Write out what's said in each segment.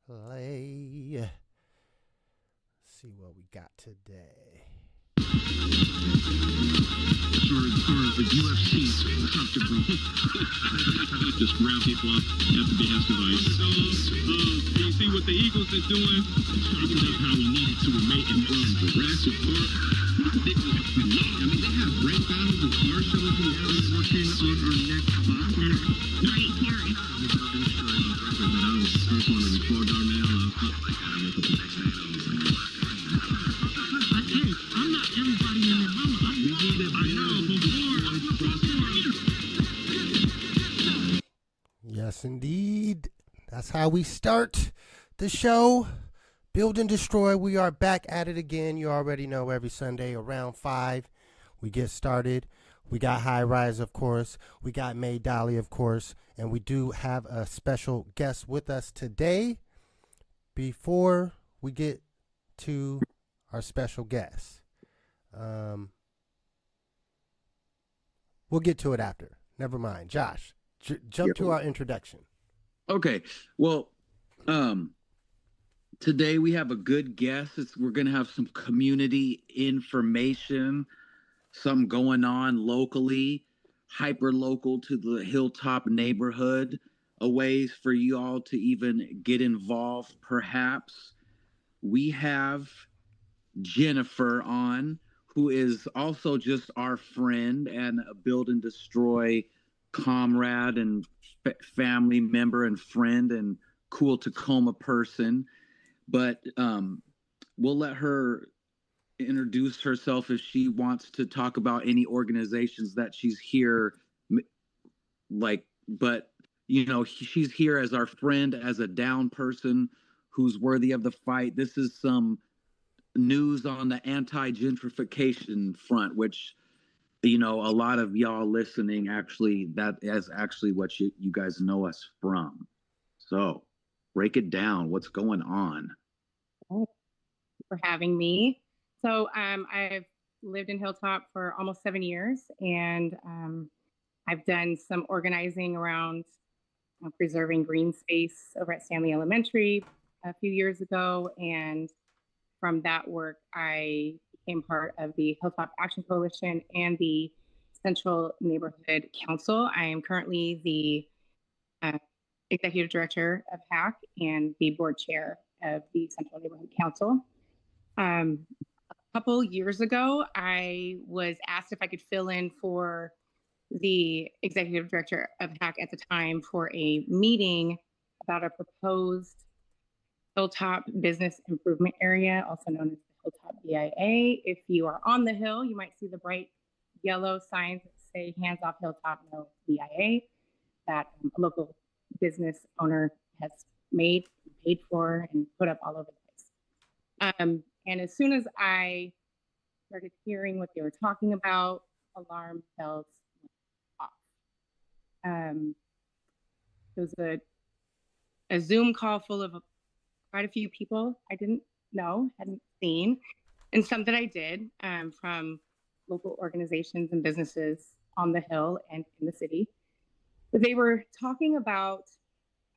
play. See what we got today. For UFC comfortable. Just grab people up at the behest of ice. So, you see what the Eagles are doing? Talking about how we needed to mate in Jurassic Park. I mean, they have great battles and car shows and now we're working on our next podcast. Right, Karen. I was the first one to record Darnell. I'm not everybody in the room. Yes, indeed. That's how we start the show. Build and Destroy. We are back at it again. You already know every Sunday around 5 we get started. We got High Rise, of course. We got May Dolly, of course. And we do have a special guest with us today. Before we get to our special guest, we'll get to it after. Never mind. Josh, jump to our introduction. Okay. Well, today we have a good guest. We're going to have some community information, some going on locally, hyper local to the Hilltop neighborhood, a ways for you all to even get involved, perhaps. We have Jennifer on, who is also just our friend and a Build and Destroy comrade and family member and friend and cool Tacoma person. But we'll let her introduce herself if she wants to talk about any organizations that she's here but she's here as our friend, as a down person who's worthy of the fight. This is some news on the anti-gentrification front, which a lot of y'all listening, actually, that is actually what you guys know us from. So break it down. What's going on? Thank you for having me. So I've lived in Hilltop for almost 7 years, and I've done some organizing around preserving green space over at Stanley Elementary a few years ago. And from that work, I became part of the Hilltop Action Coalition and the Central Neighborhood Council. I am currently the executive director of HAC and the board chair of the Central Neighborhood Council. A couple years ago, I was asked if I could fill in for the executive director of HAC at the time for a meeting about a proposed Hilltop Business Improvement Area, also known as the Hilltop BIA. If you are on the Hill, you might see the bright yellow signs that say "Hands Off Hilltop, No BIA," that a local business owner has made, paid for, and put up all over the place. And as soon as I started hearing what they were talking about, alarm bells went off. It was a Zoom call full of quite a few people I didn't know, hadn't seen, and some that I did from local organizations and businesses on the Hill and in the city. But they were talking about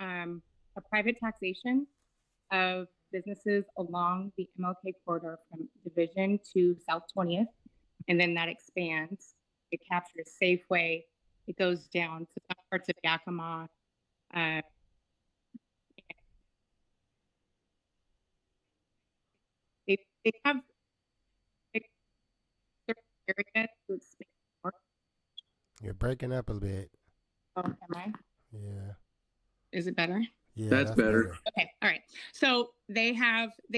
a private taxation of businesses along the MLK corridor from Division to South 20th, and then that expands. It captures Safeway. It goes down to some parts of Yakima. They have area to expand more. You're breaking up a bit. Oh, am I? Yeah. Is it better? Yeah, that's better. Okay, all right. So they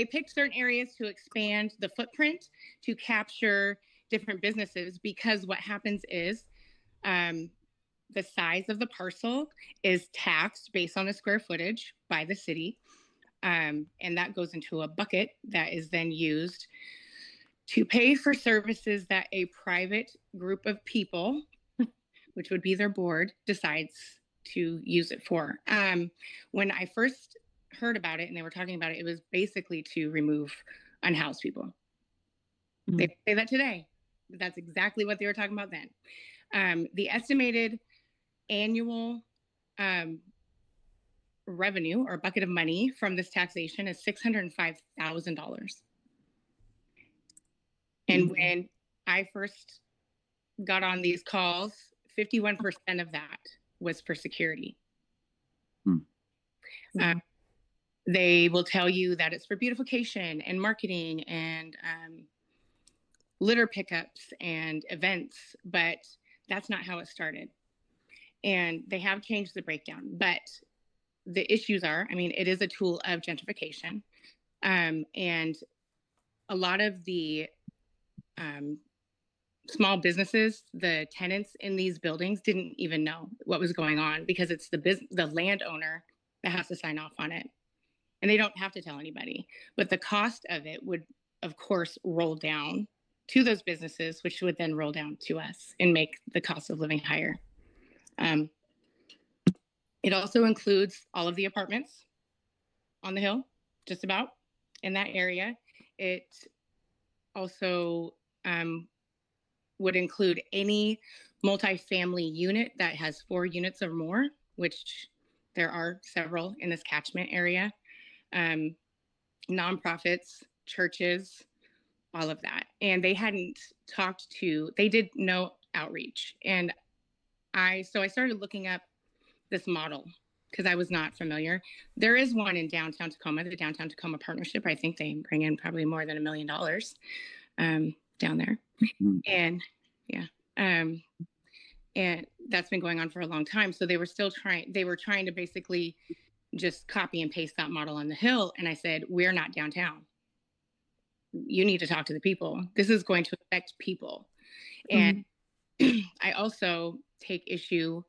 picked certain areas to expand the footprint to capture different businesses, because what happens is the size of the parcel is taxed based on the square footage by the city. And that goes into a bucket that is then used to pay for services that a private group of people, which would be their board, decides to use it for. When I first heard about it and they were talking about it, it was basically to remove unhoused people. Mm-hmm. They say that today. But that's exactly what they were talking about then. The estimated annual revenue or bucket of money from this taxation is $605,000. And when I first got on these calls, 51% of that was for security. They will tell you that it's for beautification and marketing and litter pickups and events, but that's not how it started. And they have changed the breakdown, but the issues are, I mean, it is a tool of gentrification. And a lot of the small businesses, the tenants in these buildings didn't even know what was going on because it's the landowner that has to sign off on it. And they don't have to tell anybody. But the cost of it would, of course, roll down to those businesses, which would then roll down to us and make the cost of living higher. It also includes all of the apartments on the hill, just about in that area. It also would include any multifamily unit that has 4 units or more, which there are several in this catchment area. Nonprofits, churches, all of that. And they they did no outreach. And so I started looking up this model because I was not familiar. There is one in downtown Tacoma, the Downtown Tacoma Partnership. I think they bring in probably more than $1 million down there. And yeah. And that's been going on for a long time. So they were trying to basically just copy and paste that model on the hill. And I said, we're not downtown. You need to talk to the people. This is going to affect people. And I also take issue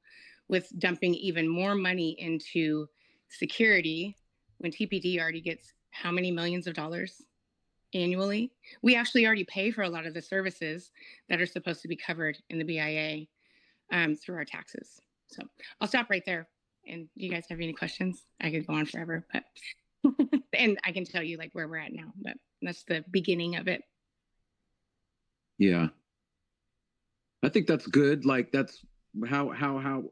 with dumping even more money into security when TPD already gets how many millions of dollars annually? We actually already pay for a lot of the services that are supposed to be covered in the BIA through our taxes. So I'll stop right there. And you guys have any questions? I could go on forever, but and I can tell you like where we're at now, but that's the beginning of it. Yeah. I think that's good. Like that's how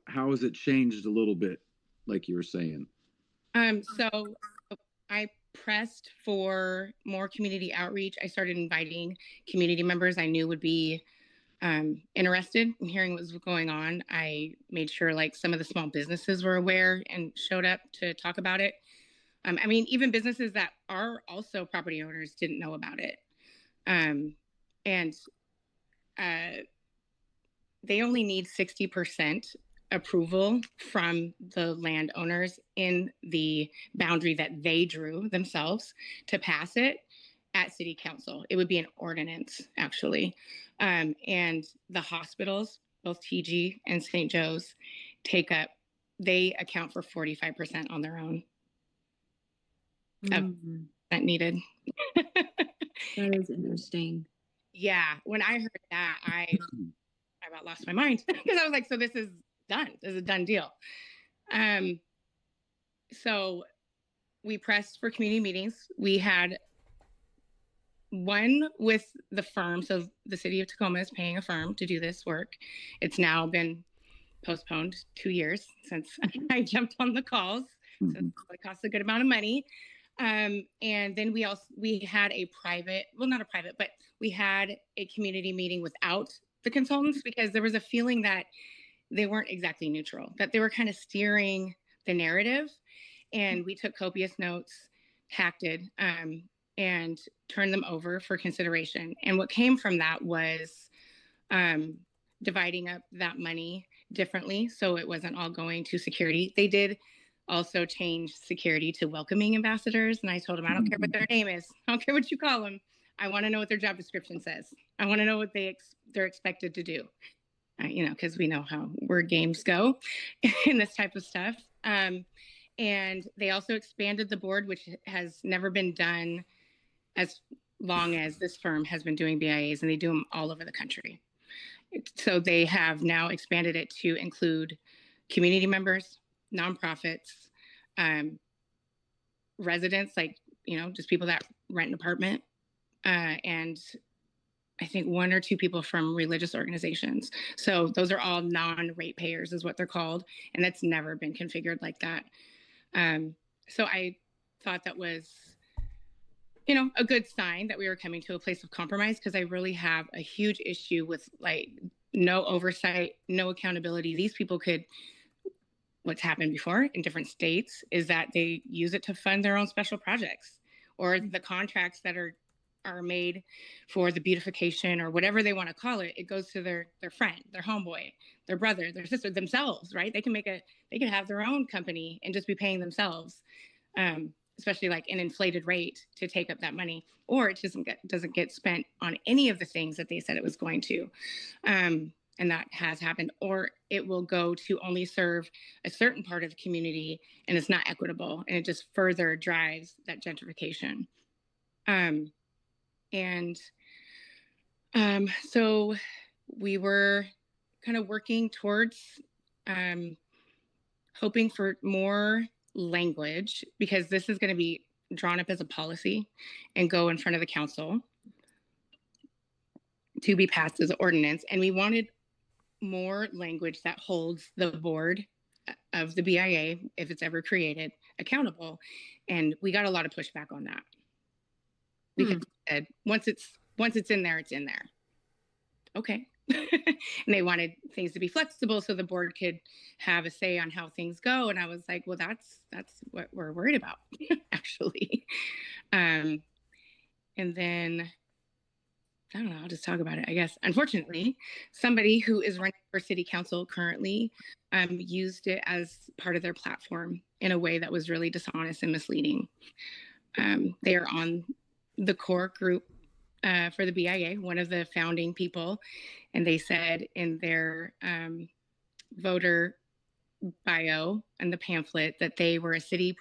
has it changed a little bit, like you were saying? So I pressed for more community outreach. I started inviting community members I knew would be interested in hearing what was going on. I made sure like some of the small businesses were aware and showed up to talk about it. I mean, even businesses that are also property owners didn't know about it. And they only need 60% approval from the landowners in the boundary that they drew themselves to pass it at city council. It would be an ordinance, actually. And the hospitals, both TG and St. Joe's, they account for 45% on their own of that needed. That is interesting. Yeah, when I heard that, I about lost my mind because I was like, so this is done. This is a done deal. So we pressed for community meetings. We had one with the firm. So the city of Tacoma is paying a firm to do this work. It's now been postponed 2 years since I jumped on the calls. So it costs a good amount of money. And then we had we had a community meeting without the consultants because there was a feeling that they weren't exactly neutral, that they were kind of steering the narrative. And we took copious notes, hacked it, and turned them over for consideration. And what came from that was dividing up that money differently so it wasn't all going to security. They did also change security to welcoming ambassadors. And I told them, I don't care what their name is. I don't care what you call them. I want to know what their job description says. I want to know what they're expected to do. Because we know how word games go in this type of stuff. And they also expanded the board, which has never been done as long as this firm has been doing BIAs, and they do them all over the country. So they have now expanded it to include community members, nonprofits, residents, like, just people that rent an apartment, and I think 1 or 2 people from religious organizations. So those are all non-ratepayers is what they're called. And that's never been configured like that. So I thought that was, you know, a good sign that we were coming to a place of compromise, because I really have a huge issue with like no oversight, no accountability. These people could, what's happened before in different states is that they use it to fund their own special projects, or the contracts that are made for the beautification or whatever they want to call it. It goes to their friend, their homeboy, their brother, their sister, themselves, right? They can have their own company and just be paying themselves, especially like an inflated rate to take up that money, or it doesn't get spent on any of the things that they said it was going to. And that has happened, or it will go to only serve a certain part of the community, and it's not equitable, and it just further drives that gentrification. So we were kind of working towards hoping for more language, because this is going to be drawn up as a policy and go in front of the council to be passed as an ordinance. And we wanted more language that holds the board of the BIA, if it's ever created, accountable. And we got a lot of pushback on that, because once it's in there, it's in there. Okay. And they wanted things to be flexible so the board could have a say on how things go. And I was like, well, that's what we're worried about, actually. And then, I don't know, I'll just talk about it, I guess. Unfortunately, somebody who is running for city council currently used it as part of their platform in a way that was really dishonest and misleading. They are on the core group for the BIA, one of the founding people, and they said in their voter bio and the pamphlet that they were a city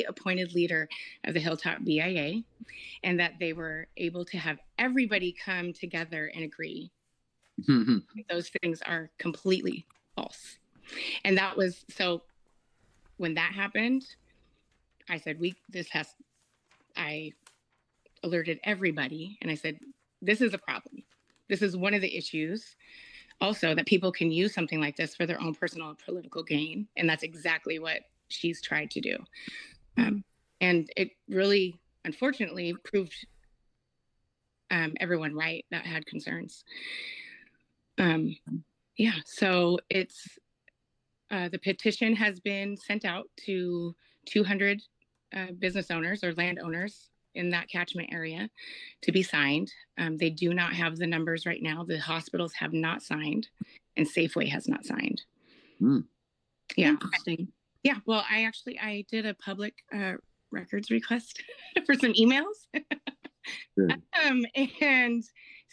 appointed leader of the Hilltop BIA, and that they were able to have everybody come together and agree. Those things are completely false. And that was, so when that happened, I said, I alerted everybody, and I said, this is a problem. This is one of the issues also, that people can use something like this for their own personal and political gain. And that's exactly what she's tried to do. And it really, unfortunately, proved everyone right that had concerns. So it's, the petition has been sent out to 200 business owners or landowners in that catchment area to be signed. They do not have the numbers right now. The hospitals have not signed, and Safeway has not signed. Yeah. Interesting. Yeah. Well, I did a public records request for some emails. And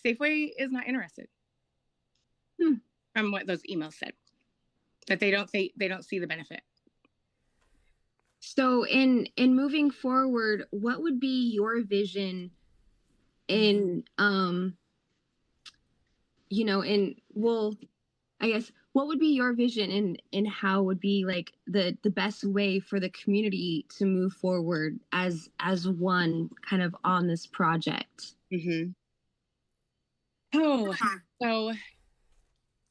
Safeway is not interested. From what those emails said, that they don't see the benefit. So in moving forward, what would be your vision in, I guess, what would be your vision in how would be like the best way for the community to move forward as one kind of on this project? Oh, so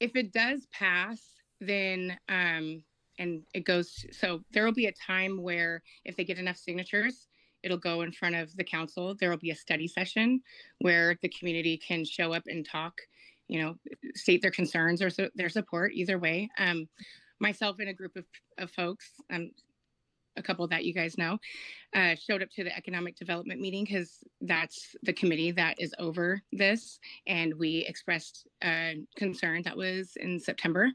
if it does pass, then, and it goes, so there will be a time where if they get enough signatures, it'll go in front of the council. There will be a study session where the community can show up and talk, state their concerns or their support, either way. Myself and a group of folks, a couple that you guys know, showed up to the economic development meeting, because that's the committee that is over this. And we expressed concern. That was in September.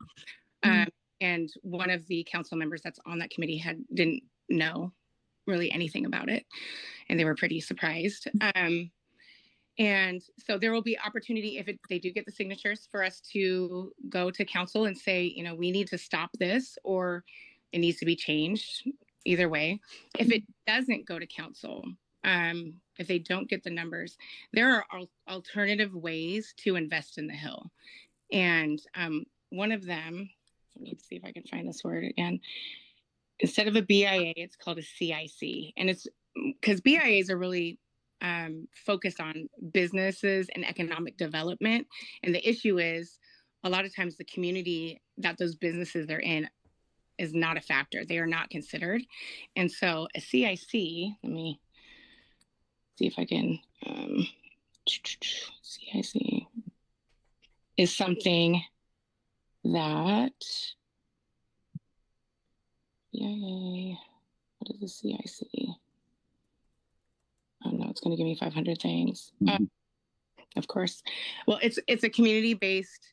And one of the council members that's on that committee didn't know really anything about it, and they were pretty surprised. And so there will be opportunity, if they do get the signatures, for us to go to council and say, we need to stop this, or it needs to be changed. Either way, if it doesn't go to council, if they don't get the numbers, there are alternative ways to invest in the Hill. And one of them, let me see if I can find this word again. Instead of a BIA, it's called a CIC. And it's because BIAs are really focused on businesses and economic development. And the issue is, a lot of times the community that those businesses are in is not a factor. They are not considered. And so a CIC, let me see if I can, CIC is something that, yay, what is a CIC? Oh no, it's going to give me 500 things. Of course. Well, it's a community-based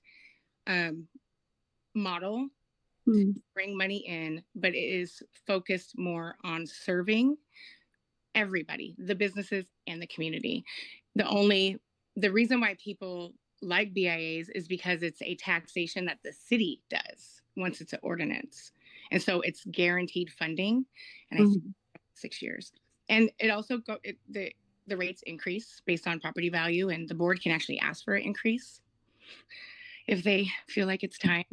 model to bring money in, but it is focused more on serving everybody, the businesses and the community. The reason why people like BIAs is because it's a taxation that the city does once it's an ordinance. And so it's guaranteed funding, and I think 6 years. And it also the rates increase based on property value, and the board can actually ask for an increase if they feel like it's time.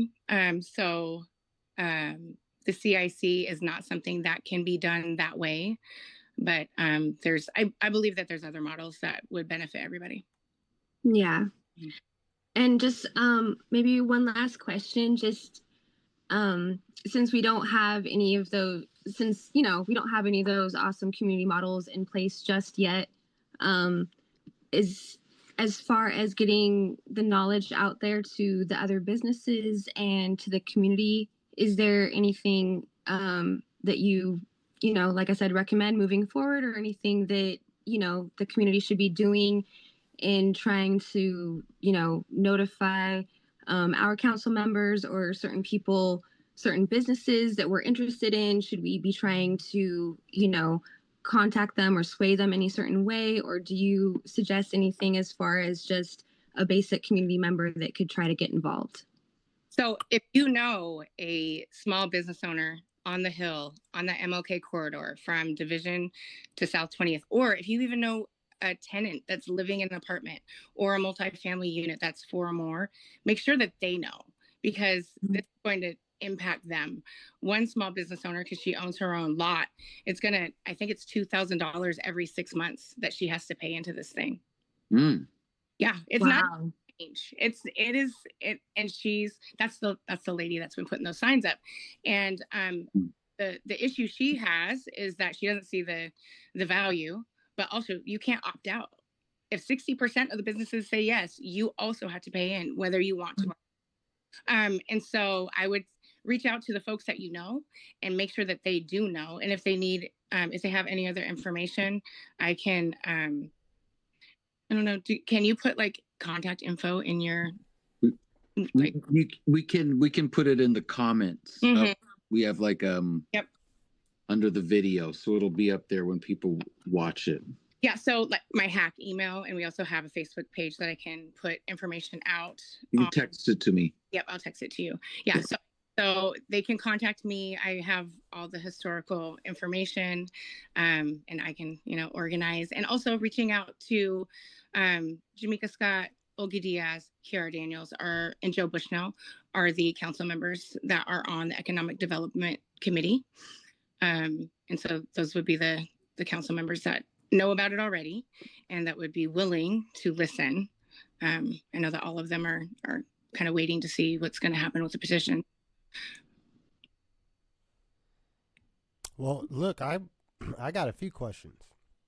The CIC is not something that can be done that way, but I believe that there's other models that would benefit everybody. Yeah. And just maybe one last question, just since we don't have any of those, we don't have any of those awesome community models in place just yet, is as far as getting the knowledge out there to the other businesses and to the community, is there anything that you like I said, recommend moving forward, or anything that, the community should be doing in trying to, notify our council members or certain people, certain businesses that we're interested in? Should we be trying to, contact them or sway them any certain way? Or do you suggest anything as far as just a basic community member that could try to get involved? So if you know a small business owner on the Hill, on the MLK corridor from Division to South 20th, or if you even know a tenant that's living in an apartment or a multifamily unit that's 4 or more, make sure that they know, because this is going to impact them. One small business owner, because she owns her own lot, I think it's $2,000 every 6 months that she has to pay into this thing. Yeah, it's not change. And that's the lady that's been putting those signs up. And the issue she has is that she doesn't see the value, but also you can't opt out. If 60% of the businesses say yes, you also have to pay in, whether you want to. And so I would reach out to the folks that you know and make sure that they do know. And if they need, if they have any other information, I can, I don't know, can you put like contact info in your? We can put it in the comments. We have like under the video, so it'll be up there when people watch it. Yeah, so like my hack email, and we also have a Facebook page that I can put information out. You can text it to me. Yep, I'll text it to you. Yeah, so they can contact me. I have all the historical information, and I can, organize. And also reaching out to Jamaica Scott, Olga Diaz, Kiara Daniels, and Joe Bushnell are the council members that are on the Economic Development Committee. And so those would be the council members that know about it already and that would be willing to listen. I know that all of them are kind of waiting to see what's going to happen with the petition. Well, look, I got a few questions.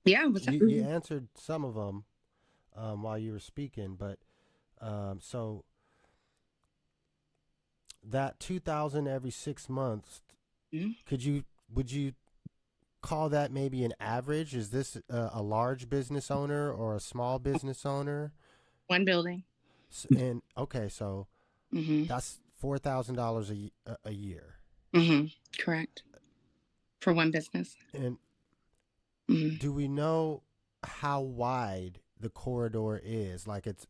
Yeah, what's up? You answered some of them while you were speaking, but so that 2,000 every 6 months, would you call that maybe an average? Is this a large business owner or a small business owner? One building. And okay, so that's $4,000 a year. Correct. For one business. And do we know how wide the corridor is? Like it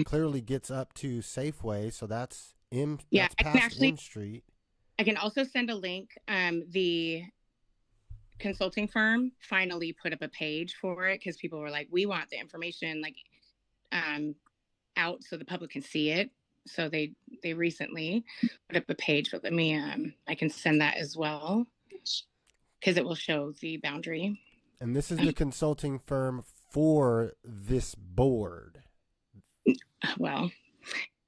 clearly gets up to Safeway, so that's past M Street. I can also send a link. The consulting firm finally put up a page for it because people were like, we want the information out so the public can see it. So they recently put up a page, but let me I can send that as well because it will show the boundary. And this is the consulting firm for this board. Well,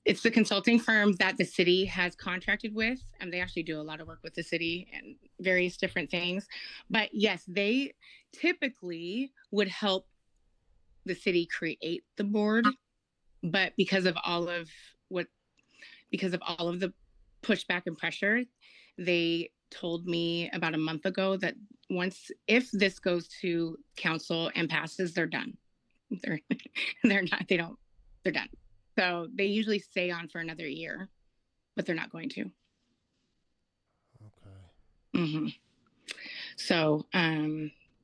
It's the consulting firm that the city has contracted with, and they actually do a lot of work with the city and various different things. But yes, they typically would help the city create the board, but because of all of the pushback and pressure, they told me about a month ago that if this goes to council and passes, they're done. They're done. So they usually stay on for another year, but they're not going to. Okay. Mm-hmm. So,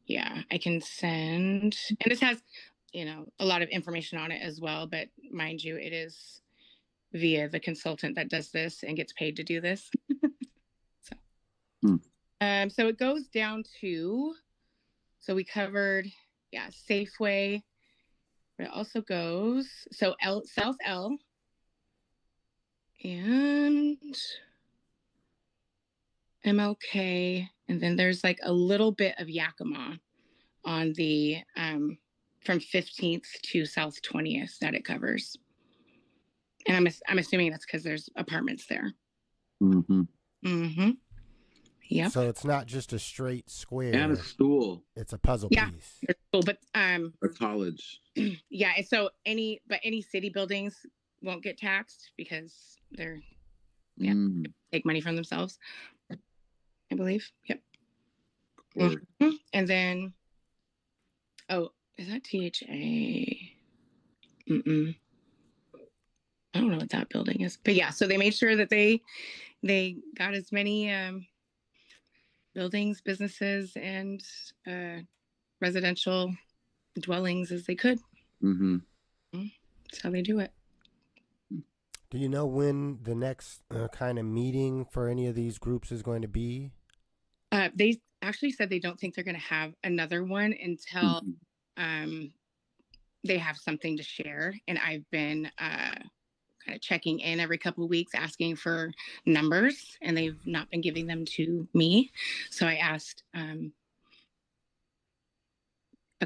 yeah, I can send, and this has, a lot of information on it as well, but mind you, it is via the consultant that does this and gets paid to do this. So, so it goes down to, so we covered, Safeway. It also goes, so South L and MLK, and then there's like a little bit of Yakima on the from 15th to South 20th that it covers. And I'm assuming that's because there's apartments there. Mm-hmm. Mm-hmm. Yep. So it's not just a straight square. And a school. It's a puzzle piece. It's cool, but A college. Yeah. So any city buildings won't get taxed because they're take money from themselves, I believe. Yep. Mm-hmm. And then, is that THA? I don't know what that building is, but yeah. So they made sure that they got as many buildings, businesses, and residential dwellings as they could. Mm-hmm. That's how they do it. Do you know when the next kind of meeting for any of these groups is going to be? They actually said they don't think they're going to have another one until they have something to share. And I've been kind of checking in every couple of weeks, asking for numbers, and they've not been giving them to me. So I asked a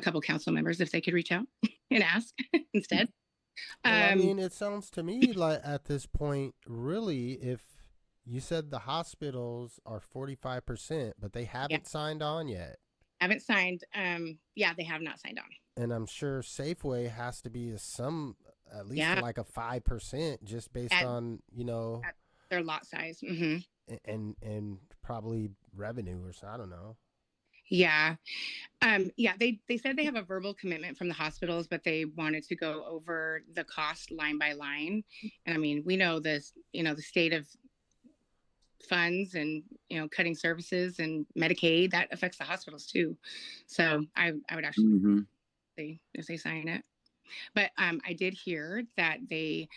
couple council members if they could reach out and ask instead. Well, I mean, it sounds to me like at this point, really, if you said the hospitals are 45%, but they haven't signed on yet. Haven't signed. They have not signed on. And I'm sure Safeway has to be at least like a 5% just based on, at their lot size. Mm-hmm. And probably revenue or so. I don't know. Yeah. They said they have a verbal commitment from the hospitals, but they wanted to go over the cost line by line. And I mean, we know this, the state of funds and, cutting services and Medicaid, that affects the hospitals too. So I would actually if they sign it. But I did hear that they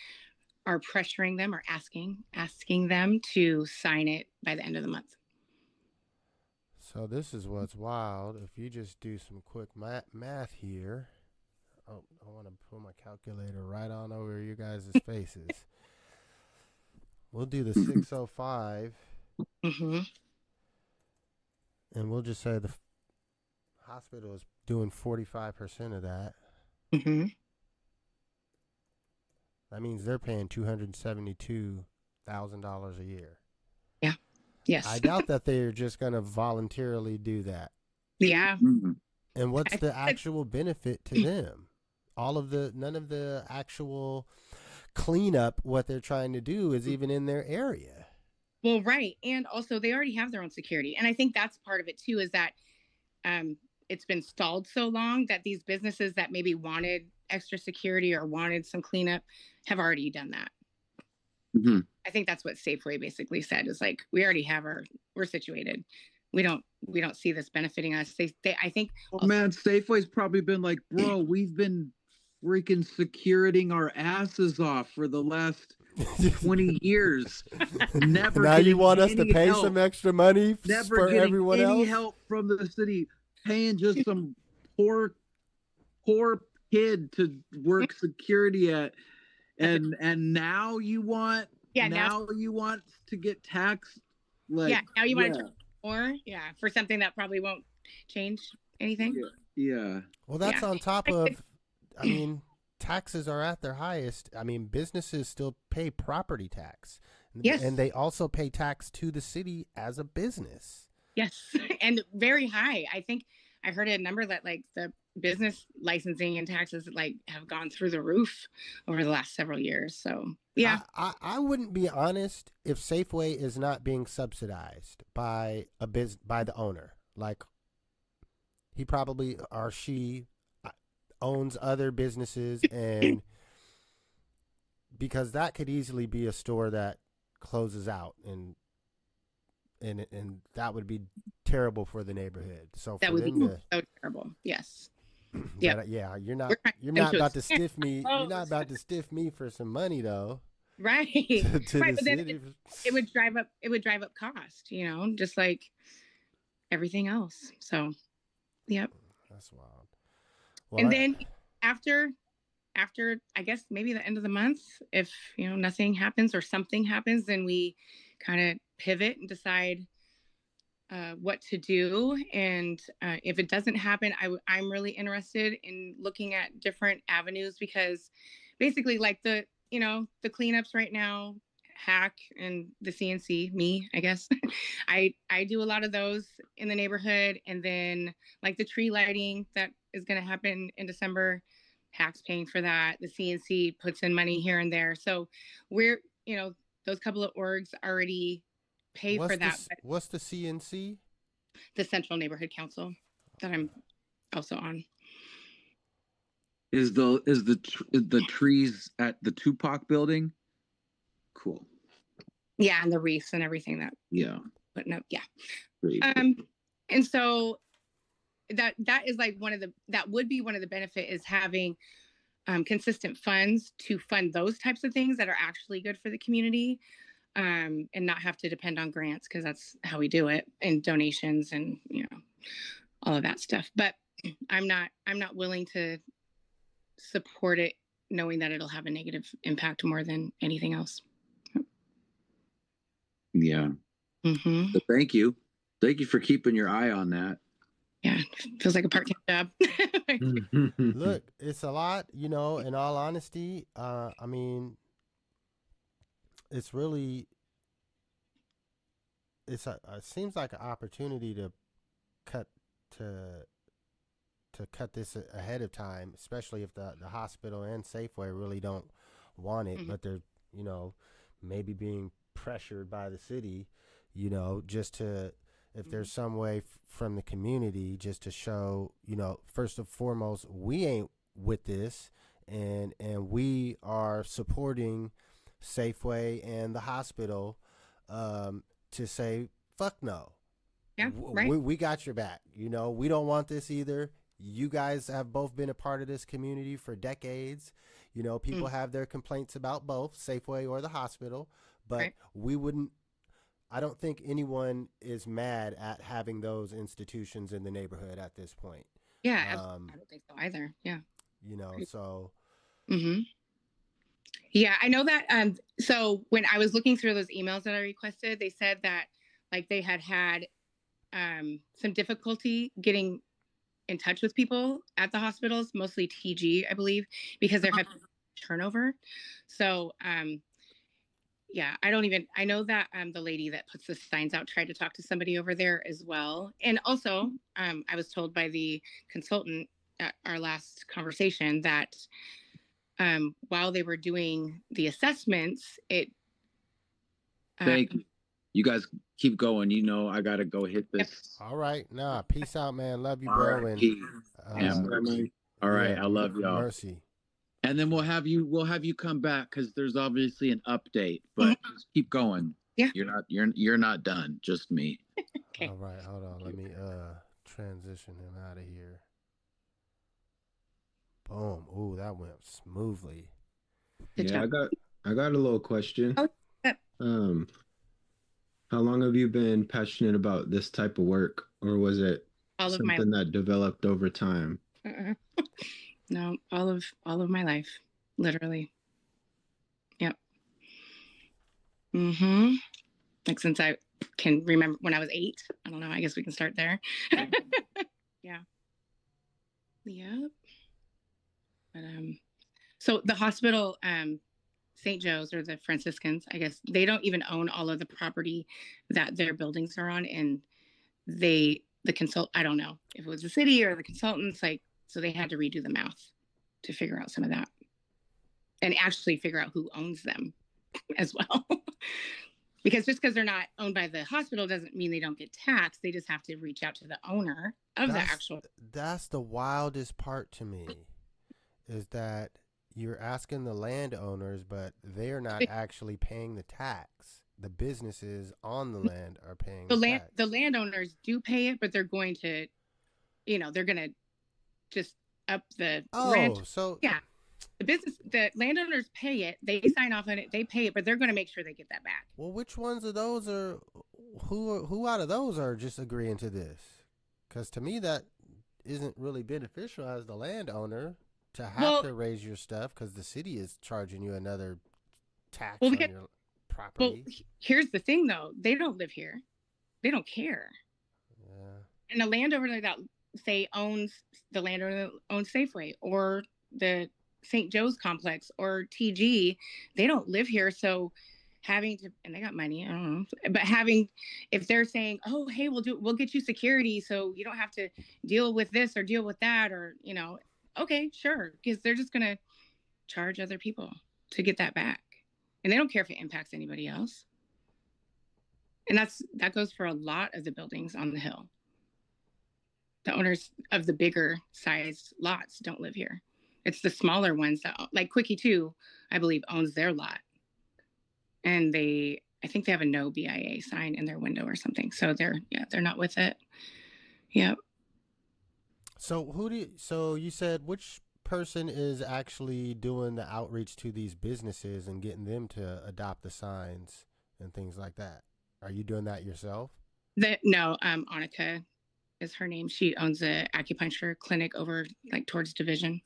are pressuring them or asking them to sign it by the end of the month. So this is what's wild. If you just do some quick math here. Oh, I want to pull my calculator right on over you guys' faces. We'll do the 605. Mm-hmm. And we'll just say the hospital is doing 45% of that. Mm-hmm. That means they're paying $272,000 a year. Yeah. Yes. I doubt that they're just going to voluntarily do that. Yeah. And what's the actual benefit to them? None of the actual cleanup, what they're trying to do is even in their area. Well, right. And also they already have their own security. And I think that's part of it too, is that it's been stalled so long that these businesses that maybe wanted extra security or wanted some cleanup have already done that. Mm-hmm. I think that's what Safeway basically said, is like, we already have we're situated. We don't see this benefiting us. I think. Oh man, Safeway's probably been like, bro, we've been freaking securing our asses off for the last 20 years. Never. Now you want us to pay some extra money for everyone else? Never getting any help from the city, paying just some poor kid to work security at, and now you want you want to get taxed, like now you want to charge more for something that probably won't change anything. Yeah. Well, that's on top of, I mean, taxes are at their highest, I mean, businesses still pay property tax. Yes. And they also pay tax to the city as a business. Yes. And very high. I think I heard a number that like the business licensing and taxes like have gone through the roof over the last several years. So yeah. I wouldn't be honest if Safeway is not being subsidized by by the owner. Like, he probably or she owns other businesses, and because that could easily be a store that closes out, and that would be terrible for the neighborhood. So that for would be them so terrible. Yes. yeah, yeah, you're not about to stiff me. You're not about to stiff me for some money, though. Right. to right. the But then city. it would drive up cost, you know, just like everything else. So, yep. That's wild. Well, And then after I guess maybe the end of the month, if you know nothing happens or something happens, then we kind of pivot and decide what to do. And if it doesn't happen, I'm really interested in looking at different avenues, because basically like the cleanups right now, hack and the CNC, me, I guess. I do a lot of those in the neighborhood. And then like the tree lighting that is going to happen in December, hack's paying for that. The CNC puts in money here and there. So we're, those couple of orgs already pay for that. What's the CNC? The Central Neighborhood Council that I'm also on. Is the trees at the Tupac building? Cool. Yeah, and the wreaths and everything that putting up. Yeah. Great. And so that is like that would be one of the benefit is having consistent funds to fund those types of things that are actually good for the community, and not have to depend on grants, because that's how we do it, and donations and all of that stuff. But I'm not willing to support it knowing that it'll have a negative impact more than anything else. Yeah. Mm-hmm. So thank you for keeping your eye on that. Yeah, feels like a part-time job. Look, it's a lot, in all honesty. I mean, it's really, it seems like an opportunity to cut this ahead of time, especially if the hospital and Safeway really don't want it, but they're, maybe being pressured by the city, just to, if there's some way from the community just to show, first and foremost, we ain't with this, and we are supporting Safeway and the hospital, to say, fuck no. Yeah, right. We got your back. We don't want this either. You guys have both been a part of this community for decades. People have their complaints about both Safeway or the hospital, but we wouldn't. I don't think anyone is mad at having those institutions in the neighborhood at this point. Yeah, I don't think so either. Yeah. So. Mm-hmm. Yeah, I know that. So when I was looking through those emails that I requested, they said that like they had some difficulty getting in touch with people at the hospitals, mostly TG, I believe, because there have been turnover. So, yeah, I know that the lady that puts the signs out tried to talk to somebody over there as well. And also, I was told by the consultant at our last conversation that while they were doing the assessments, Thank you. You guys keep going. I got to go hit this. All right. Nah, peace out, man. Love you, bro. Right, and mercy. All right. I love y'all. Mercy. And then we'll have you come back, because there's obviously an update, but just keep going. Yeah. You're not done. Just me. Okay. All right. Hold on. Let me transition him out of here. Boom. Ooh, that went smoothly. Good job. I got a little question. Oh, yeah. How long have you been passionate about this type of work, or was it something that developed over time? No, all of my life, literally. Yep. Mm-hmm. Like since I can remember when I was 8. I don't know. I guess we can start there. Yeah. Yep. But So the hospital, St. Joe's or the Franciscans, I guess, they don't even own all of the property that their buildings are on. And the I don't know if it was the city or the consultants, like, so they had to redo the math to figure out some of that and actually figure out who owns them as well. Because just because they're not owned by the hospital doesn't mean they don't get taxed. They just have to reach out to the owner of the actual. That's the wildest part to me, is that you're asking the landowners, but they're not actually paying the tax. The businesses on the land are paying the tax. The landowners do pay it, but they're going to, they're going to just up the rent. So yeah. The landowners pay it. They sign off on it. They pay it, but they're going to make sure they get that back. Well, which ones of those who out of those are just agreeing to this? Because to me, that isn't really beneficial as the landowner to have to raise your stuff, because the city is charging you another tax on your property. Well, here's the thing, though. They don't live here. They don't care. Yeah. And the landowner that, say, owns Safeway or the St. Joe's complex or TG, they don't live here. So having to, and they got money, I don't know, but if they're saying, oh, hey, we'll get you security so you don't have to deal with this or deal with that, or, okay, sure. Because they're just going to charge other people to get that back. And they don't care if it impacts anybody else. And that goes for a lot of the buildings on the hill. The owners of the bigger sized lots don't live here. It's the smaller ones that, like Quickie 2, I believe, owns their lot. And I think they have a no BIA sign in their window or something. So they're not with it. Yep. So so you said which person is actually doing the outreach to these businesses and getting them to adopt the signs and things like that? Are you doing that yourself? No, Annika is her name. She owns an acupuncture clinic over towards Division.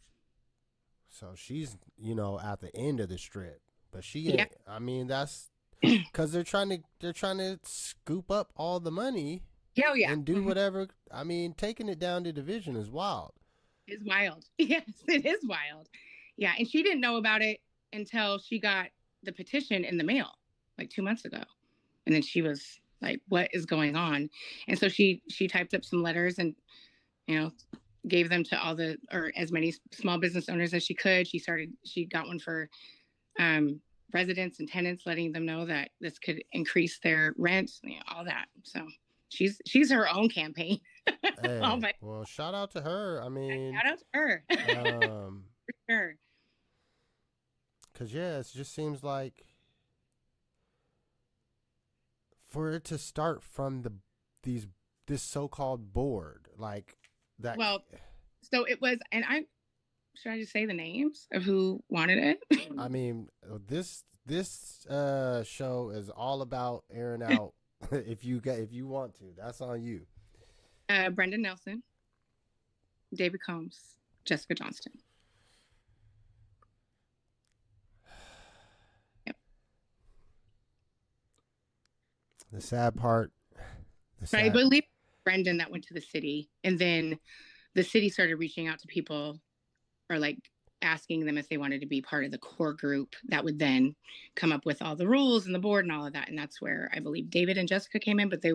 So she's, at the end of the strip, but she ain't. Yeah. I mean, that's because they're trying to scoop up all the money. Oh, yeah. And do whatever. I mean, taking it down to Division is wild. It's wild. Yes, it is wild. Yeah. And she didn't know about it until she got the petition in the mail 2 months ago. And then she was like, what is going on? And so she typed up some letters and, gave them to as many small business owners as she could. She got one for residents and tenants, letting them know that this could increase their rent, all that. So she's her own campaign. Hey, well, shout out to her. I mean, shout out to her. For sure. Because, it just seems like for it to start from this so-called board, like that. Well, so it was, and should I just say the names of who wanted it? I mean, this show is all about airing out. if you want to, that's on you. Brendan Nelson, David Combs, Jessica Johnston. Yep. The sad part. I believe Brendan that went to the city, and then the city started reaching out to people or asking them if they wanted to be part of the core group that would then come up with all the rules and the board and all of that. And that's where I believe David and Jessica came in, but they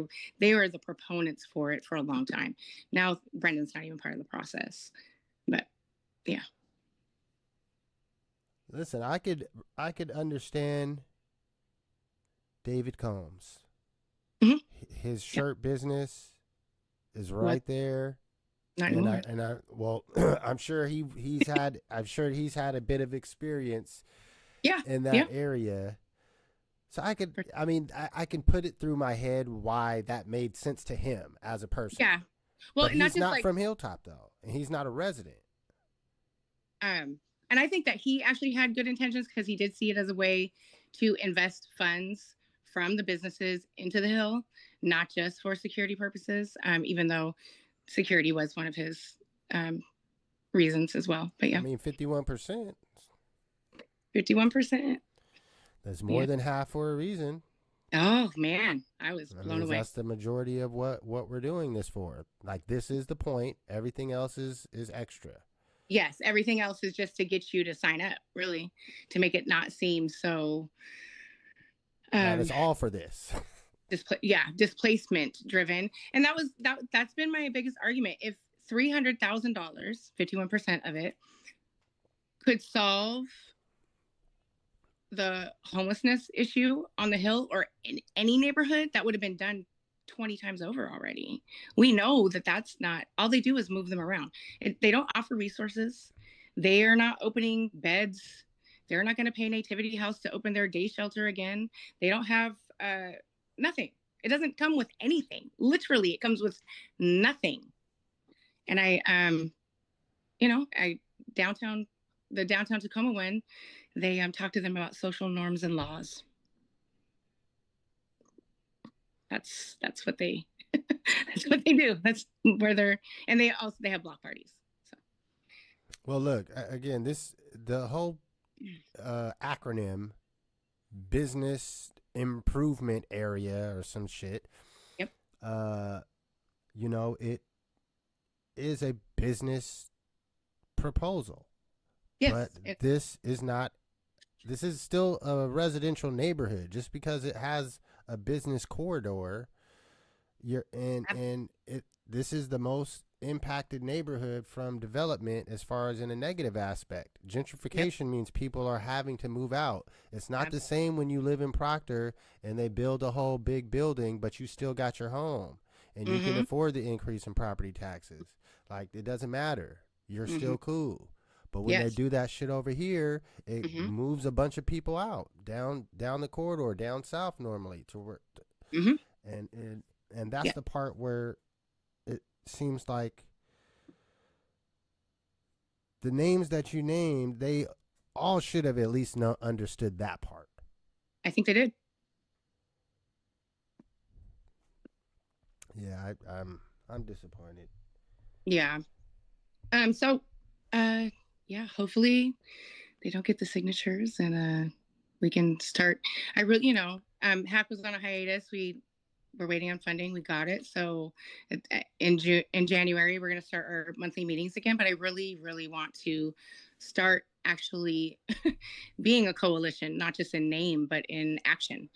were the proponents for it for a long time. Now Brendan's not even part of the process, but yeah. Listen, I could understand David Combs. Mm-hmm. His shirt business is right there. Not anymore. Well, I'm sure he's had a bit of experience in that area. So I can put it through my head why that made sense to him as a person. Yeah. Well, but he's not from Hilltop though, and he's not a resident. And I think that he actually had good intentions because he did see it as a way to invest funds from the businesses into the Hill, not just for security purposes, even though security was one of his reasons as well. But yeah. I mean, 51%. 51%. That's more than half for a reason. Oh, man. I was blown away. That's the majority of what we're doing this for. This is the point. Everything else is extra. Yes, everything else is just to get you to sign up, really, to make it not seem so. That is all for this. Displacement driven, and that's been my biggest argument. If $300,000, 51% of it, could solve the homelessness issue on the Hill or in any neighborhood, that would have been done 20 times over already. We know that that's not, all they do is move them around. They don't offer resources. They are not opening beds. They're not going to pay Nativity House to open their day shelter again. They don't have nothing. It doesn't come with anything. Literally, it comes with nothing. And the downtown Tacoma one, they talk to them about social norms and laws. That's what they that's what they do. That's where they're, and they have block parties. So. Well, look, again, the whole acronym, business improvement area or some shit. Yep. It is a business proposal. Yes. But this is still a residential neighborhood. Just because it has a business corridor, this is the most impacted neighborhood from development as far as in a negative aspect. Gentrification means people are having to move out. It's not the same when you live in Proctor and they build a whole big building, but you still got your home and you can afford the increase in property taxes. Like, it doesn't matter. You're still cool. But when they do that shit over here, it moves a bunch of people out down the corridor, down south normally to work. And that's the part where it seems like the names that you named, they all should have at least understood that part. I think they did. Yeah, I'm disappointed. Yeah. Hopefully they don't get the signatures and we can start. I really, HAC was on a hiatus. We're waiting on funding. We got it. So in January, we're going to start our monthly meetings again. But I really, really want to start actually being a coalition, not just in name, but in action,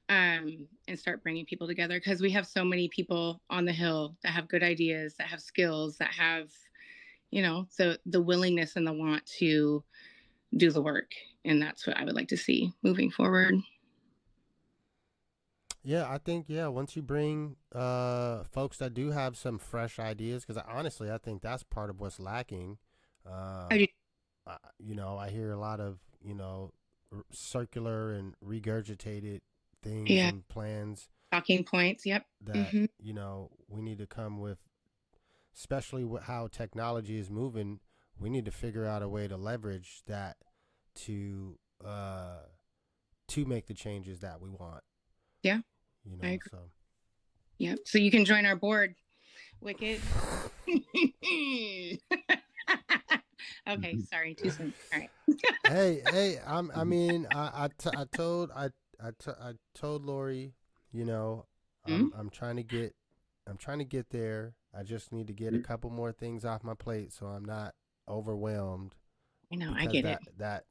and start bringing people together, because we have so many people on the Hill that have good ideas, that have skills, that have, the willingness and the want to do the work. And that's what I would like to see moving forward. Yeah, I think, once you bring folks that do have some fresh ideas, because honestly, I think that's part of what's lacking. I hear a lot of, circular and regurgitated things and plans. Talking points, yep. That, we need to come with, especially with how technology is moving, we need to figure out a way to leverage that to make the changes that we want. Yeah. I agree. So. Yep. So you can join our board, Wicked. Okay, sorry, too soon. All right. hey, I told Lori, I'm trying to get there. I just need to get a couple more things off my plate so I'm not overwhelmed. I know, I get it. That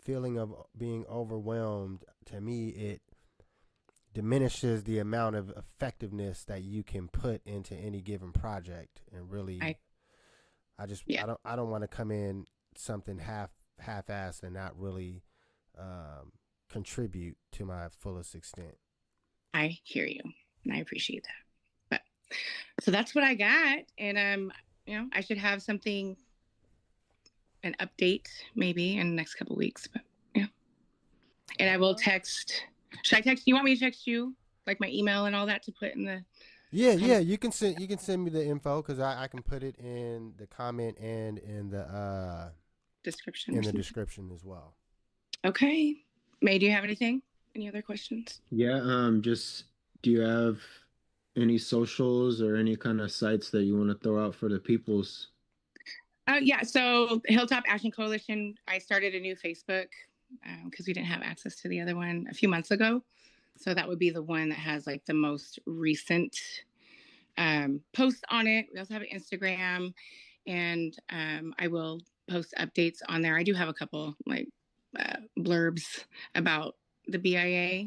feeling of being overwhelmed, to me, it diminishes the amount of effectiveness that you can put into any given project. And really, I don't want to come in something half-assed and not really contribute to my fullest extent. I hear you, and I appreciate that. But so that's what I got, and I should have something, an update maybe in the next couple of weeks. But and I will text. Should I text you? Want me to text you, like my email and all that, to put in the? Yeah. You can send me the info, because I can put it in the comment and in the description. In the description as well. Okay. May, do you have anything? Any other questions? Yeah. Just, do you have any socials or any kind of sites that you want to throw out for the peoples? Yeah. So Hilltop Action Coalition, I started a new Facebook, because we didn't have access to the other one a few months ago. So that would be the one that has like the most recent posts on it. We also have an Instagram, and I will post updates on there. I do have a couple like blurbs about the BIA.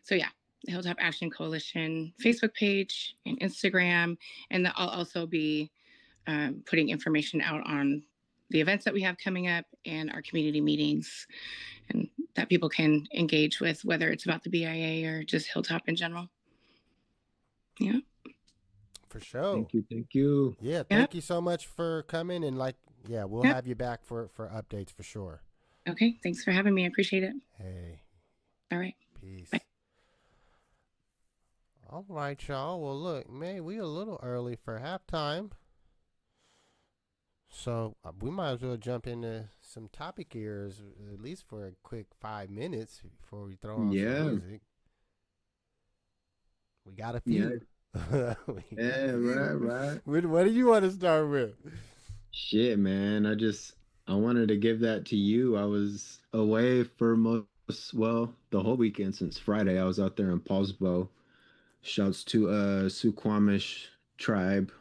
So yeah, the Hilltop Action Coalition Facebook page and Instagram, and I'll also be putting information out on the events that we have coming up and our community meetings, and that people can engage with, whether it's about the BIA or just Hilltop in general. Yeah. For sure. Thank you. Thank you. Yeah, thank you so much for coming. And we'll have you back for updates for sure. Okay. Thanks for having me. I appreciate it. Hey. All right. Peace. Bye. All right, y'all. Well, look, man, we a little early for halftime. So we might as well jump into some topic ears, at least for a quick 5 minutes before we throw on some music. We got a few. Right. What do you want to start with? Shit, man. I wanted to give that to you. I was away for the whole weekend since Friday. I was out there in Paulsbo. Shouts to Suquamish tribe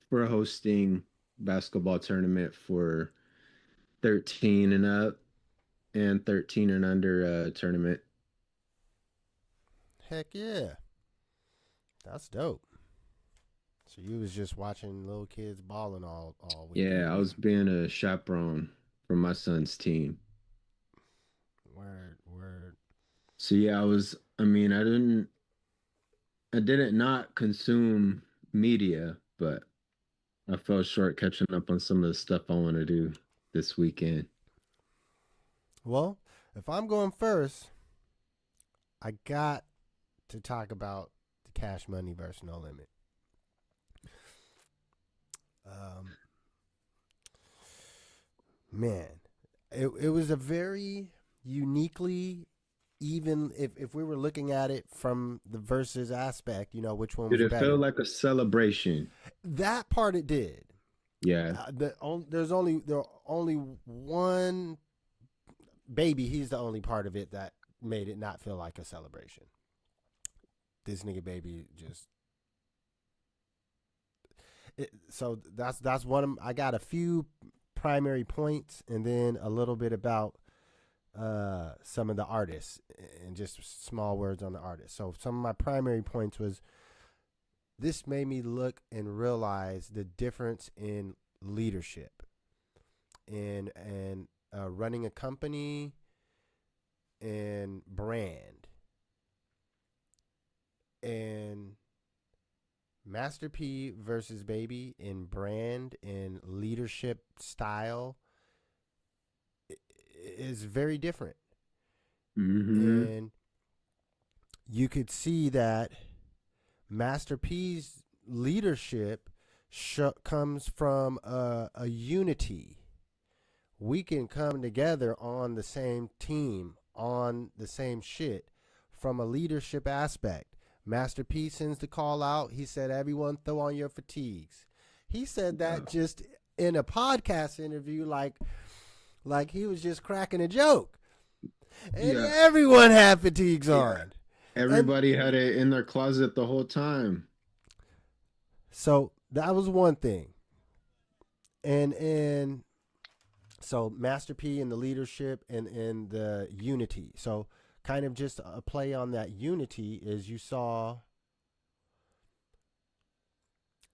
for hosting basketball tournament for 13 and up and 13 and under tournament. Heck yeah. That's dope. So you was just watching little kids balling all weekend. Yeah, I was being a chaperone for my son's team. Word. So yeah, I didn't not consume media, but I fell short catching up on some of the stuff I want to do this weekend. Well, if I'm going first, I got to talk about the Cash Money versus No Limit. Man, it was a very uniquely, even if we were looking at it from the versus aspect, which one was better. Did it feel like a celebration? That part it did. Yeah. There's only one baby. He's the only part of it that made it not feel like a celebration. This nigga baby just. So that's one of I got a few primary points and then a little bit about some of the artists and just small words on the artists. So some of my primary points was this made me look and realize the difference in leadership and running a company and brand. And Master P versus Baby in brand and leadership style is very different. Mm-hmm. And you could see that Master P's leadership comes from a unity. We can come together on the same team, on the same shit from a leadership aspect. Master P sends the call out. He said, everyone throw on your fatigues. He said that just in a podcast interview like he was just cracking a joke. And everyone had fatigues on. Everybody had it in their closet the whole time. So that was one thing. And so Master P and the leadership and the unity. So kind of just a play on that unity is you saw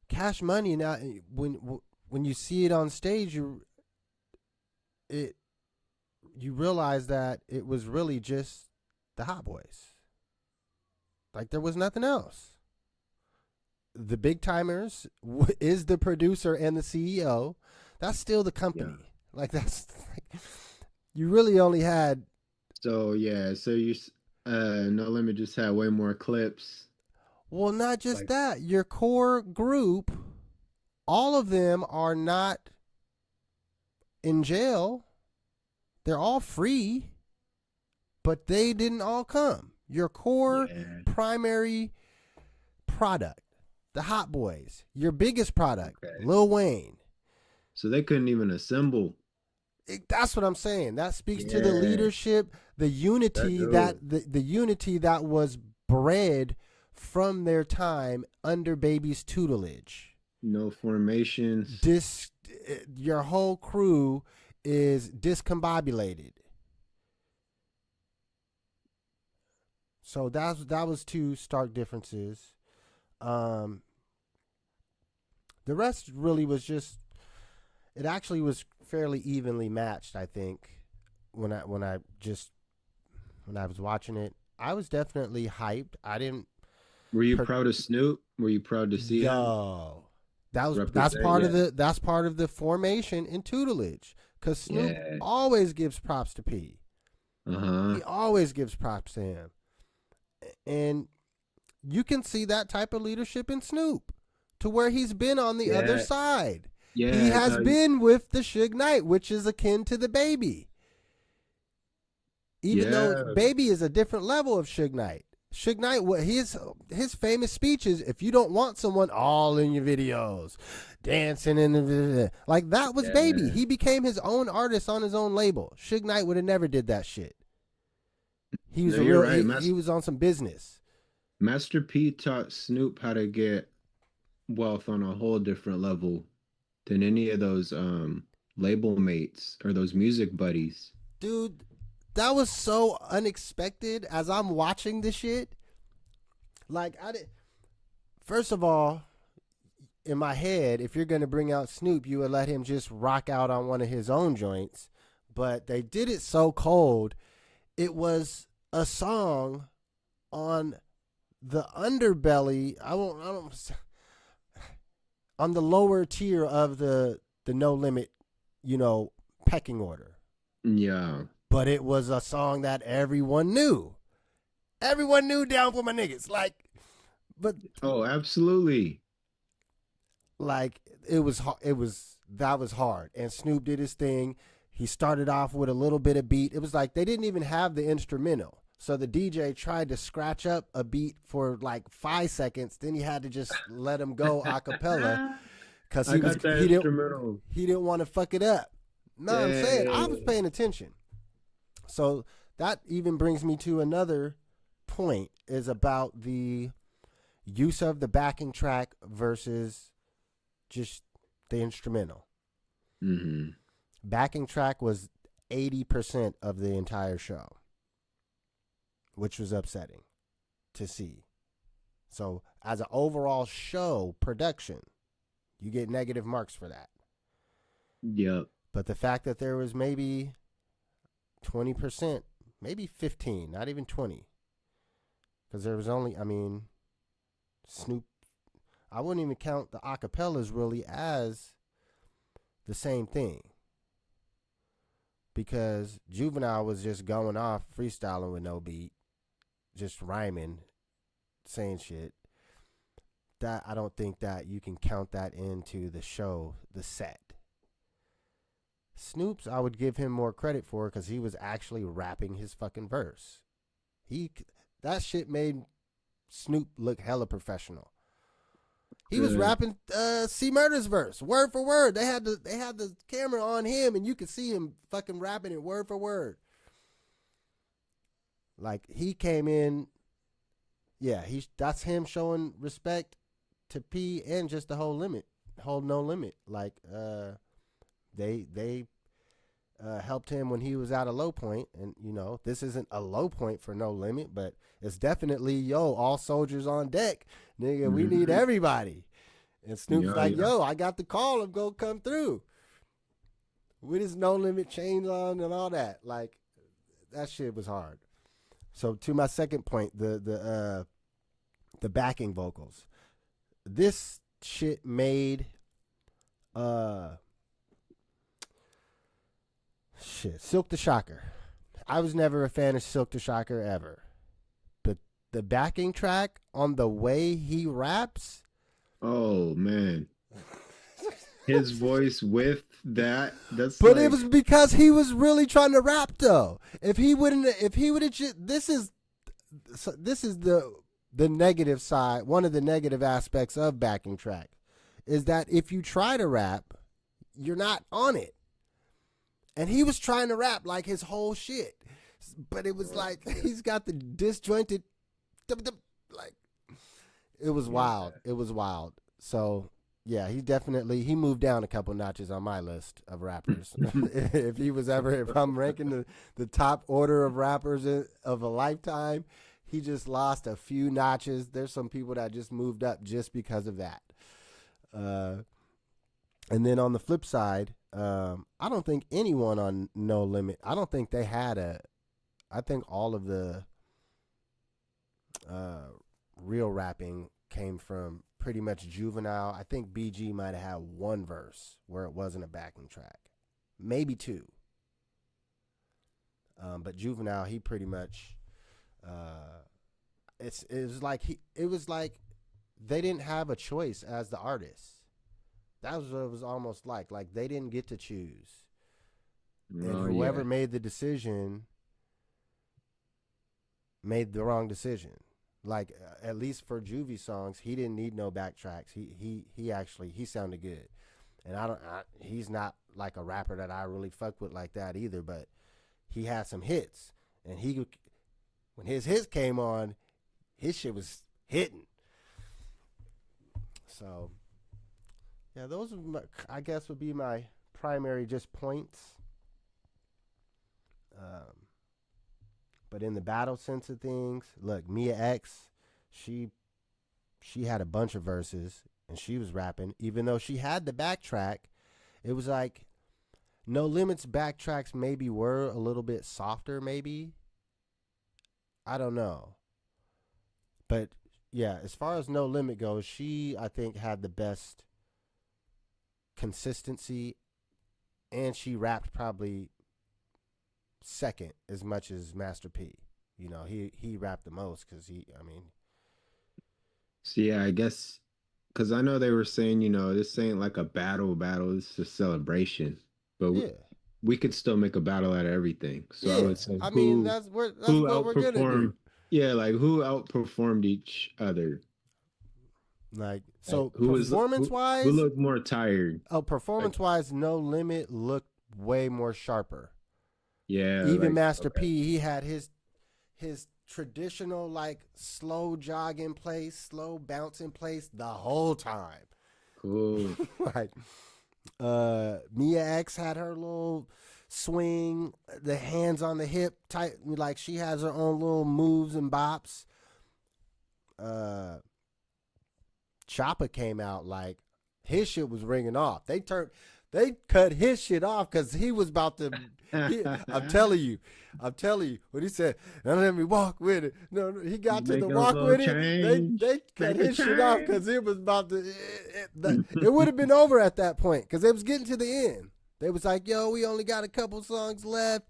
Cash Money. Now when you see it on stage, you realize that it was really just the Hot Boys. Like there was nothing else. The Big Timers is the producer and the CEO. That's still the company. Yeah. Like that's you really only had. So you No Limit just had way more clips. Well, not just that. Your core group, all of them are not in jail. They're all free, but they didn't all come. Your core primary product, the Hot Boys, your biggest product, Lil Wayne. So they couldn't even assemble. That's what I'm saying. That speaks to the leadership, the unity that the unity that was bred from their time under Baby's tutelage. No formations. Your whole crew is discombobulated. So that was two stark differences. The rest really was just. It actually was fairly evenly matched. I think when I was watching it, I was definitely hyped. I didn't. Were you proud of Snoop? Were you proud to see him? Yo, that's Represent, part of yeah. that's part of the formation and tutelage. Cause Snoop Yeah. always gives props to P. Uh-huh. He always gives props to him, and you can see that type of leadership in Snoop, to where he's been on the other Yeah. side. Yeah. He has been with the Suge Knight, which is akin to the Baby. Even though Baby is a different level of Suge Knight. Suge Knight, what his famous speech is, if you don't want someone all in your videos, dancing in the like that was Baby. He became his own artist on his own label. Suge Knight would have never did that shit. He was he was on some business. Master P taught Snoop how to get wealth on a whole different level than any of those label mates or those music buddies. Dude, that was so unexpected as I'm watching this shit. Like, first of all, in my head, if you're going to bring out Snoop, you would let him just rock out on one of his own joints. But they did it so cold. It was a song on the underbelly. On the lower tier of the No Limit, pecking order. Yeah. But it was a song that everyone knew. Everyone knew Down for My Niggas. Oh, absolutely. Like, that was hard. And Snoop did his thing. He started off with a little bit of beat. It was like they didn't even have the instrumental. So the DJ tried to scratch up a beat for like 5 seconds. Then he had to just let him go a cappella. Because he didn't want to fuck it up. No, I'm saying I was paying attention. So that even brings me to another point, is about the use of the backing track versus just the instrumental. Mm-hmm. Backing track was 80% of the entire show, which was upsetting to see. So as an overall show production, you get negative marks for that. Yep. But the fact that there was maybe 20%, maybe 15, not even 20. Because there was only, Snoop, I wouldn't even count the acapellas really as the same thing. Because Juvenile was just going off, freestyling with no beat, just rhyming, saying shit. That I don't think that you can count that into the show, the set. Snoop's, I would give him more credit for, because he was actually rapping his fucking verse. That shit made Snoop look hella professional. He was rapping C Murder's verse, word for word. They had the camera on him, and you could see him fucking rapping it word for word. Like, he came in, that's him showing respect to P and just the whole No Limit. Like, they helped him when he was at a low point, and this isn't a low point for No Limit, but it's definitely all soldiers on deck, nigga. We need everybody. And Snoop's yo, I got the call. I'm gonna come through with his No Limit chains on and all that. Like, that shit was hard. So to my second point, the backing vocals, this shit made Silk the Shocker. I was never a fan of Silk the Shocker ever. But the backing track on the way he raps. Oh, man. His voice with that's But it was because he was really trying to rap, though. If he would have just, this is the negative side, one of the negative aspects of backing track, is that if you try to rap, you're not on it. And he was trying to rap like his whole shit. But it was like, he's got the disjointed, like, it was wild. It was wild. So Yeah, he moved down a couple notches on my list of rappers. If I'm ranking the top order of rappers of a lifetime, he just lost a few notches. There's some people that just moved up just because of that. And then on the flip side, I don't think anyone on No Limit, I don't think they had I think all of the real rapping came from pretty much Juvenile. I think BG might have had one verse where it wasn't a backing track, maybe two. But Juvenile, he pretty much, it was like they didn't have a choice as the artist. That was what it was almost like. Like they didn't get to choose, and whoever made the decision made the wrong decision. Like at least for Juvie songs, he didn't need no backtracks. He actually sounded good, and he's not like a rapper that I really fuck with like that either. But he had some hits, and when his hits came on, his shit was hitting. So yeah, those I guess would be my primary just points. But in the battle sense of things, look, Mia X, she had a bunch of verses and she was rapping. Even though she had the backtrack, it was like No Limit's backtracks maybe were a little bit softer, maybe. I don't know. But yeah, as far as No Limit goes, she, I think, had the best consistency, and she rapped probably second as much as Master P. You know, he rapped the most because So yeah, I guess because I know they were saying, this ain't like a battle, this is a celebration, but yeah. we could still make a battle out of everything. So I Yeah, would say I mean that's what we're gonna do. Yeah, like who outperformed each other? Like so, who performance wise, who looked more tired? Oh, performance wise, No Limit looked way more sharper. Yeah, even Master P, he had his traditional like slow jog in place, slow bounce in place the whole time. Cool. Like Mia X had her little swing, the hands on the hip type, like she has her own little moves and bops. Choppa came out like his shit was ringing off. They cut his shit off because he was about to. I'm telling you, when he said, "Now let me walk with it." No, he got to the walk with it. They cut his shit off because it was about to. It would have been over at that point because it was getting to the end. They was like, "Yo, we only got a couple songs left."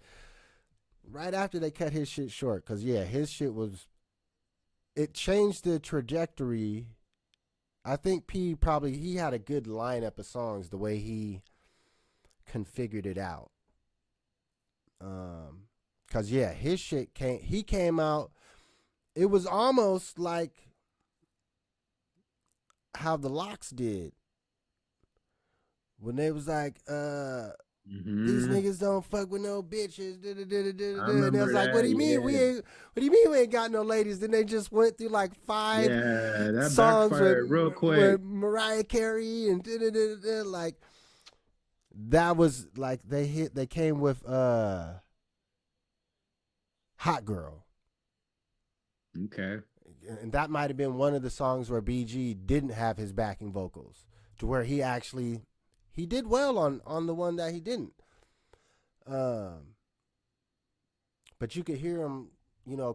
Right after they cut his shit short, because yeah, his shit was. It changed the trajectory. I think P he had a good lineup of songs the way he configured it out. Cause yeah, his shit came out. It was almost like how the Locks did when they was like, these niggas don't fuck with no bitches. And they was like, what do you mean we ain't got no ladies? Then they just went through like 5 songs real quick with Mariah Carey and like that was like they came with Hot Girl. Okay. And that might have been one of the songs where BG didn't have his backing vocals, to where he did well on the one that he didn't. But you could hear him,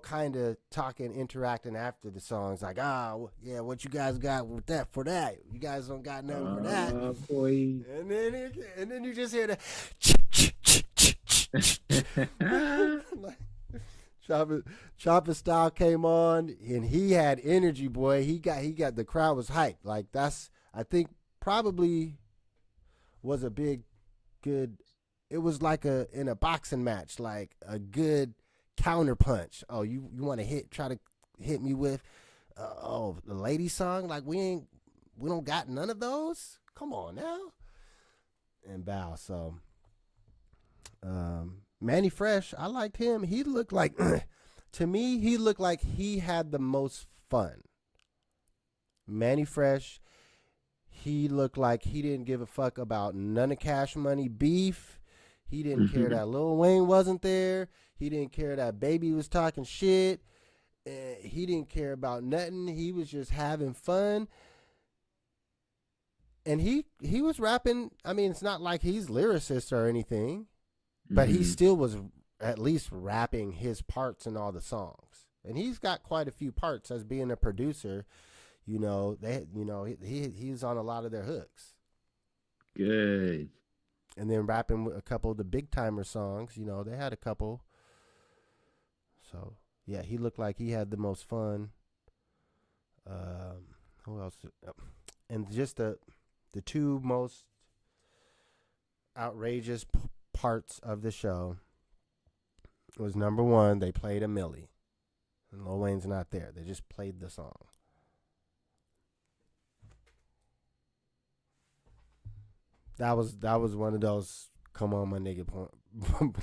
kind of talking, interacting after the songs, like, yeah, what you guys got with that for that? You guys don't got nothing for that. Boy. And then you just hear the like, Chopper style came on, and he had energy, boy. He got the crowd was hyped. Like I think probably was a big, good. It was like in a boxing match, like a good counter punch. Oh, you want to try to hit me with, the lady song? Like we don't got none of those. Come on now. And bow. So, Manny Fresh, I liked him. He looked like, to me, he looked like he had the most fun. Manny Fresh. He looked like he didn't give a fuck about none of Cash Money beef. He didn't care that Lil Wayne wasn't there. He didn't care that Baby was talking shit. He didn't care about nothing. He was just having fun. And he was rapping. I mean, it's not like he's lyricist or anything, but he still was at least rapping his parts in all the songs. And he's got quite a few parts as being a producer. You know, he's on a lot of their hooks. Good. And then rapping with a couple of the Big Timer songs. You know, they had a couple. So yeah, he looked like he had the most fun. Who else? And just the two most outrageous parts of the show was, number one, they played a Millie. And Lil Wayne's not there. They just played the song. That was one of those come on my nigga point.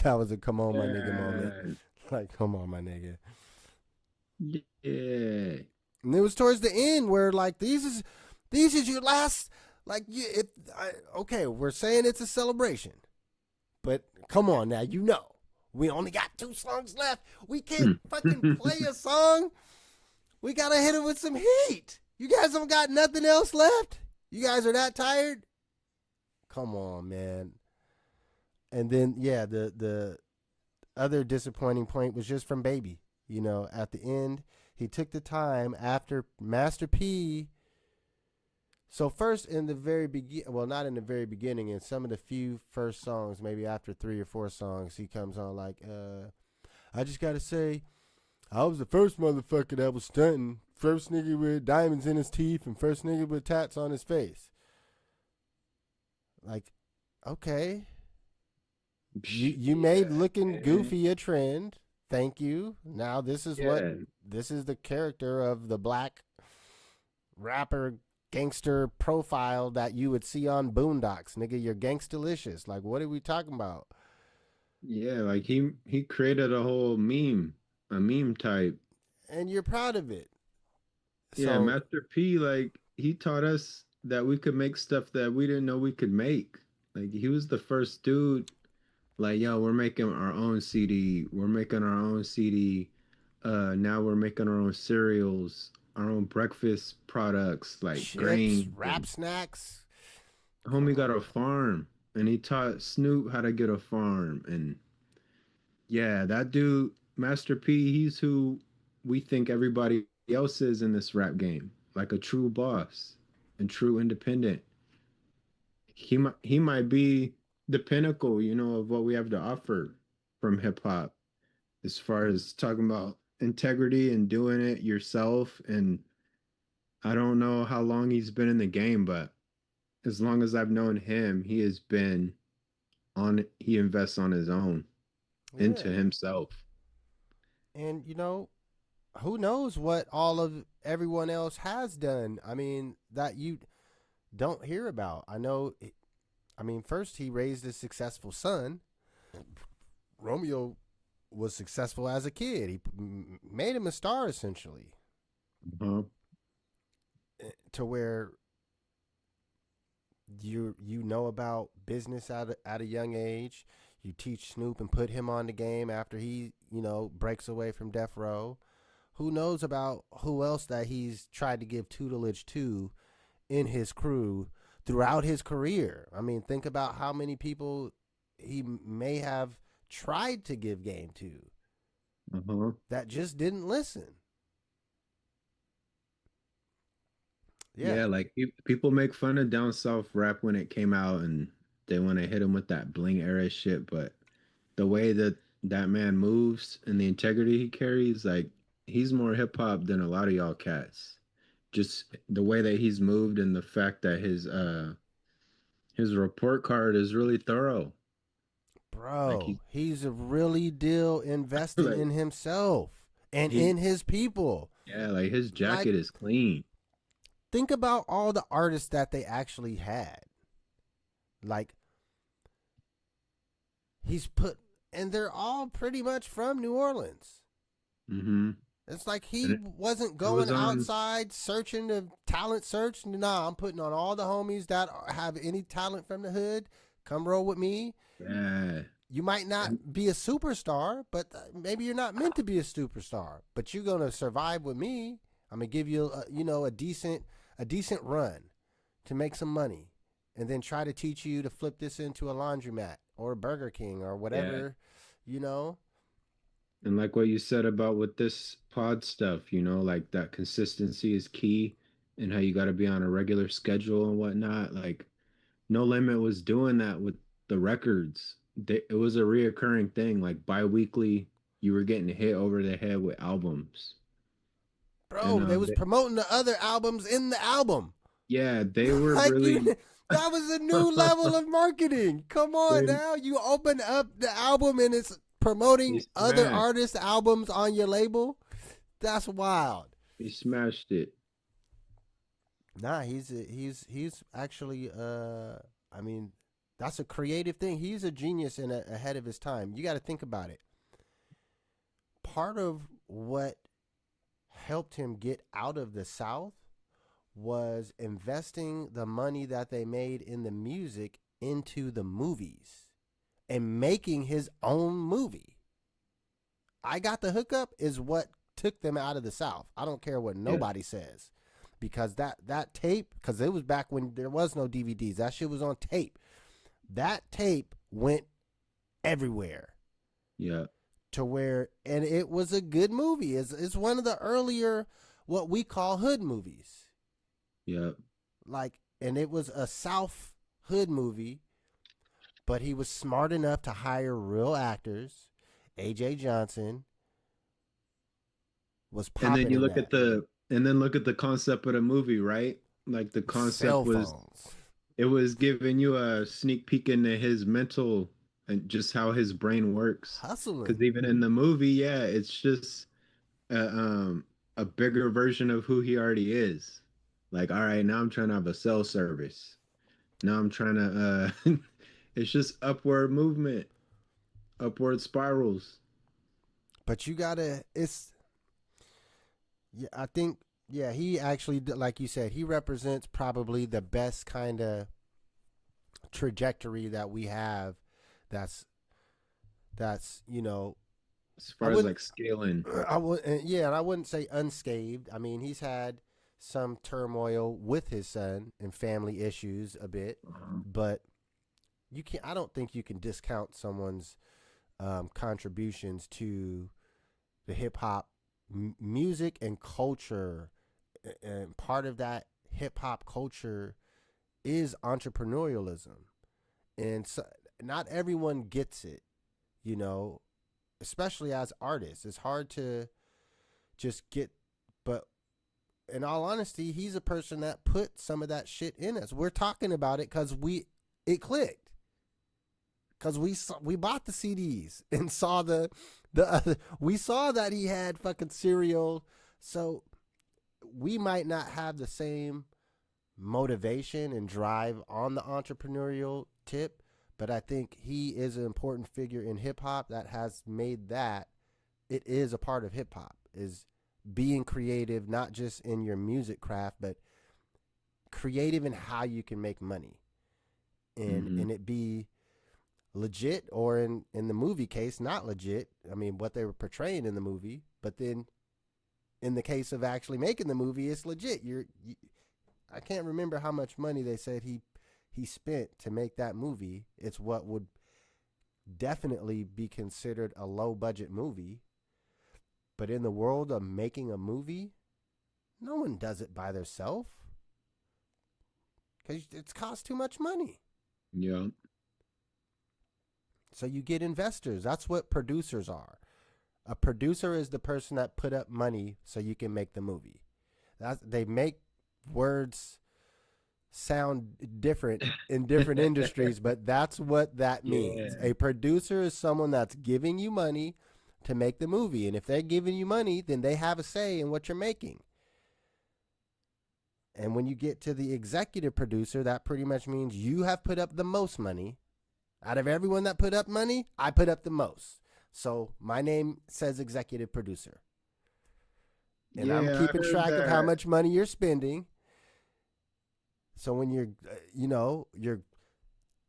That was a come on my nigga moment. Like, come on my nigga. Yeah. And it was towards the end where like these is your last, like, okay, we're saying it's a celebration, but come on now, you know we only got 2 songs left. We can't fucking play a song. We gotta hit it with some heat. You guys don't got nothing else left. You guys are that tired. Come on, man. And then yeah, the other disappointing point was just from Baby. You know, at the end, he took the time after Master P. So first in the very not in the very beginning, in some of the few first songs, maybe after 3 or 4 songs, he comes on like, I just gotta say, I was the first motherfucker that was stunting. First nigga with diamonds in his teeth and first nigga with tats on his face. Like, okay. You made looking goofy a trend. Thank you. Now this is the character of the black rapper gangster profile that you would see on Boondocks. Nigga, you're gangstalicious. Like, what are we talking about? Yeah, like he created a whole a meme type. And you're proud of it. Yeah, So, Master P, like, he taught us that we could make stuff that we didn't know we could make. Like, he was the first dude, like, yo, we're making our own CD. We're making our own CD. Now we're making our own cereals, our own breakfast products, like chips, grains. rap snacks. Homie got a farm, and he taught Snoop how to get a farm. And yeah, that dude, Master P, he's who we think everybody else is in this rap game, like a true boss and true independent. He might be the pinnacle, you know, of what we have to offer from hip hop, as far as talking about integrity and doing it yourself. And I don't know how long he's been in the game, but as long as I've known him, he has been he invests on his own into himself. And you know, who knows what all of everyone else has done? I mean, that you don't hear about. I mean, first he raised a successful son. Romeo was successful as a kid. He made him a star essentially. Uh-huh. To where you know about business at a young age. You teach Snoop and put him on the game after he, you know, breaks away from Death Row. Who knows about who else that he's tried to give tutelage to in his crew throughout his career. I mean, think about how many people he may have tried to give game to that just didn't listen. Yeah, like people make fun of down south rap when it came out, and they want to hit him with that bling era shit. But the way that man moves and the integrity he carries, like, he's more hip hop than a lot of y'all cats. Just the way that he's moved and the fact that his report card is really thorough. Bro, Like he's a really deal invested like, in himself and in his people. Yeah, like his jacket is clean. Think about all the artists that they actually had. Like, he's put, and they're all pretty much from New Orleans. Mm-hmm. It's like he And wasn't it was going on. outside searching the talent search. Nah, I'm putting on all the homies that have any talent from the hood. Come roll with me. Yeah. You might And not be a superstar, but maybe you're not meant to be a superstar. But you're gonna survive with me. I'm gonna give you, a decent run to make some money, and then try to teach you to flip this into a laundromat or a Burger King or yeah. whatever, you know. And like what you said about with this pod stuff, like that consistency is key and how you got to be on a regular schedule and whatnot. Like No Limit was doing that with the records. It was a reoccurring thing. Like bi-weekly, you were getting hit over the head with albums. And Bro, they was promoting the other albums in the album. yeah, they were Like really that was a new level of marketing. Come on they, now, you open up the album and it's promoting other smashed. artists' albums on your label. That's wild. They smashed it. Nah, he's actually I mean, that's a creative thing. He's a genius and ahead of his time. You got to think about it. Part of what helped him get out of the South was investing the money that they made in the music into the movies and making his own movie. I Got the Hookup is what took them out of the South. I don't care what nobody says. Because that tape, because it was back when there was no DVDs. That shit was on tape. That tape went everywhere. Yeah. To where, and it was a good movie. It's one of the earlier, what we call hood movies. Yeah. Like, and it was a South hood movie, but he was smart enough to hire real actors. A.J. Johnson was popping. And then you look at the concept of the movie, right? Like the concept was, it was giving you a sneak peek into his mental and just how his brain works. Hustling. Because even in the movie, yeah, it's just a bigger version of who he already is. Like, all right, now I'm trying to have a cell service. Now I'm trying to it's just upward movement, upward spirals. But you gotta, I think, he actually, like you said, he represents probably the best kind of trajectory that we have. That's as far as like scaling. And I wouldn't say unscathed. I mean, he's had some turmoil with his son and family issues a bit, but I don't think you can discount someone's contributions to the hip hop music and culture. And part of that hip hop culture is entrepreneurialism. And so, not everyone gets it, especially as artists. It's hard to just get, but in all honesty, he's a person that put some of that shit in us. We're talking about it because it clicked. Because we bought the CDs and saw we saw that he had fucking cereal. So we might not have the same motivation and drive on the entrepreneurial tip, but I think he is an important figure in hip hop that has made that it is a part of hip hop, is being creative, not just in your music craft, but creative in how you can make money and it be legit, or in the movie case, not legit. I mean, what they were portraying in the movie, but then in the case of actually making the movie, it's legit. I can't remember how much money they said he spent to make that movie. It's what would definitely be considered a low budget movie. But in the world of making a movie, no one does it by themselves because it's cost too much money. Yeah. So you get investors. That's what producers are. A producer is the person that put up money so you can make the movie. They make words sound different in different industries, but that's what that means. Yeah. A producer is someone that's giving you money to make the movie. And if they're giving you money, then they have a say in what you're making. And when you get to the executive producer, that pretty much means you have put up the most money. Out of everyone that put up money, I put up the most. So my name says executive producer. And I'm Yeah, I keeping heard track of how that. much money you're spending. So when you're, you're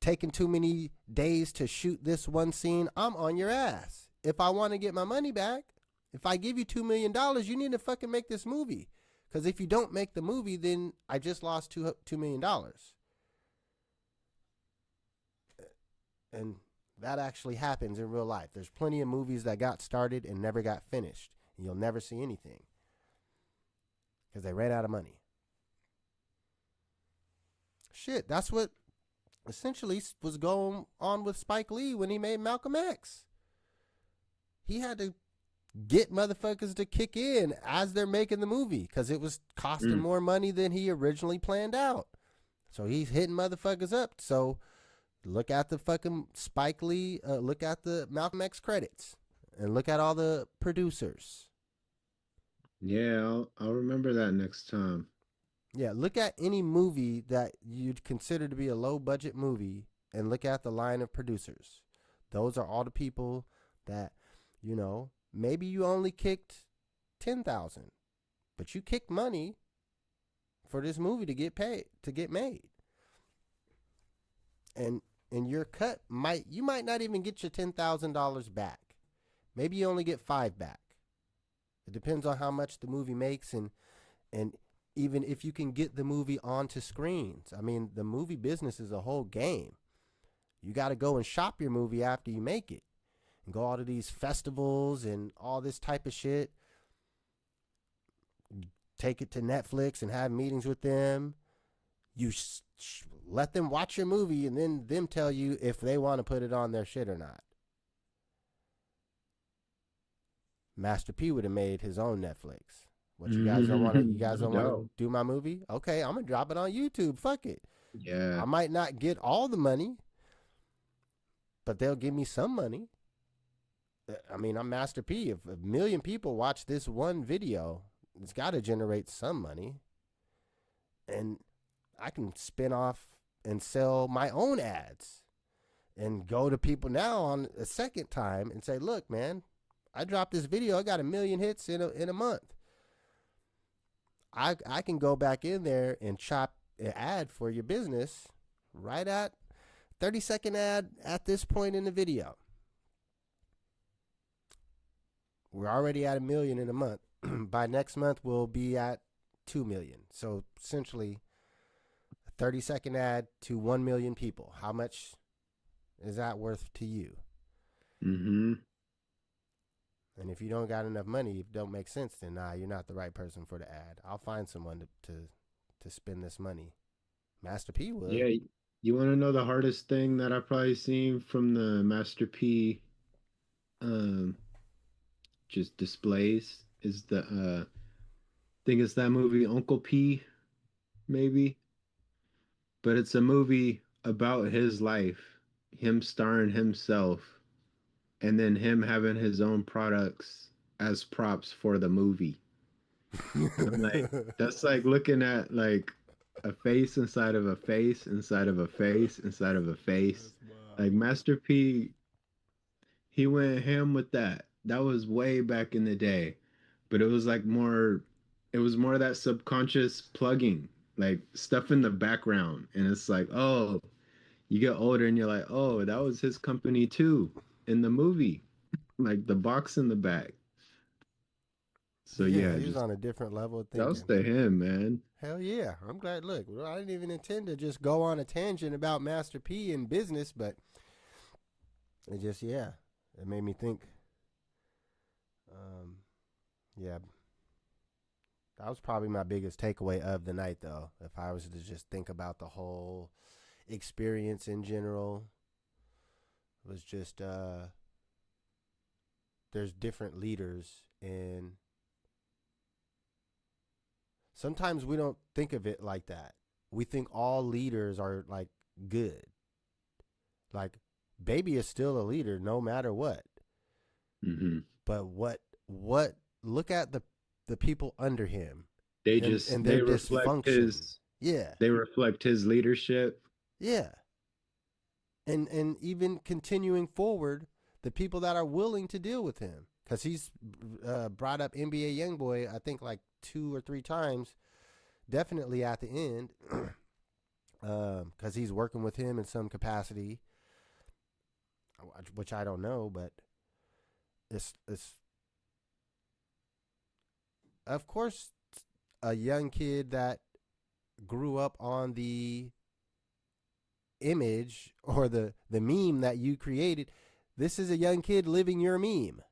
taking too many days to shoot this one scene, I'm on your ass. If I want to get my money back, if I give you $2 million, you need to fucking make this movie. Because if you don't make the movie, then I just lost $2 million. And that actually happens in real life. There's plenty of movies that got started and never got finished. And you'll never see anything because they ran out of money. Shit, that's what essentially was going on with Spike Lee when he made Malcolm X. He had to get motherfuckers to kick in as they're making the movie because it was costing more money than he originally planned out. So he's hitting motherfuckers up. So look at the fucking Spike Lee, look at the Malcolm X credits, and look at all the producers. Yeah, I'll remember that next time. Yeah, look at any movie that you'd consider to be a low budget movie and look at the line of producers. Those are all the people that, maybe you only kicked 10,000, but you kicked money for this movie to get paid, to get made. And your cut you might not even get your $10,000 back. Maybe you only get $5 back. It depends on how much the movie makes and even if you can get the movie onto screens. I mean, the movie business is a whole game. You got to go and shop your movie after you make it and go out to these festivals and all this type of shit. Take it to Netflix and have meetings with them. You let them watch your movie and then them tell you if they want to put it on their shit or not. Master P would have made his own Netflix. What you guys don't want to? You guys don't want to do my movie? Okay, I'm gonna drop it on YouTube. Fuck it. Yeah. I might not get all the money, but they'll give me some money. I mean, I'm Master P. If 1 million people watch this one video, it's got to generate some money, and I can spin off and sell my own ads, and go to people now on a second time and say, "Look, man, I dropped this video. I got 1 million hits in a month." I can go back in there and chop an ad for your business right at 30-second ad at this point in the video. We're already at 1 million in a month. By next month, we'll be at 2 million. So essentially, a 30-second ad to 1 million people. How much is that worth to you? Mm-hmm. And if you don't got enough money, if it don't make sense, then you're not the right person for the ad. I'll find someone to spend this money. Master P would. Yeah, you want to know the hardest thing that I've probably seen from the Master P just displays is the I think it's that movie Uncle P, maybe. But it's a movie about his life, him starring himself, and then him having his own products as props for the movie. I'm like, that's like looking at like a face inside of a face inside of a face inside of a face. Like Master P, he went ham with that. That was way back in the day. But it was like more, it was more of that subconscious plugging, like stuff in the background. And it's like, oh, you get older and you're like, oh, that was his company too in the movie. Like the box in the back. So yeah, he's just, on a different level of thinking. that was to him, man. Hell yeah. I'm glad. Look, I didn't even intend to just go on a tangent about Master P and business, but it just, it made me think. Yeah. That was probably my biggest takeaway of the night, though. If I was to just think about the whole experience in general, it was just, there's different leaders, and sometimes we don't think of it like that. We think all leaders are like good. Like Baby is still a leader no matter what. Mm-hmm. But what look at the people under him. They and they their reflect dysfunction. his they reflect his leadership. Yeah. And even continuing forward, the people that are willing to deal with him. because he's brought up NBA YoungBoy, I think like 2 or 3 times, definitely at the end, because he's working with him in some capacity, which I don't know, but it's of course a young kid that grew up on the image or the meme that you created. This is a young kid living your meme.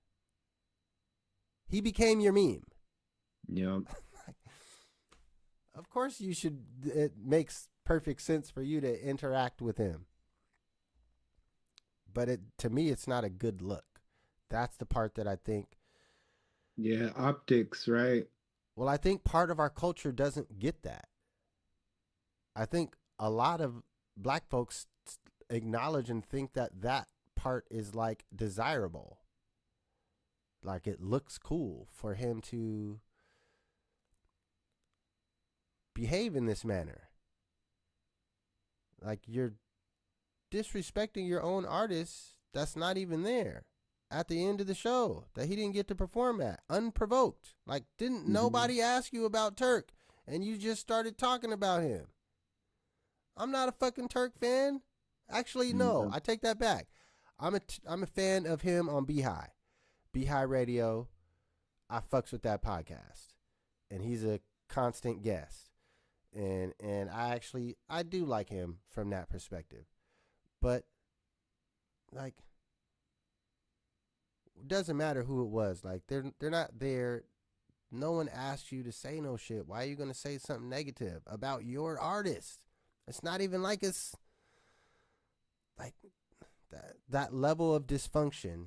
He became your meme. Yep. Of course you should. It makes perfect sense for you to interact with him. But to me, it's not a good look. That's the part that I think. Yeah, optics, right? Well, I think part of our culture doesn't get that. I think a lot of black folks acknowledge and think that that part is like desirable. Like it looks cool for him to behave in this manner. Like you're disrespecting your own artist that's not even there at the end of the show that he didn't get to perform at, unprovoked. Like, didn't nobody ask you about Turk and you just started talking about him? I'm not a fucking Turk fan. Actually, no, I take that back. I'm a fan of him on Beehive Radio. I fucks with that podcast, and he's a constant guest, and I do like him from that perspective. But like, it doesn't matter who it was. Like they're not there. No one asked you to say no shit. Why are you gonna say something negative about your artist? It's not even like it's like that level of dysfunction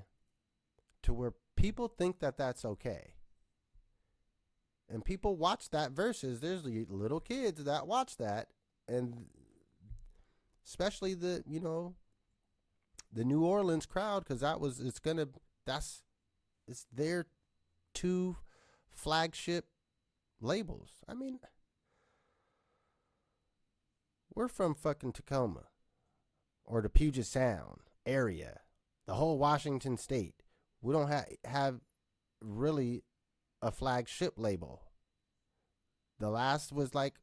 to where people think that that's okay. And people watch that versus there's little kids that watch that, and especially the New Orleans crowd, because it's their 2 flagship labels. I mean, we're from fucking Tacoma or the Puget Sound area, the whole Washington state. We don't have really a flagship label. The last was like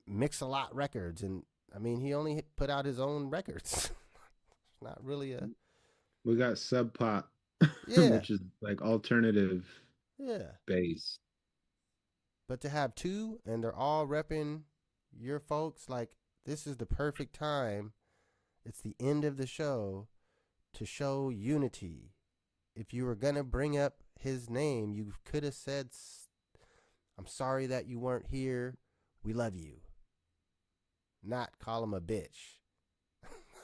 Mix-a-Lot Records, and I mean, he only put out his own records. It's not really a. We got Sub Pop, Yeah, which is like alternative yeah. bass. But to have 2 and they're all repping your folks, like this is the perfect time. It's the end of the show to show unity. If you were gonna bring up his name, you could have said, "I'm sorry that you weren't here. We love you." Not call him a bitch.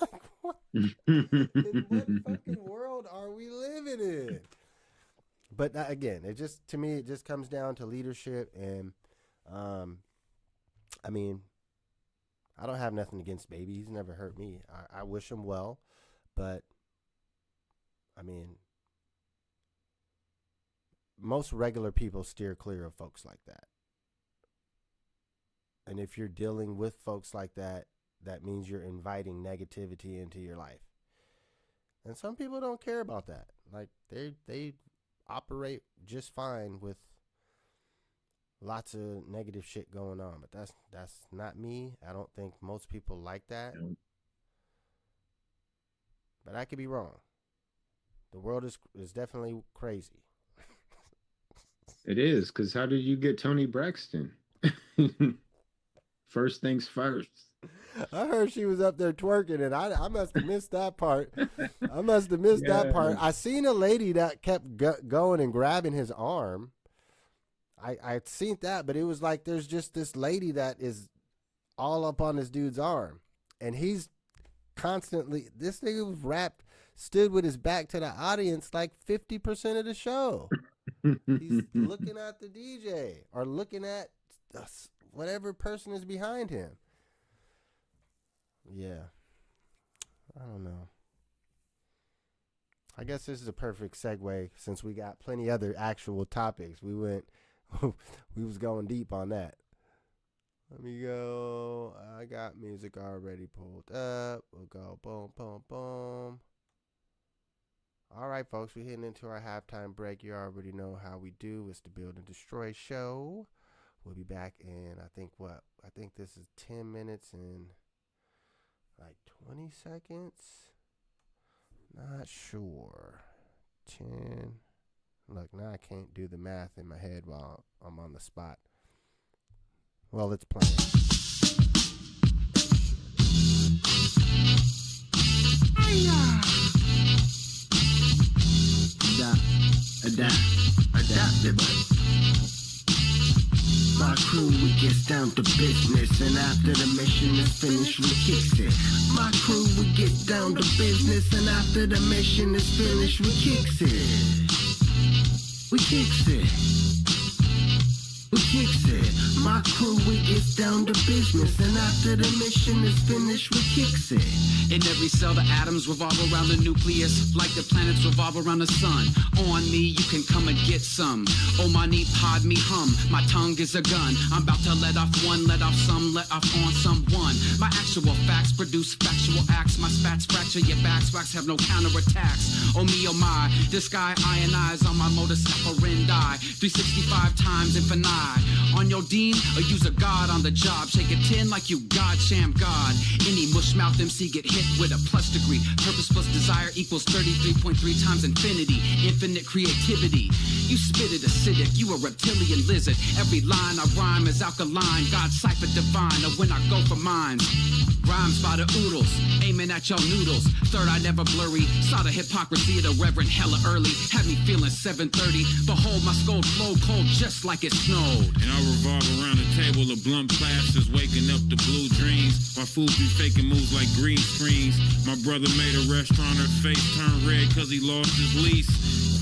Like, what? In what fucking world are we living in? But again, to me, it just comes down to leadership. And, I mean, I don't have nothing against Baby. He's never hurt me. I wish him well. But, I mean, most regular people steer clear of folks like that. And if you're dealing with folks like that, that means you're inviting negativity into your life. And some people don't care about that. Like they operate just fine with lots of negative shit going on. But that's not me. I don't think most people like that. But I could be wrong. The world is definitely crazy. It is, because how did you get Tony Braxton? First things first. I heard she was up there twerking, and I must have missed that part. I must have missed that part. I seen a lady that kept going and grabbing his arm. I'd seen that, but it was like there's just this lady that is all up on this dude's arm, and he's constantly. This nigga was stood with his back to the audience like 50% of the show. He's looking at the DJ or looking at whatever person is behind him. Yeah. I don't know. I guess this is a perfect segue since we got plenty other actual topics. We was going deep on that. Let me go. I got music already pulled up. We'll go boom, boom, boom. All right, folks, we're heading into our halftime break. You already know how we do. It's the Build and Destroy show. We'll be back in, I think this is 10 minutes and like 20 seconds. Not sure. 10. Look, now I can't do the math in my head while I'm on the spot. Well, it's playing. Adaptable. My crew, we gets down to business, and after the mission is finished, we kicks it. My crew, we get down to business, and after the mission is finished, we kicks it. We kicks it. We kicks it. My crew, we gets down to business, and after the mission is finished, we kicks it. In every cell, the atoms revolve around the nucleus, like the planets revolve around the sun. On me, you can come and get some. Oh, my knee pod me hum. My tongue is a gun. I'm about to let off one, let off some, let off on someone. My actual facts produce factual acts. My spats fracture your backs. Wax have no counterattacks. Oh me, oh my. This guy ionize on my modus operandi. 365 times infinite. On your dean, or use a god on the job. Shake a 10 like you God, sham God. Any mush-mouth MC get hit with a plus degree. Purpose plus desire equals 33.3 times infinity. Infinite creativity. You spit it acidic, you a reptilian lizard. Every line I rhyme is alkaline. God cipher divine, or when I go for mines. Rhymes by the oodles, aiming at your noodles. Third eye never blurry, saw the hypocrisy of the reverend hella early. Had me feeling 7:30, behold my skull flow cold just like it snowed. And I revolve around the table of blunt plasters, waking up the blue dreams. My fools be faking moves like green screens. My brother made a restaurant, her face turned red cause he lost his lease.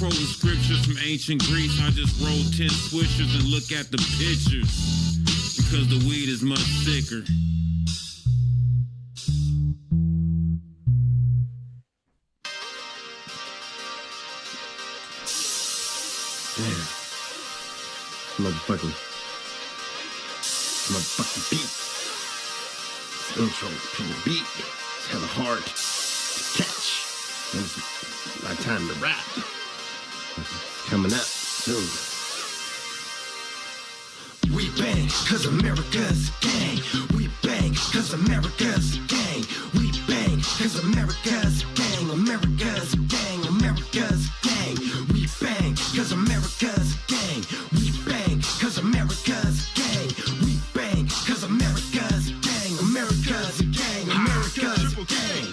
Quoting scriptures from ancient Greece. I just roll 10 swishers and look at the pictures. Because the weed is much thicker. Yeah. Motherfucking beat. This intro to the beat. It's hella hard to catch. It's my time to rap. It's coming up soon. We bang, cause America's a gang. We bang, cause America's a gang. We bang, cause America's a gang. America's a gang. America's a gang. We bang, cause America's a gang. We bang, cause America's a gang. We bang, cause America's a gang. America's a gang. America's a gang.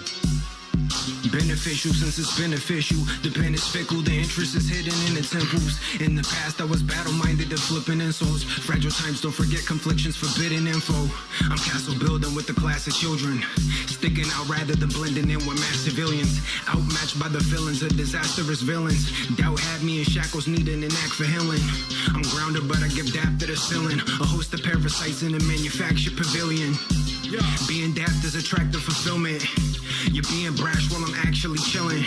Beneficial since it's beneficial. The pen is fickle, the interest is hidden in the temples. In the past I was battle-minded and flipping insults. Fragile times, don't forget conflictions, forbidden info. I'm castle building with the class of children. Sticking out rather than blending in with mass civilians. Outmatched by the feelings of disastrous villains. Doubt had me in shackles, needing an act for healing. I'm grounded but I give dap to the ceiling. A host of parasites in a manufactured pavilion. Being daft is attractive fulfillment. You're being brash while I'm actually chilling.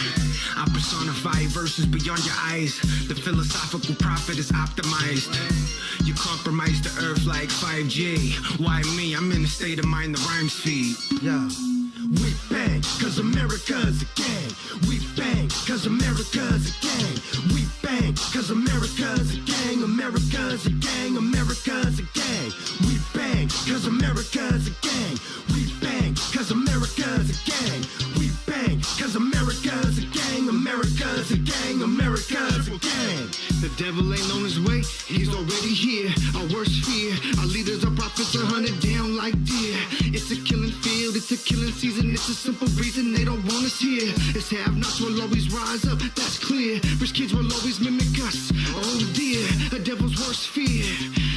I personify verses beyond your eyes. The philosophical prophet is optimized. You compromise the earth like 5G. Why me? I'm in a state of mind, the rhymes feed. Yeah. We bang, cause America's a gang. We bang, cause America's a gang. We bang, cause America's a gang. America's a gang. America's a gang. We bang, cause America's a gang. We bang, cause America's a gang. We bang, cause America's a gang. America's a gang. America's a gang. The devil ain't on his way, he's already here. Our worst fear, our leaders, our prophets are hunted down like deer. It's a killing field, it's a killing season. It's a simple reason they don't want us here. It's have-nots will always rise up, that's clear. Rich kids will always mimic us, oh dear. The devil's worst fear.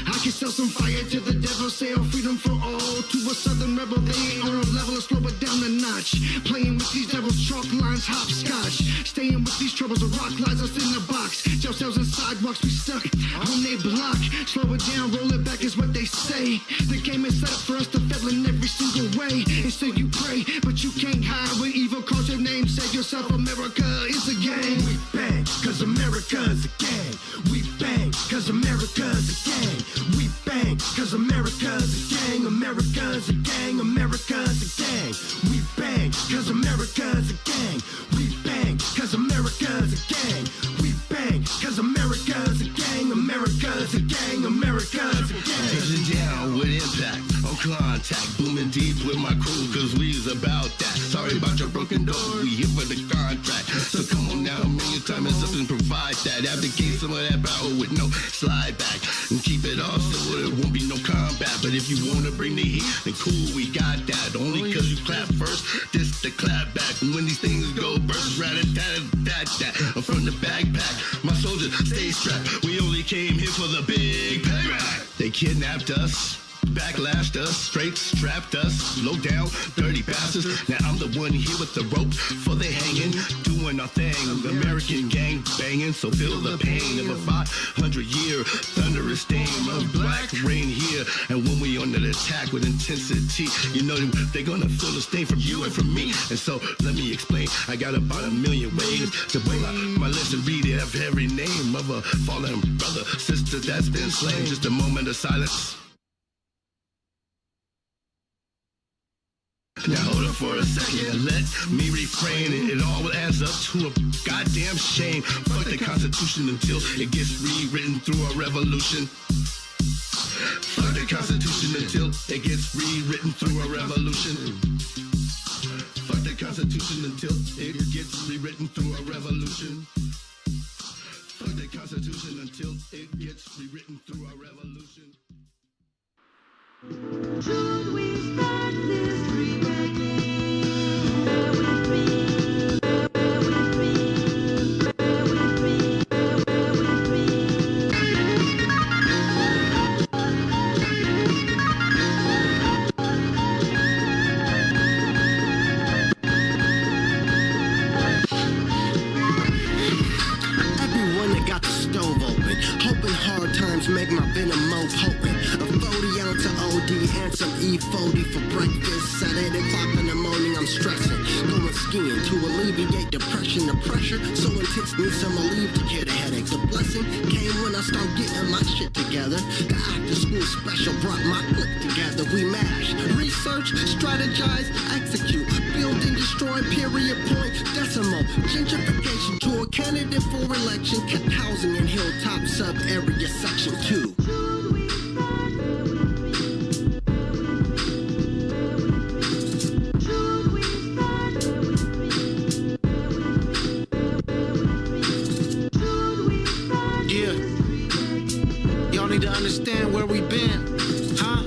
I can sell some fire to the devil, sell freedom for all. To a southern rebel, they ain't on a level, slow it down a notch. Playing with these devils, chalk lines, hopscotch. Staying with these troubles, a rock lies us in the box. Jail cells and sidewalks, we stuck on their block. Slow it down, roll it back is what they say. The game is set up for us to fail in every single way. And so you pray, but you can't hide when evil calls your name. Say yourself, America is a gang. We bang, cause America's a gang. We bang, cause America's a gang. We bang, cause America's a gang. America's a gang. America's a gang. We bang, cause America's a gang. We bang, cause America's a about that. Sorry about your broken door, we here for the contract. So come on now, man, your time is up and provide that. Abdicate some of that power with no slide back. And keep it off so it won't be no combat. But if you wanna bring the heat, then cool, we got that. Only cause you clap first, this the clap back. And when these things go burst, rat-a-tat-a-tat-tat. I'm from the backpack, my soldiers stay strapped. We only came here for the big payback. They kidnapped us, backlashed us, straight strapped us, low down, dirty bastards. Now I'm the one here with the ropes for the hanging, doing our thing. American gang banging, so feel the pain of a 500-year thunderous steam of black rain here. And when we on the attack with intensity, you know they're gonna feel the stain from you and from me. And so let me explain, I got about a million ways to bring my list and read every name of a fallen brother, sister that's been slain. Just a moment of silence. Now hold up for a second, let me refrain. It all adds up to a goddamn shame. Fuck the Constitution until it gets rewritten through a revolution. Fuck the Constitution until it gets rewritten through a revolution. Fuck the Constitution until it gets rewritten through a revolution. Fuck the Constitution until it gets rewritten through a revolution. Should we start this dream again? Bear with me, bear with me, bear with me, bear with me. Everyone that got the stove open, hoping hard times make my venom more potent. A 40 ounce of OD and some E40 for breakfast. At 8 o'clock in the morning I'm stressing, going skiing to alleviate depression. The pressure so intense, need some relief to cure the headache. The blessing came when I started getting my shit together. The after school special brought my clique together. We mash, research, strategize, execute, build and destroy, period, point, decimal. Gentrification to a candidate for election, kept housing in Hilltop sub-area section 2. To understand where we've been, huh?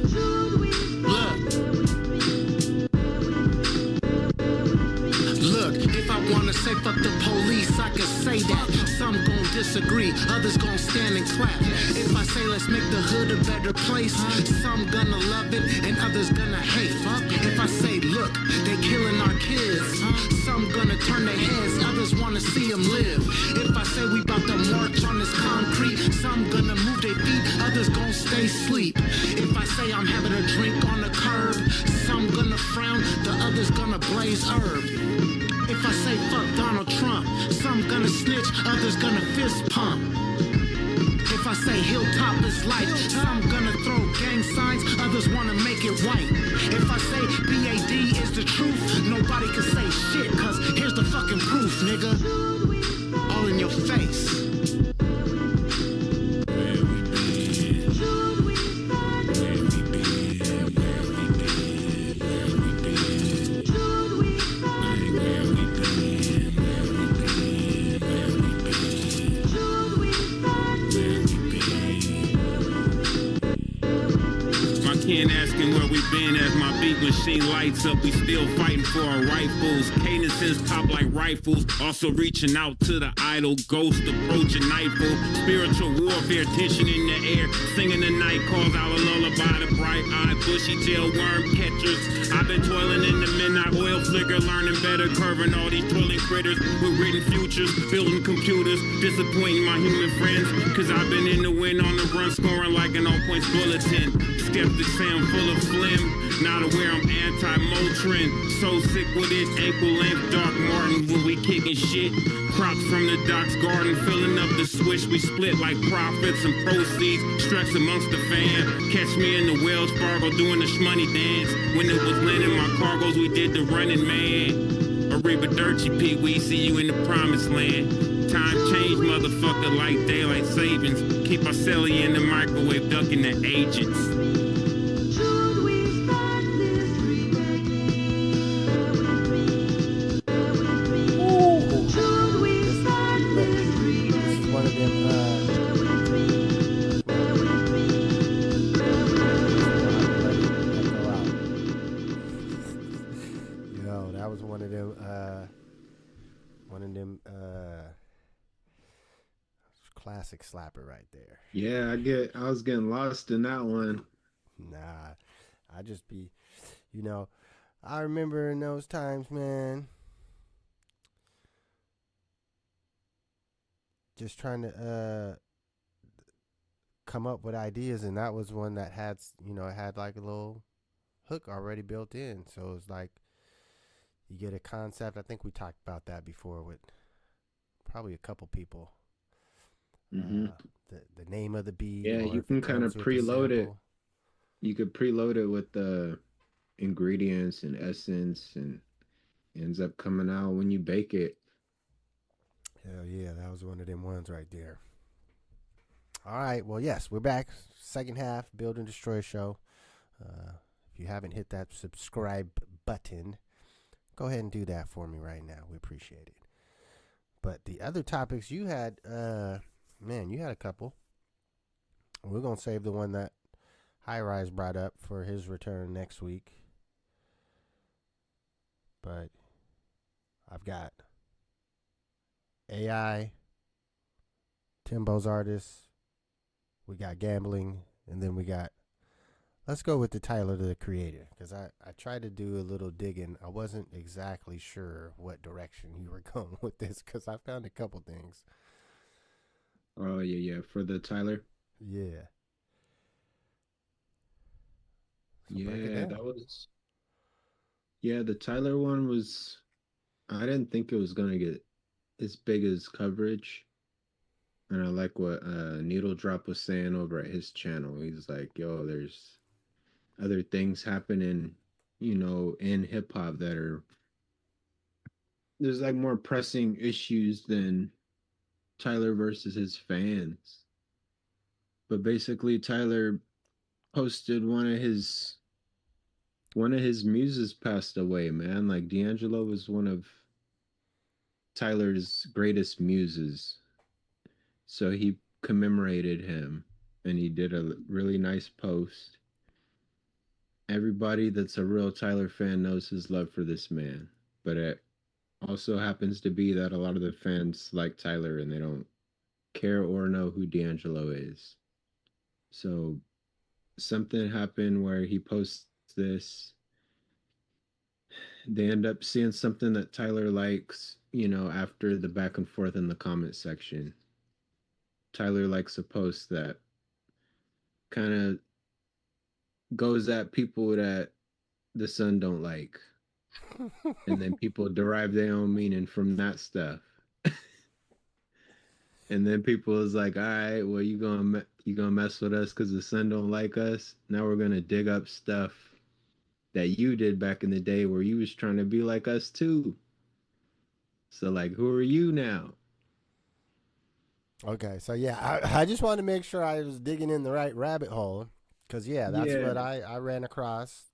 Look, if I wanna say fuck the police, I can say that. Some gon' disagree, others gon' stand and clap. If I say let's make the hood a better place, some gonna love it and others gonna hate. If I say look, they killing our kids, some gonna turn their heads, others wanna see them live. If I say we bout to march on this concrete, some gonna move their feet, others gon' stay asleep. If I say I'm having a drink on the curb, some gonna frown, the others gonna blaze herb. If I say fuck Donald Trump, some gonna snitch, others gonna fist pump. If I say Hilltop is life, some gonna throw gang signs, others wanna make it white. If I say BAD is the truth, nobody can say shit, cause here's the fucking proof, nigga. All in your face. Asking where we been as my beat machine lights up. We still fighting for our rifles. Cadences pop like rifles. Also reaching out to the idle ghost approaching nightfall. Spiritual warfare, tension in the air. Singing the night calls out a lullaby. The bright-eyed, bushy-tailed worm catchers. I've been toiling in the midnight oil flicker, learning better, curving all these twirling critters with written futures, building computers, disappointing my human friends. Cause I've been in the wind on the run, scoring like an all-points bulletin. Skeptics say I'm full of phlegm, not aware I'm anti-Motrin. So sick with this ankle-length Doc Martin when we kicking shit. Crops from the doc's garden, filling up the switch. We split like profits and proceeds, stress amongst the fam. Catch me in the Wells Fargo doing the shmoney dance. When it was landing my cargoes, we did the running man. Arrivederci, Pete, we see you in the promised land. Time change, motherfucker, like daylight savings. Keep our celly in the microwave, ducking the agents. Should we start this dream again? one of them classic slapper right there. Yeah, I was getting lost in that one. Nah, I just be, I remember in those times, man, just trying to come up with ideas, and that was one that had, it had like a little hook already built in. So it's like you get a concept. I think we talked about that before with probably a couple people. The name of the beat. Yeah, you can kind of preload it. You could preload it with the ingredients and essence, and it ends up coming out when you bake it. Hell yeah, that was one of them ones right there. All right, well, yes, we're back. Second half, Build and Destroy show. If you haven't hit that subscribe button, go ahead and do that for me right now. We appreciate it. But the other topics you had, man, you had a couple. We're going to save the one that High Rise brought up for his return next week. But I've got AI, Timbo's artists, we got gambling, and then we got, let's go with the Tyler the Creator, because I tried to do a little digging. I wasn't exactly sure what direction you were going with this, because I found a couple things. Oh, yeah, for the Tyler? Yeah. So yeah, that was... Yeah, the Tyler one was... I didn't think it was going to get as big as coverage. And I like what Needle Drop was saying over at his channel. He's like, yo, there's other things happening, in hip hop that are... There's like more pressing issues than Tyler versus his fans. But basically, Tyler posted one of his muses passed away, man. Like, D'Angelo was one of Tyler's greatest muses. So he commemorated him, and he did a really nice post. Everybody that's a real Tyler fan knows his love for this man. But it also happens to be that a lot of the fans like Tyler, and they don't care or know who D'Angelo is. So something happened where he posts this. They end up seeing something that Tyler likes, after the back and forth in the comment section. Tyler likes a post that kind of goes at people that the Sun don't like. And then people derive their own meaning from that stuff. And then people is like, all right, well, you gonna mess with us because the Sun don't like us. Now we're gonna dig up stuff that you did back in the day where you was trying to be like us too. So like, who are you now? Okay, so yeah, I just wanted to make sure I was digging in the right rabbit hole, because that's what I ran across.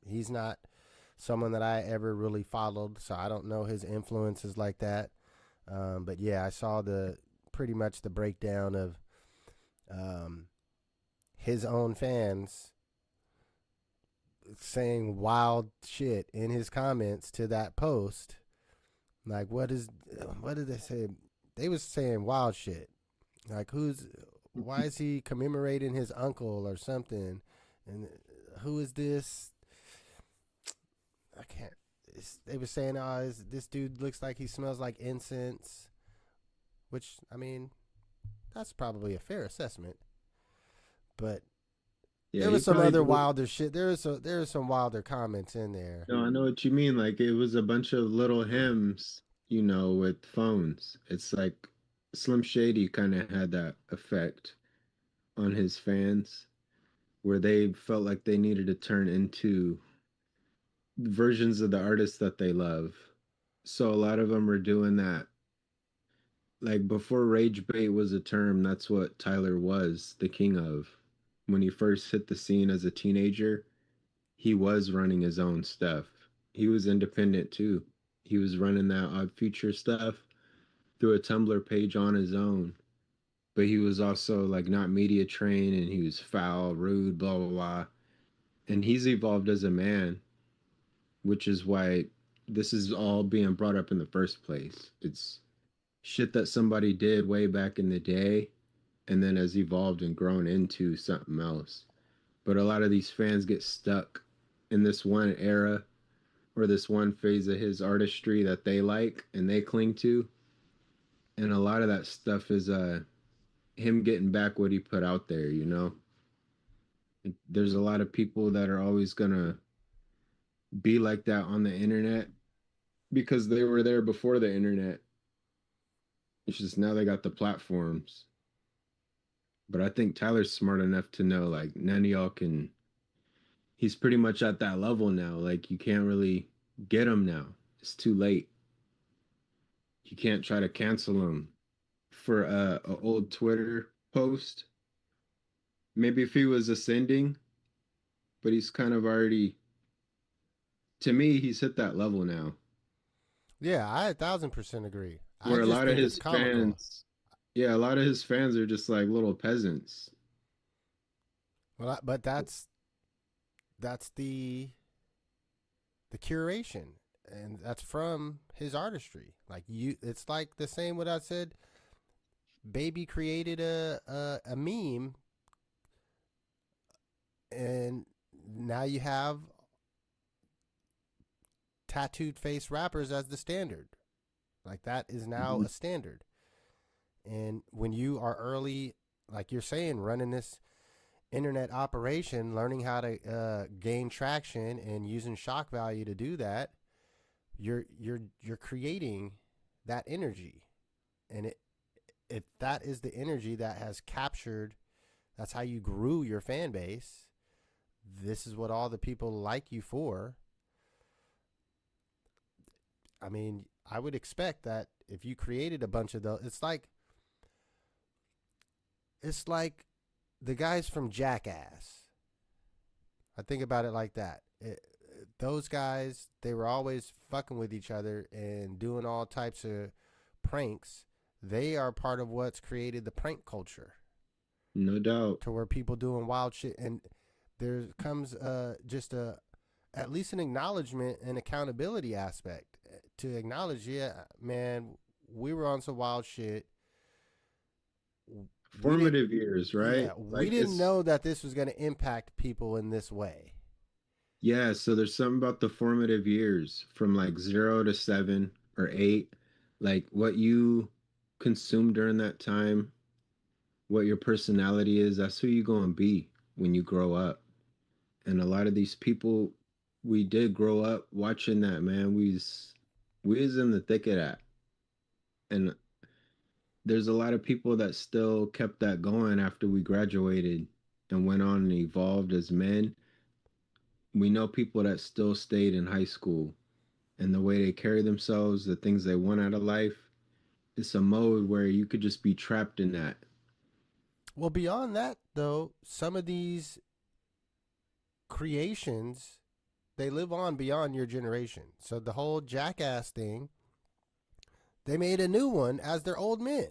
He's not someone that I ever really followed, so I don't know his influences like that. But yeah, I saw pretty much the breakdown of his own fans saying wild shit in his comments to that post. Like, what did they say? They was saying wild shit. Like, why is he commemorating his uncle or something? And who is this? I can't. They were saying, this dude looks like he smells like incense. Which, I mean, that's probably a fair assessment. But there was some other wilder shit. There was some wilder comments in there. No, I know what you mean. Like, it was a bunch of little hymns, with phones. It's like Slim Shady kind of had that effect on his fans, where they felt like they needed to turn into versions of the artists that they love. So a lot of them are doing that. Like, before rage bait was a term, that's what Tyler was the king of. When he first hit the scene as a teenager, he was running his own stuff. He was independent too. He was running that Odd Future stuff through a Tumblr page on his own. But he was also like not media trained, and he was foul, rude, blah, blah, blah. And he's evolved as a man, which is why this is all being brought up in the first place. It's shit that somebody did way back in the day and then has evolved and grown into something else. But a lot of these fans get stuck in this one era or this one phase of his artistry that they like and they cling to. And a lot of that stuff is him getting back what he put out there, you know? There's a lot of people that are always gonna be like that on the internet because they were there before the internet. It's just now they got the platforms. But I think Tyler's smart enough to know like none of y'all can. He's pretty much at that level now. Like you can't really get him now. It's too late. You can't try to cancel him for a old Twitter post. Maybe if he was ascending, but he's kind of already. To me, he's hit that level now. Yeah, I 1,000% agree. Where I a just lot of think his it's comical. fans, yeah, a lot of his fans are just like little peasants. Well, but that's the curation, and that's from his artistry. Like it's like the same what I said. Baby created a meme, and now you have tattooed face rappers as the standard. Like that is now a standard. And when you are early, like you're saying, running this internet operation, learning how to gain traction and using shock value to do that, you're creating that energy. And if that is the energy that has captured, that's how you grew your fan base. This is what all the people like you for. I mean, I would expect that if you created a bunch of those, it's like the guys from Jackass. I think about it like that. Those guys, they were always fucking with each other and doing all types of pranks. They are part of what's created the prank culture. No doubt. To where people doing wild shit. And there comes just at least an acknowledgement and accountability aspect to acknowledge, yeah, man, we were on some wild shit. Formative years, right? Yeah, we didn't know that this was going to impact people in this way. Yeah, so there's something about the formative years from like 0 to 7 or 8, like what you consume during that time, what your personality is, that's who you're going to be when you grow up. And a lot of these people, we did grow up watching that, man. We was in the thick of that. And there's a lot of people that still kept that going after we graduated and went on and evolved as men. We know people that still stayed in high school and the way they carry themselves, the things they want out of life. It's a mode where you could just be trapped in that. Well, beyond that, though, some of these creations, they live on beyond your generation. So the whole Jackass thing, they made a new one as their old men.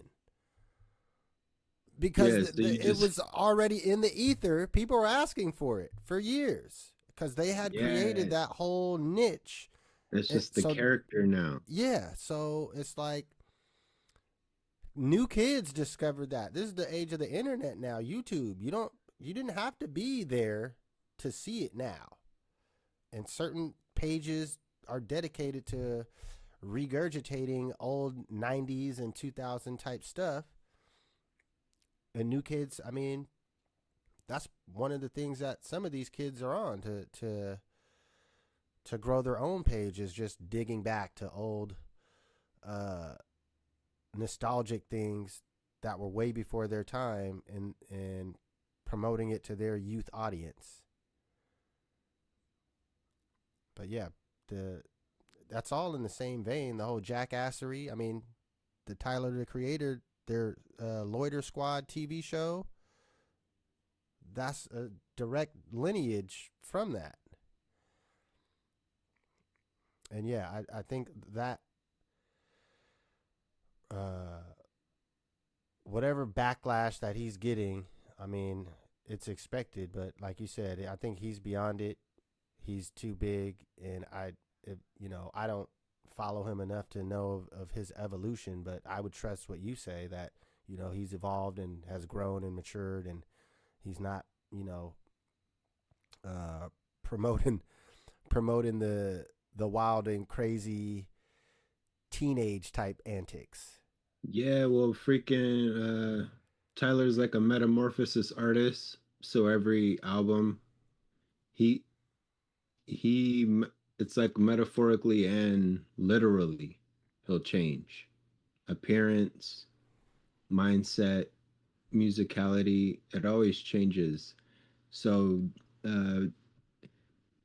Because it was already in the ether. People were asking for it for years because they had created that whole niche. It's just the character now. Yeah, so it's like new kids discovered that. This is the age of the internet now, YouTube. You didn't have to be there to see it now. And certain pages are dedicated to regurgitating old 90s and 2000 type stuff. And new kids, I mean, that's one of the things that some of these kids are on to grow their own page, is just digging back to old nostalgic things that were way before their time and promoting it to their youth audience. But yeah, that's all in the same vein, the whole jackassery. I mean, the Tyler, the Creator, their Loiter Squad TV show, that's a direct lineage from that. And yeah, I think that whatever backlash that he's getting, I mean, it's expected, but like you said, I think he's beyond it. He's too big, and if I don't follow him enough to know of his evolution, but I would trust what you say that he's evolved and has grown and matured, and he's not uh, promoting the wild and crazy teenage type antics. Yeah, well, freaking Tyler's like a metamorphosis artist. So every album, he it's like metaphorically and literally, he'll change appearance, mindset, musicality. It always changes. So uh,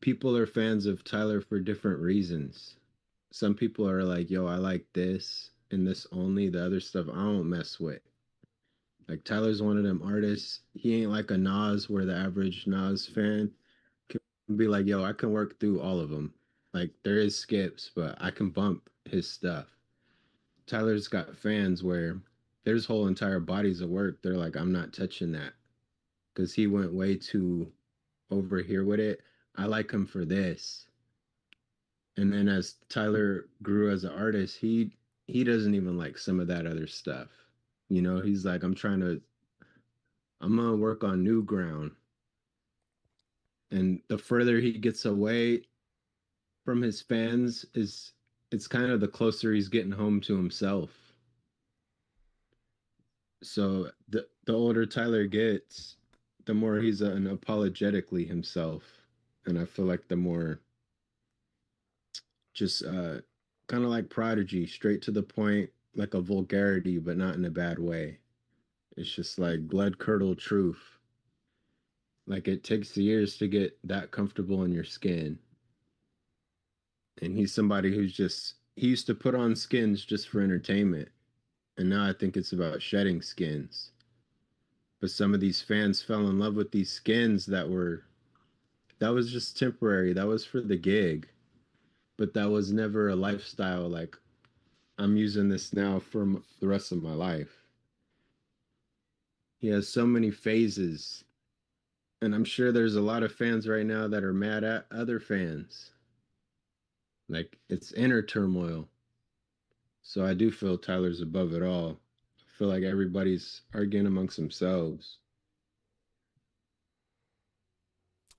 people are fans of Tyler for different reasons. Some people are like, yo, I like this and this only. The other stuff I don't mess with. Like Tyler's one of them artists. He ain't like a Nas where the average Nas fan can be like, yo, I can work through all of them. Like there is skips, but I can bump his stuff. Tyler's got fans where there's whole entire bodies of work. They're like, I'm not touching that because he went way too over here with it. I like him for this. And then as Tyler grew as an artist, he doesn't even like some of that other stuff. He's like, I'm gonna work on new ground. And the further he gets away from his fans is it's kind of the closer he's getting home to himself. So the older Tyler gets, the more he's unapologetically himself. And I feel like the more just kind of like Prodigy, straight to the point, like a vulgarity, but not in a bad way. It's just like blood curdle truth. Like it takes years to get that comfortable in your skin. And he's somebody he used to put on skins just for entertainment. And now I think it's about shedding skins. But some of these fans fell in love with these skins that was just temporary. That was for the gig. But that was never a lifestyle like I'm using this now for the rest of my life. He has so many phases. And I'm sure there's a lot of fans right now that are mad at other fans. Like it's inner turmoil. So I do feel Tyler's above it all. I feel like everybody's arguing amongst themselves.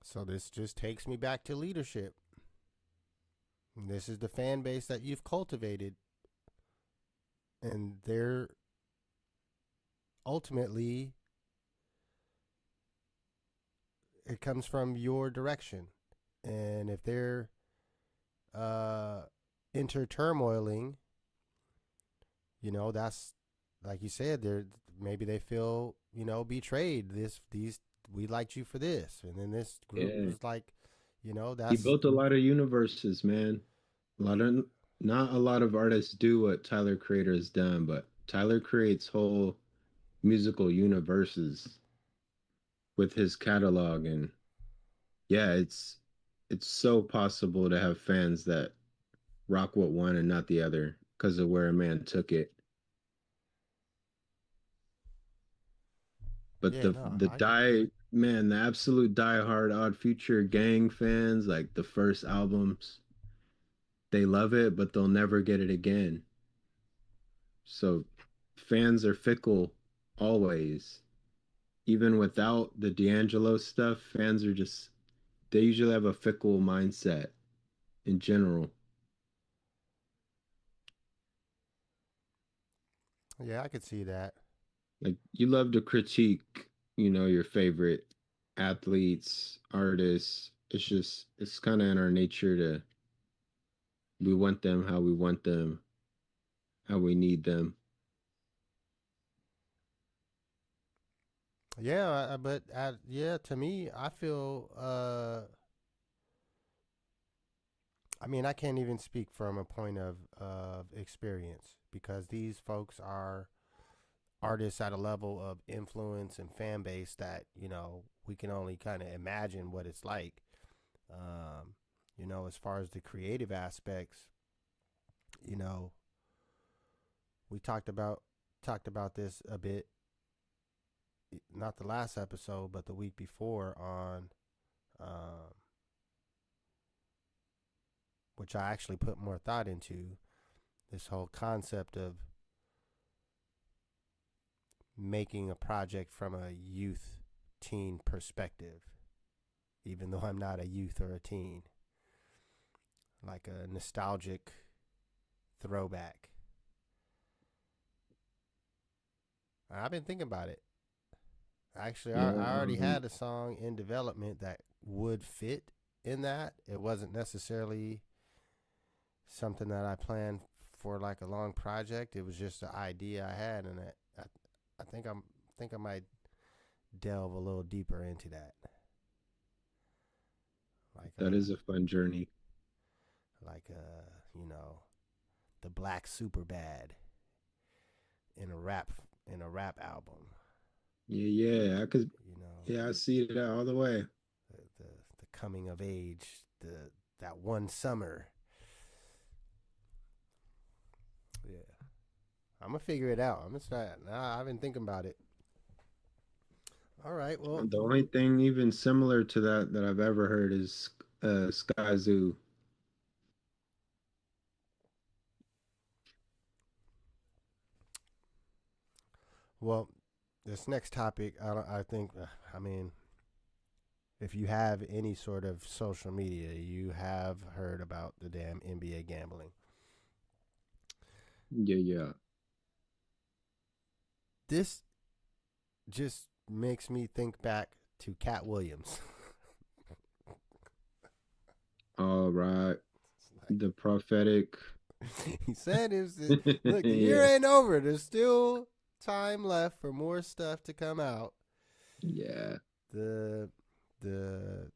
So this just takes me back to leadership. And this is the fan base that you've cultivated, and they're ultimately, it comes from your direction. And if they're inter-turmoiling, that's like you said, maybe they feel betrayed. These we liked you for this, and then this group was like, He that's built a lot of universes, man. A lot of Not a lot of artists do what Tyler Creator has done, but Tyler creates whole musical universes with his catalog. And yeah, it's so possible to have fans that rock with one and not the other because of where a man took it. But yeah. No, the absolute diehard Odd Future gang fans, like the first albums, they love it, but they'll never get it again. So fans are fickle always. Even without the D'Angelo stuff, fans are they usually have a fickle mindset in general. yeah, I could see that. Like you love to critique, your favorite athletes, artists. It's kind of in our nature to we want them how we want them, how we need them. Yeah, but yeah, to me, I feel. I mean, I can't even speak from a point of experience because these folks are artists at a level of influence and fan base that we can only kind of imagine what it's like. Um, as far as the creative aspects, you know, we talked about this a bit, not the last episode, but the week before on um, which I actually put more thought into, this whole concept of making a project from a youth teen perspective, even though I'm not a youth or a teen, like a nostalgic throwback. I've been thinking about it. Actually, Yeah, I already had a song in development that would fit in that. It wasn't necessarily something that I planned for like a long project. It was just an idea I had, and I think I might delve a little deeper into that. Like that is a fun journey. Like you know, the Black Super Bad in a rap album. Yeah, I could. You know, Yeah, I see it all the way. the coming of age, that one summer. Yeah, I'm gonna figure it out. I'm gonna start. Nah, I've been thinking about it. All right. Well, The only thing even similar to that I've ever heard is Sky Zoo. well, this next topic, I think. I mean, if you have any sort of social media, you have heard about the damn NBA gambling. Yeah. This just makes me think back to Cat Williams. All right. The prophetic. He said, look, the year ain't over. There's still time left for more stuff to come out. Yeah. The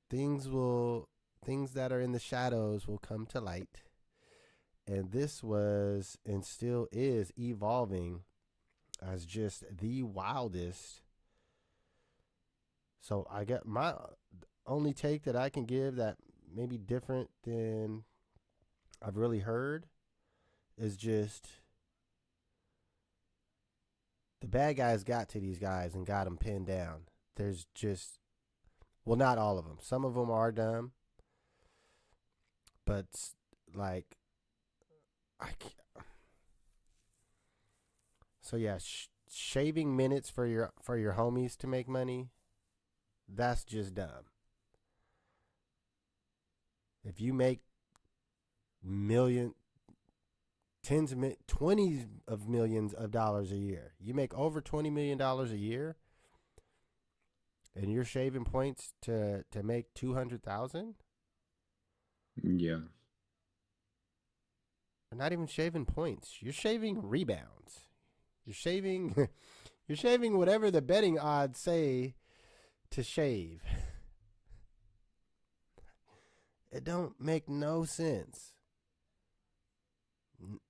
things that are in the shadows will come to light. And this was and still is evolving as just the wildest. So I get my only take that I can give that maybe different than I've really heard is just the bad guys got to these guys and got them pinned down. There's just, well, not all of them. Some of them are dumb, but like, so yeah, shaving minutes for your homies to make money, that's just dumb. If you make tens of 20s of millions of dollars a year, you make over $20 million a year, and you're shaving points to make 200,000. Yeah. You're not even shaving points. You're shaving rebounds. You're shaving you're shaving whatever the betting odds say to shave. It don't make no sense.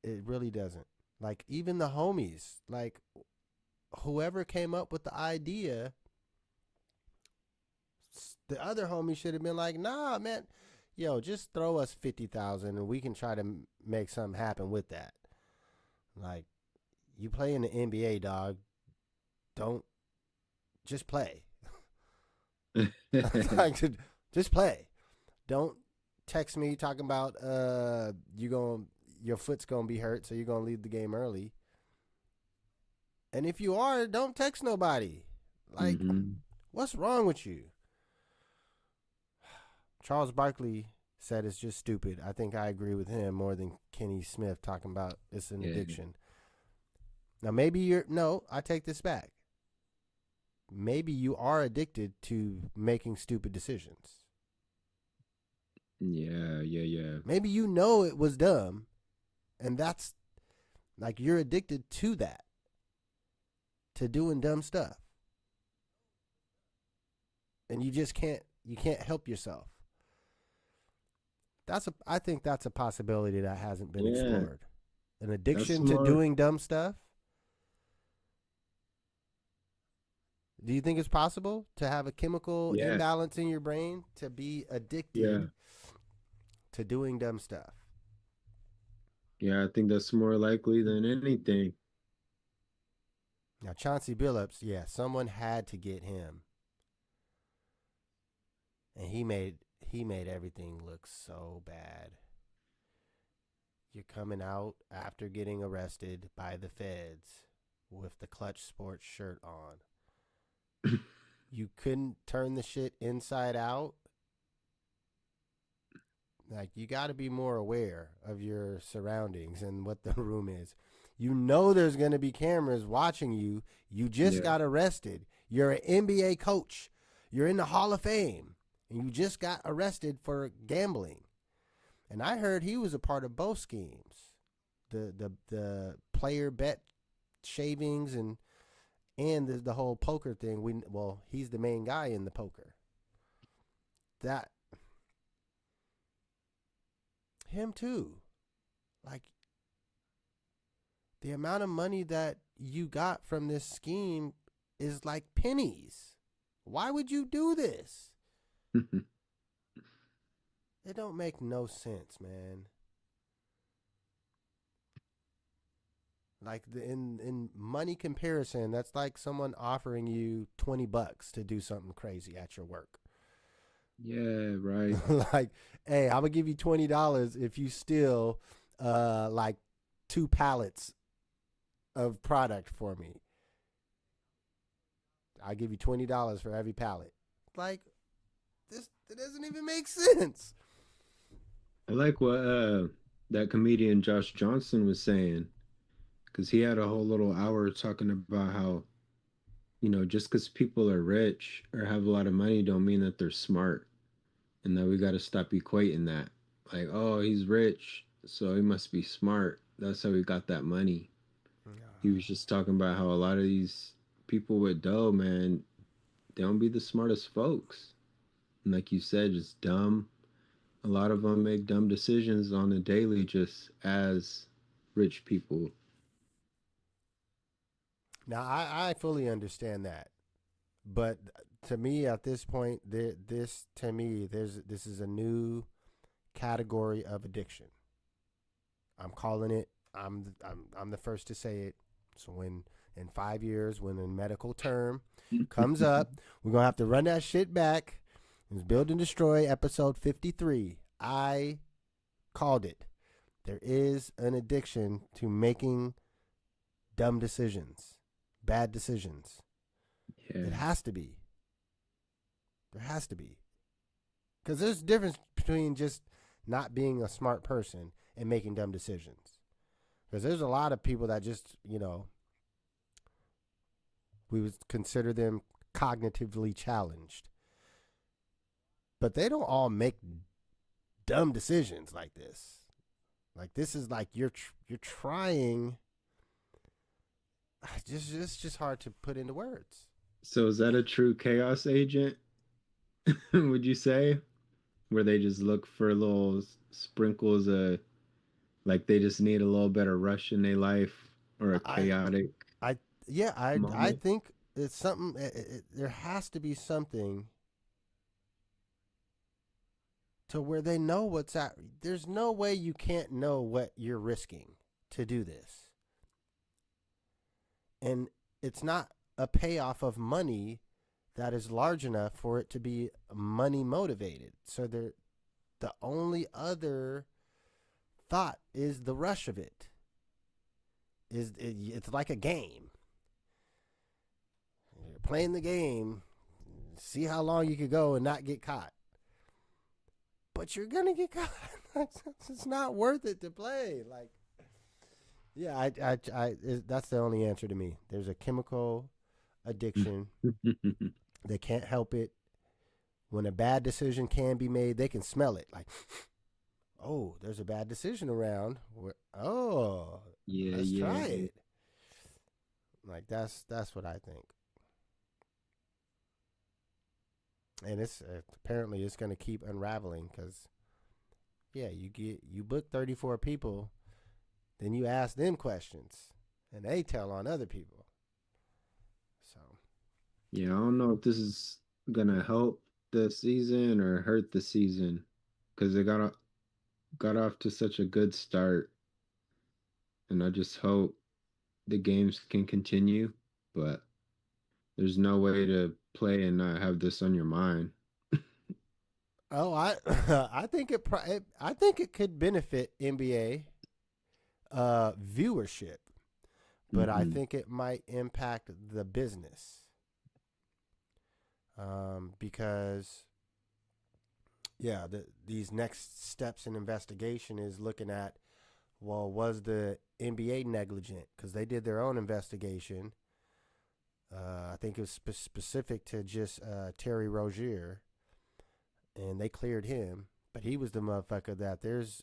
It really doesn't. Like, even the homies, like, whoever came up with the idea, the other homie should have been like, nah, man, yo, just throw us 50,000 and we can try to make something happen with that. Like, you play in the NBA, dog. Don't just play. Like, just play. Don't text me talking about your foot's gonna be hurt, so you're gonna leave the game early. And if you are, don't text nobody. Like, what's wrong with you? Charles Barkley said it's just stupid. I think I agree with him more than Kenny Smith talking about it's an addiction. Now, maybe I take this back. Maybe you are addicted to making stupid decisions. Yeah. Maybe you know it was dumb, and that's like you're addicted to that, to doing dumb stuff. And you just can't help yourself. I think that's a possibility that hasn't been explored. An addiction to doing dumb stuff. Do you think it's possible to have a chemical imbalance in your brain to be addicted to doing dumb stuff? Yeah, I think that's more likely than anything. Now, Chauncey Billups, someone had to get him. And he made everything look so bad. you're coming out after getting arrested by the feds with the Clutch Sports shirt on. You couldn't turn the shit inside out. Like, you got to be more aware of your surroundings and what the room is. You know there's going to be cameras watching you. You just got arrested. You're an NBA coach. You're in the Hall of Fame. And you just got arrested for gambling. And I heard he was a part of both schemes. The player bet shavings and the whole poker thing. He's the main guy in the poker. That him too. Like, the amount of money that you got from this scheme is like pennies. Why would you do this? It don't make no sense, man. Like, in money comparison, that's like someone offering you $20 to do something crazy at your work. Yeah, right. Like, hey, I'm gonna give you $20 if you steal like 2 pallets of product for me. I'll give you $20 for every pallet. Like, this, it doesn't even make sense. I like what that comedian Josh Johnson was saying, because he had a whole little hour talking about how, just because people are rich or have a lot of money don't mean that they're smart, and that we got to stop equating that. Like, oh, he's rich, so he must be smart. That's how he got that money. He was just talking about how a lot of these people with dough, man, they don't be the smartest folks. And like you said, just dumb. A lot of them make dumb decisions on a daily just as rich people. Now, I fully understand that. But to me, at this point, this is a new category of addiction. I'm calling it. I'm the first to say it. So when in 5 years, when a medical term comes up, we're gonna have to run that shit back. It's Build and Destroy, episode 53. I called it. There is an addiction to making dumb decisions, bad decisions. Yeah. It has to be. There has to be. Because there's a difference between just not being a smart person and making dumb decisions. Because there's a lot of people that just, we would consider them cognitively challenged. But they don't all make dumb decisions like this. Like, this is like you're trying. It's just hard to put into words. So is that a true chaos agent, would you say? Where they just look for little sprinkles of, like, they just need a little bit of rush in their life or a chaotic moment? I think it's something. There has to be something to where they know what's at. There's no way you can't know what you're risking to do this. And it's not a payoff of money that is large enough for it to be money motivated. So the only other thought is the rush of it. It's like a game. You're playing the game, see how long you could go and not get caught. But you're gonna get caught. It's not worth it to play. Like, yeah, that's the only answer to me. There's a chemical addiction. They can't help it. When a bad decision can be made, they can smell it. Like, oh, there's a bad decision around. Let's try it. Like, that's what I think. And it's apparently it's going to keep unraveling because, yeah, you book 34 people, then you ask them questions, and they tell on other people. So, yeah, I don't know if this is gonna help the season or hurt the season, because they got off to such a good start, and I just hope the games can continue. But there's no way to play and not have this on your mind. I think it could benefit NBA viewership, but I think it might impact the business. Because these next steps in investigation is looking at, well, was the NBA negligent? Because they did their own investigation. I think it was specific to just Terry Rozier, and they cleared him. But he was the motherfucker that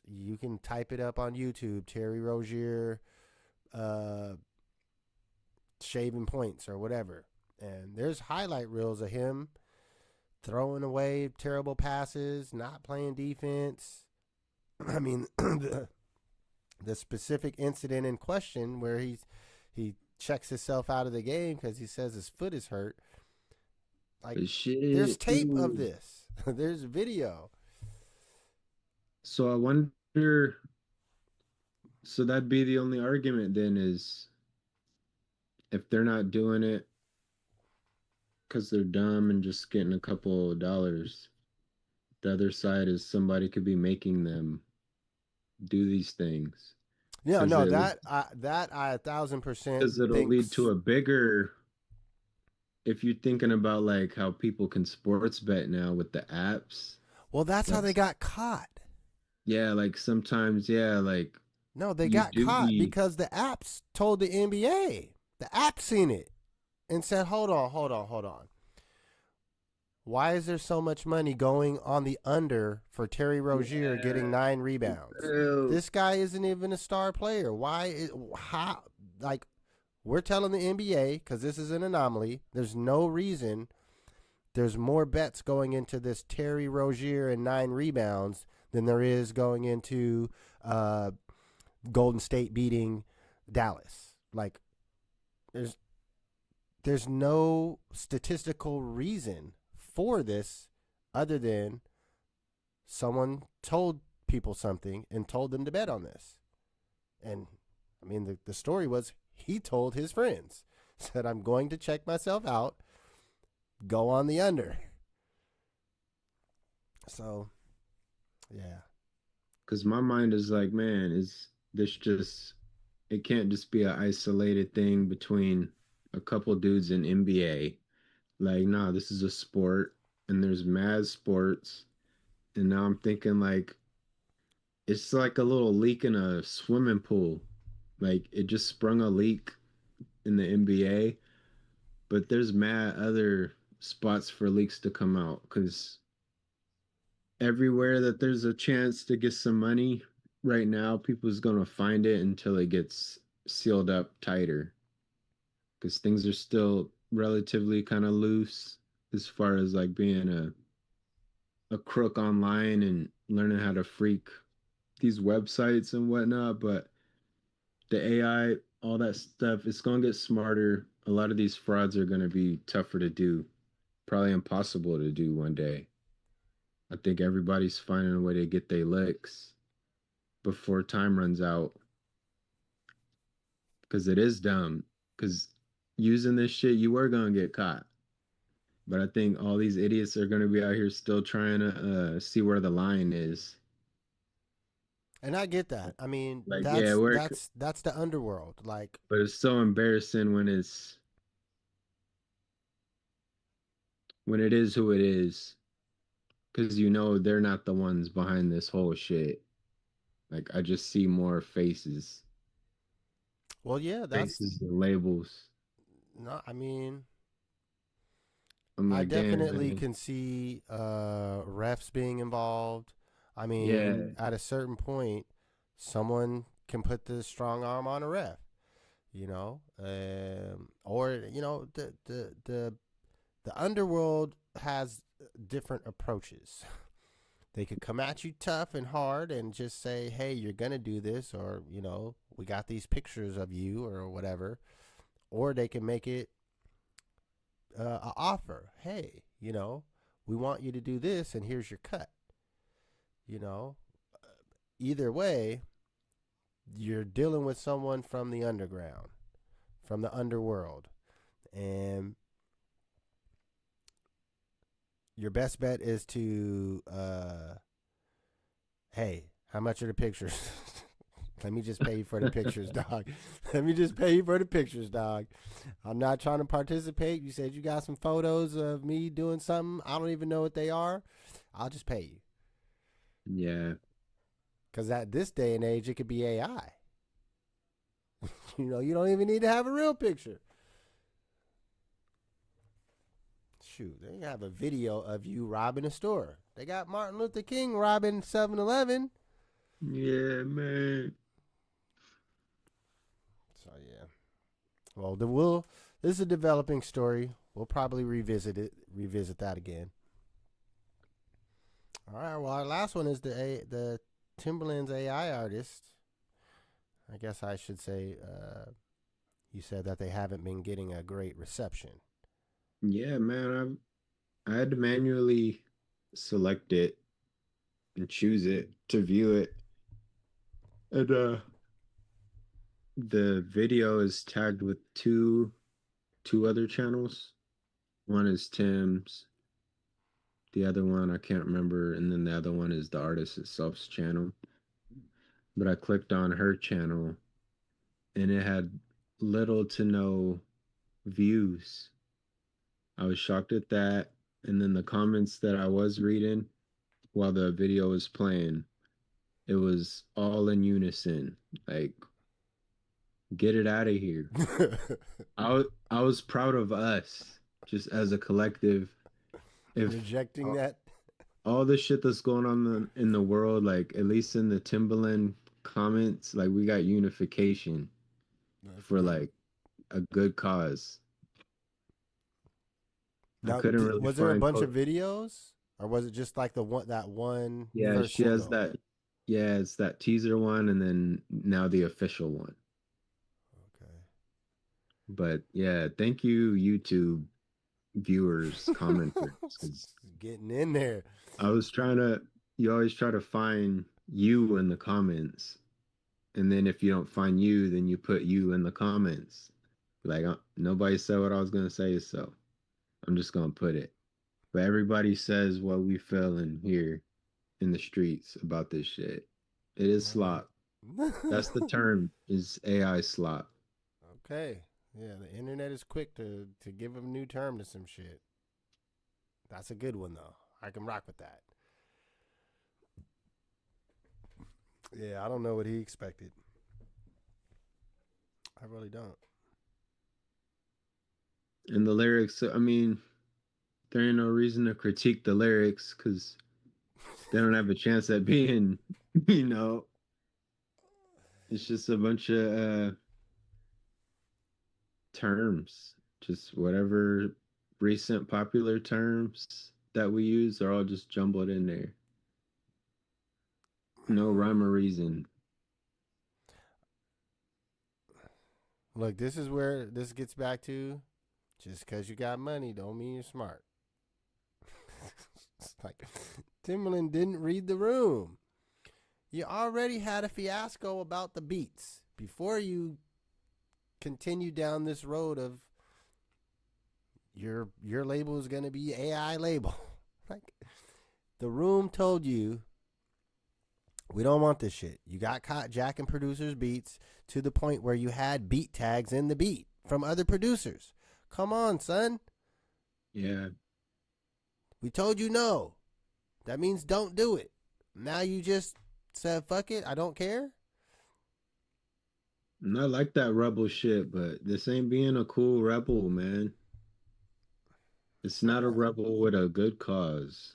you can type it up on YouTube, Terry Rozier shaving points or whatever. And there's highlight reels of him throwing away terrible passes, not playing defense. I mean, the specific incident in question where he checks himself out of the game because he says his foot is hurt. Like, there's tape of this. There's video. So I wonder. So that'd be the only argument then, is if they're not doing it because they're dumb and just getting a couple of dollars, the other side is somebody could be making them do these things. Yeah, no, that I 1,000%. Because it'll lead to a bigger. If you're thinking about like how people can sports bet now with the apps. Well, that's how they got caught. Yeah, like sometimes, like. No, they got caught because the apps told the NBA. The app seen it and said, hold on. Why is there so much money going on the under for Terry Rozier getting 9 rebounds? This guy isn't even a star player. We're telling the NBA, because this is an anomaly, there's no reason there's more bets going into this Terry Rozier and 9 rebounds than there is going into Golden State beating Dallas. Like, there's no statistical reason for this other than someone told people something and told them to bet on this. And I mean, the story was he told his friends, said, I'm going to check myself out, go on the under. So, yeah. Because my mind is like, man, is this just, it can't just be an isolated thing between a couple dudes in NBA. Like, nah, this is a sport, and there's mad sports. And now I'm thinking, like, it's like a little leak in a swimming pool. Like, it just sprung a leak in the NBA, but there's mad other spots for leaks to come out, because everywhere that there's a chance to get some money right now, people's going to find it until it gets sealed up tighter, because things are still relatively kind of loose as far as like being a crook online and learning how to freak these websites and whatnot. But the AI, all that stuff, it's going to get smarter. A lot of these frauds are going to be tougher to do, probably impossible to do one day. I think everybody's finding a way to get their licks before time runs out, because it is dumb. Because using this shit, you were going to get caught. But I think all these idiots are going to be out here still trying to see where the line is. And I get that. I mean, like, that's the underworld. Like, but it's so embarrassing when it is who it is, because you know they're not the ones behind this whole shit. Like, I just see more faces. Well, yeah, that's faces and labels. No, I mean, like, I definitely can see refs being involved. I mean, at a certain point, someone can put the strong arm on a ref, you know, or you know, the underworld has different approaches. They could come at you tough and hard and just say, "Hey, you're gonna do this," or you know, "We got these pictures of you," or whatever. Or they can make it an offer. Hey, you know, we want you to do this, and here's your cut. You know, either way, you're dealing with someone from the underground, from the underworld, and your best bet is to, hey, how much are the pictures? Let me just pay you for the pictures, dog. Let me just pay you for the pictures, dog. I'm not trying to participate. You said you got some photos of me doing something. I don't even know what they are. I'll just pay you. Yeah. Because at this day and age, it could be AI. You know, you don't even need to have a real picture. Shoot, they have a video of you robbing a store. They got Martin Luther King robbing 7-Eleven. Yeah, man. So, yeah. Well, this is a developing story. We'll probably revisit that again. All right, well, our last one is the Timberland's AI artist. I guess I should say, you said that they haven't been getting a great reception. Yeah, man. I had to manually select it and choose it to view it. And the video is tagged with two other channels. One is Tim's, the other one I can't remember, and then the other one is the artist itself's channel. But I clicked on her channel and it had little to no views. I was shocked at that. And then the comments that I was reading while the video was playing, it was all in unison. Like, get it out of here. I was proud of us just as a collective. If Rejecting that. all the shit that's going on in the world, like at least in the Timberland comments, like we got unification for like a good cause. Now, I couldn't really was there a find bunch of videos, or was it just like that one? Yeah, first she has single? that. Yeah, it's that teaser one, and then now the official one. Okay. But yeah, thank you, YouTube viewers, commenters, 'cause Getting in there. I was trying to. You always try to find you in the comments, and then if you don't find you, then you put you in the comments. Like nobody said what I was gonna say, so I'm just gonna put it. But everybody says what we feel in here in the streets about this shit. It is slop. That's the term, is AI slop. Okay. Yeah, the internet is quick to give a new term to some shit. That's a good one, though. I can rock with that. Yeah, I don't know what he expected. I really don't. And the lyrics, I mean, there ain't no reason to critique the lyrics because they don't have a chance at being, you know, it's just a bunch of terms, just whatever recent popular terms that we use are all just jumbled in there. No rhyme or reason. Look, this is where this gets back to, just because you got money don't mean you're smart. It's like, Timberland didn't read the room. You already had a fiasco about the beats before you continue down this road of your label is going to be AI label. Like, the room told you, we don't want this shit. You got caught jacking producers' beats to the point where you had beat tags in the beat from other producers. Come on, son. Yeah. We told you no. That means don't do it. Now you just said, fuck it, I don't care. And I like that rebel shit, but this ain't being a cool rebel, man. It's not a rebel with a good cause.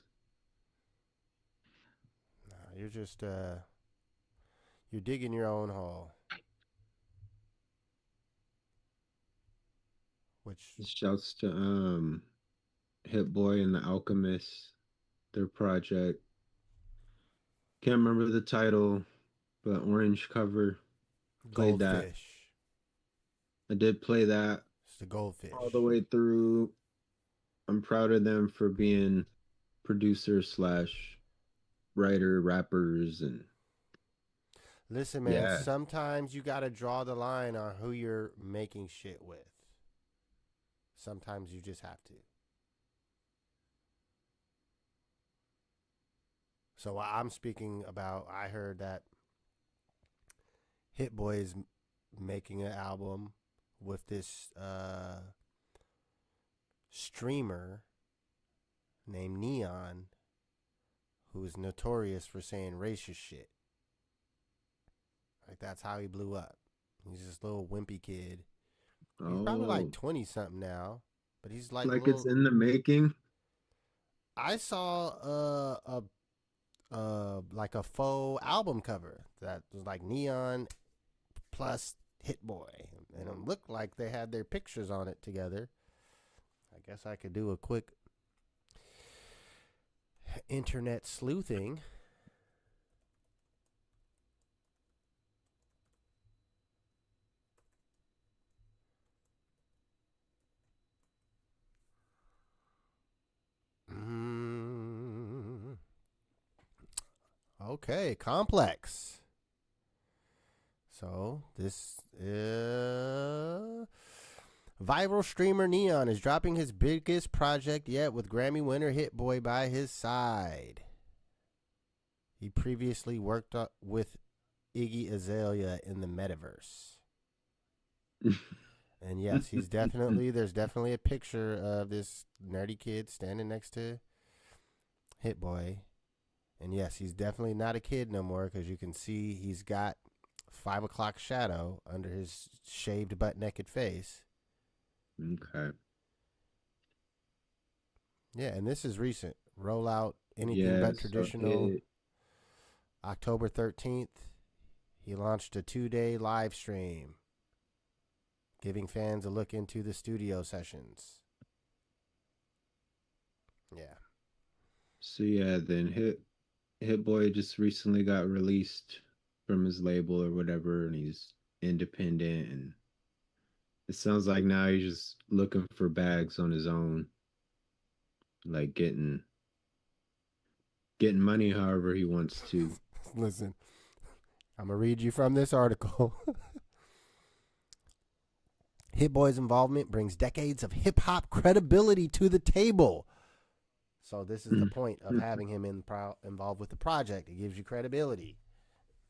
No, you're just you're digging your own hole. Which Shouts to Hit Boy and the Alchemist, their project. Can't remember the title, but orange cover. Played that. Goldfish. I did play that. It's the Goldfish. All the way through. I'm proud of them for being producers slash writer, rappers, and Listen, man, yeah. Sometimes you got to draw the line on who you're making shit with. Sometimes you just have to. So I'm speaking about, I heard that Hit Boy is making an album with this streamer named Neon, who is notorious for saying racist shit. Like, that's how he blew up. He's this little wimpy kid. He's probably like 20 something now, but he's like Like it's in the making. I saw like a faux album cover that was like Neon plus Hit Boy, and it looked like they had their pictures on it together. I guess I could do a quick internet sleuthing. Okay, Complex. So this viral streamer Neon is dropping his biggest project yet with Grammy winner Hit Boy by his side. He previously worked with Iggy Azalea in the metaverse. And yes, there's definitely a picture of this nerdy kid standing next to Hit Boy. And yes, he's definitely not a kid no more, because you can see he's got 5 o'clock shadow under his shaved butt naked face. Okay. Yeah, and this is recent. Roll out anything but traditional. October 13th, he launched a 2-day live stream, giving fans a look into the studio sessions. Yeah. So yeah, then Hit Boy just recently got released from his label or whatever, and he's independent, and it sounds like now he's just looking for bags on his own, like getting money however he wants to. Listen, I'm going to read you from this article. Hit Boy's involvement brings decades of hip-hop credibility to the table. So this is the point of having him involved with the project. It gives you credibility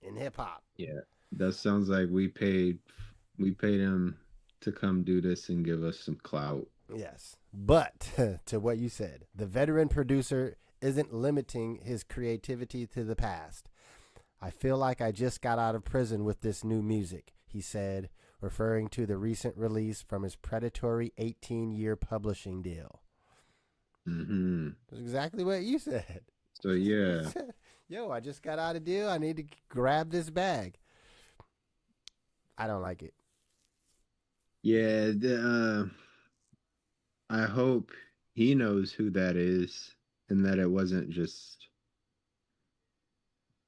in hip-hop. Yeah, that sounds like we paid him to come do this and give us some clout. Yes, but to what you said, the veteran producer isn't limiting his creativity to the past. I feel like I just got out of prison with this new music, he said, referring to the recent release from his predatory 18-year publishing deal. Mm-hmm. That's exactly what you said. So yeah. Yo, I just got out of deal. I need to grab this bag. I don't like it. Yeah, I hope he knows who that is, and that it wasn't just.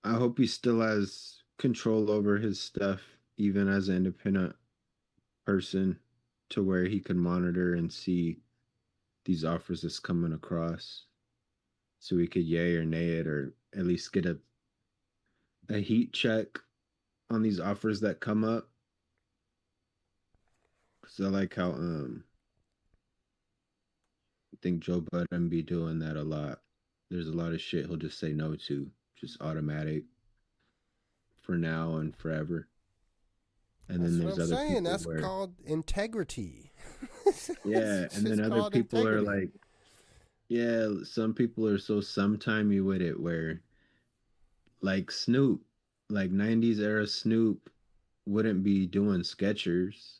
I hope he still has control over his stuff, even as an independent person, to where he can monitor and see these offers that's coming across, so we could yay or nay it, or at least get a heat check on these offers that come up. Because I like how I think Joe Budden be doing that a lot. There's a lot of shit he'll just say no to, just automatic for now and forever. And That's then there's what I'm other saying. people That's where, called integrity. yeah, and then other people are like, yeah, some people are so sometimey with it, where like Snoop, like 90s era Snoop wouldn't be doing Skechers.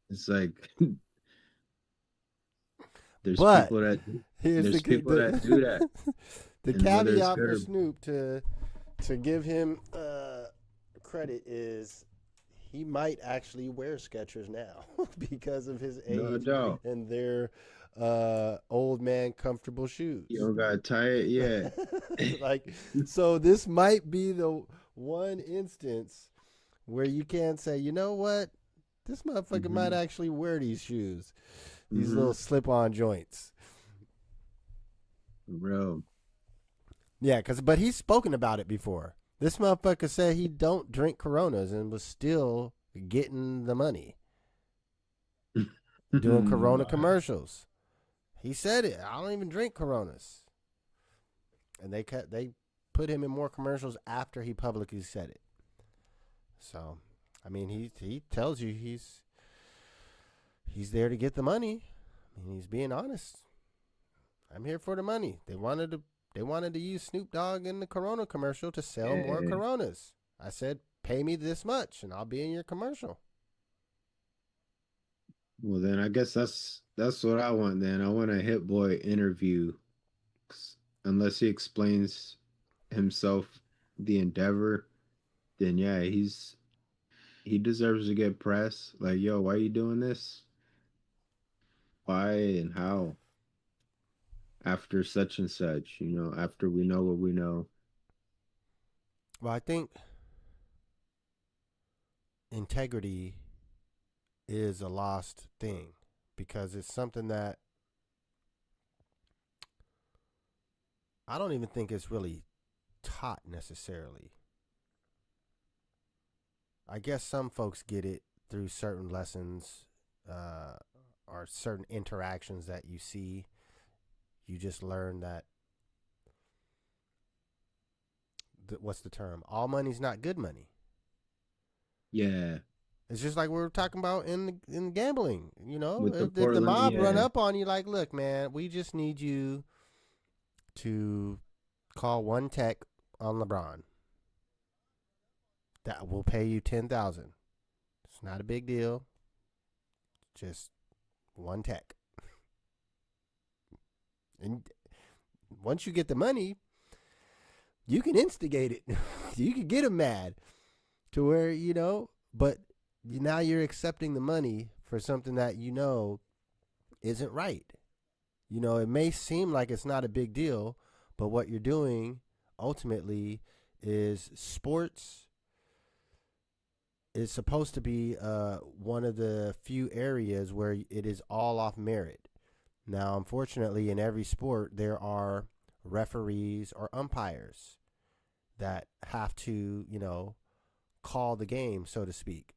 It's like there's people that do that. The caveat for Snoop to give him credit is he might actually wear Skechers now because of his age and their old man comfortable shoes. You don't gotta tie it, yeah. Like, so this might be the one instance where you can say, you know what, this motherfucker might actually wear these shoes, these little slip-on joints. Bro. Yeah, but he's spoken about it before. This motherfucker said he don't drink Coronas and was still getting the money. Doing Corona commercials. He said it. I don't even drink Coronas. And they put him in more commercials after he publicly said it. So, I mean, he tells you he's there to get the money. I mean, he's being honest. I'm here for the money. They wanted to use Snoop Dogg in the Corona commercial to sell more Coronas. I said, pay me this much, and I'll be in your commercial. Well, then I guess that's what I want. Then I want a Hit Boy interview, unless he explains himself, the endeavor. Then yeah, he deserves to get press. Like, yo, why are you doing this? Why and how? After such and such, after we know what we know. Well, I think integrity is a lost thing because it's something that I don't even think it's really taught necessarily. I guess some folks get it through certain lessons or certain interactions that you see. You just learn that, what's the term? All money's not good money. Yeah. It's just like we were talking about in gambling, With if the Portland, mob run yeah. up on you, like, look, man, we just need you to call one tech on LeBron. That will pay you $10,000. It's not a big deal. Just one tech. And once you get the money, you can instigate it. You can get them mad to where, but now you're accepting the money for something that isn't right. It may seem like it's not a big deal, but what you're doing ultimately is sports is supposed to be one of the few areas where it is all off merit. Now, unfortunately, in every sport, there are referees or umpires that have to, call the game, so to speak.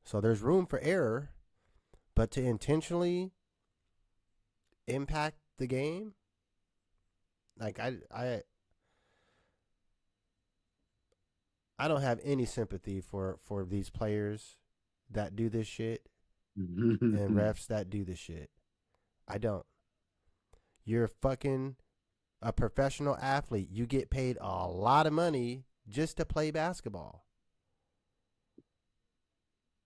So there's room for error, but to intentionally impact the game, like I don't have any sympathy for these players that do this shit and refs that do this shit. I don't. You're fucking a professional athlete. You get paid a lot of money just to play basketball.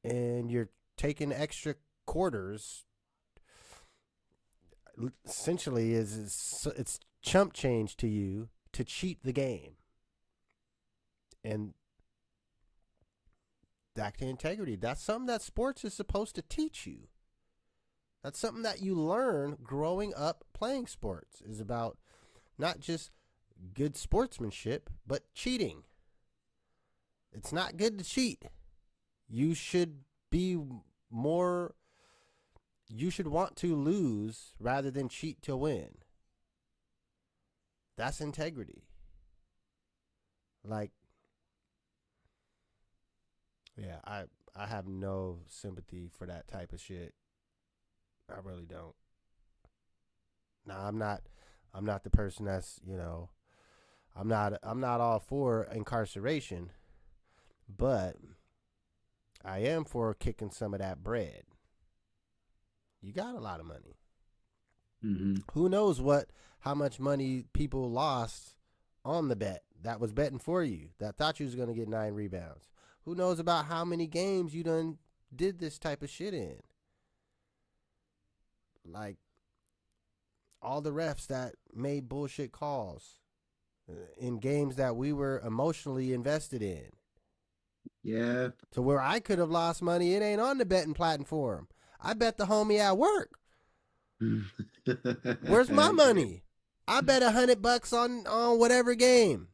And you're taking extra quarters. Essentially, it's chump change to you to cheat the game. And back to integrity. That's something that sports is supposed to teach you. That's something that you learn growing up playing sports, is about not just good sportsmanship, but cheating. It's not good to cheat. You should want to lose rather than cheat to win. That's integrity. Like, yeah, I have no sympathy for that type of shit. I really don't. Now, I'm not the person that's, I'm not all for incarceration, but I am for kicking some of that bread. You got a lot of money. Mm-hmm. Who knows how much money people lost on the bet that was betting for you, that thought you was going to get 9 rebounds. Who knows about how many games you done did this type of shit in. Like, all the refs that made bullshit calls in games that we were emotionally invested in. Yeah. To where I could have lost money, it ain't on the betting platform. I bet the homie at work. Where's my money? I bet $100 on whatever game.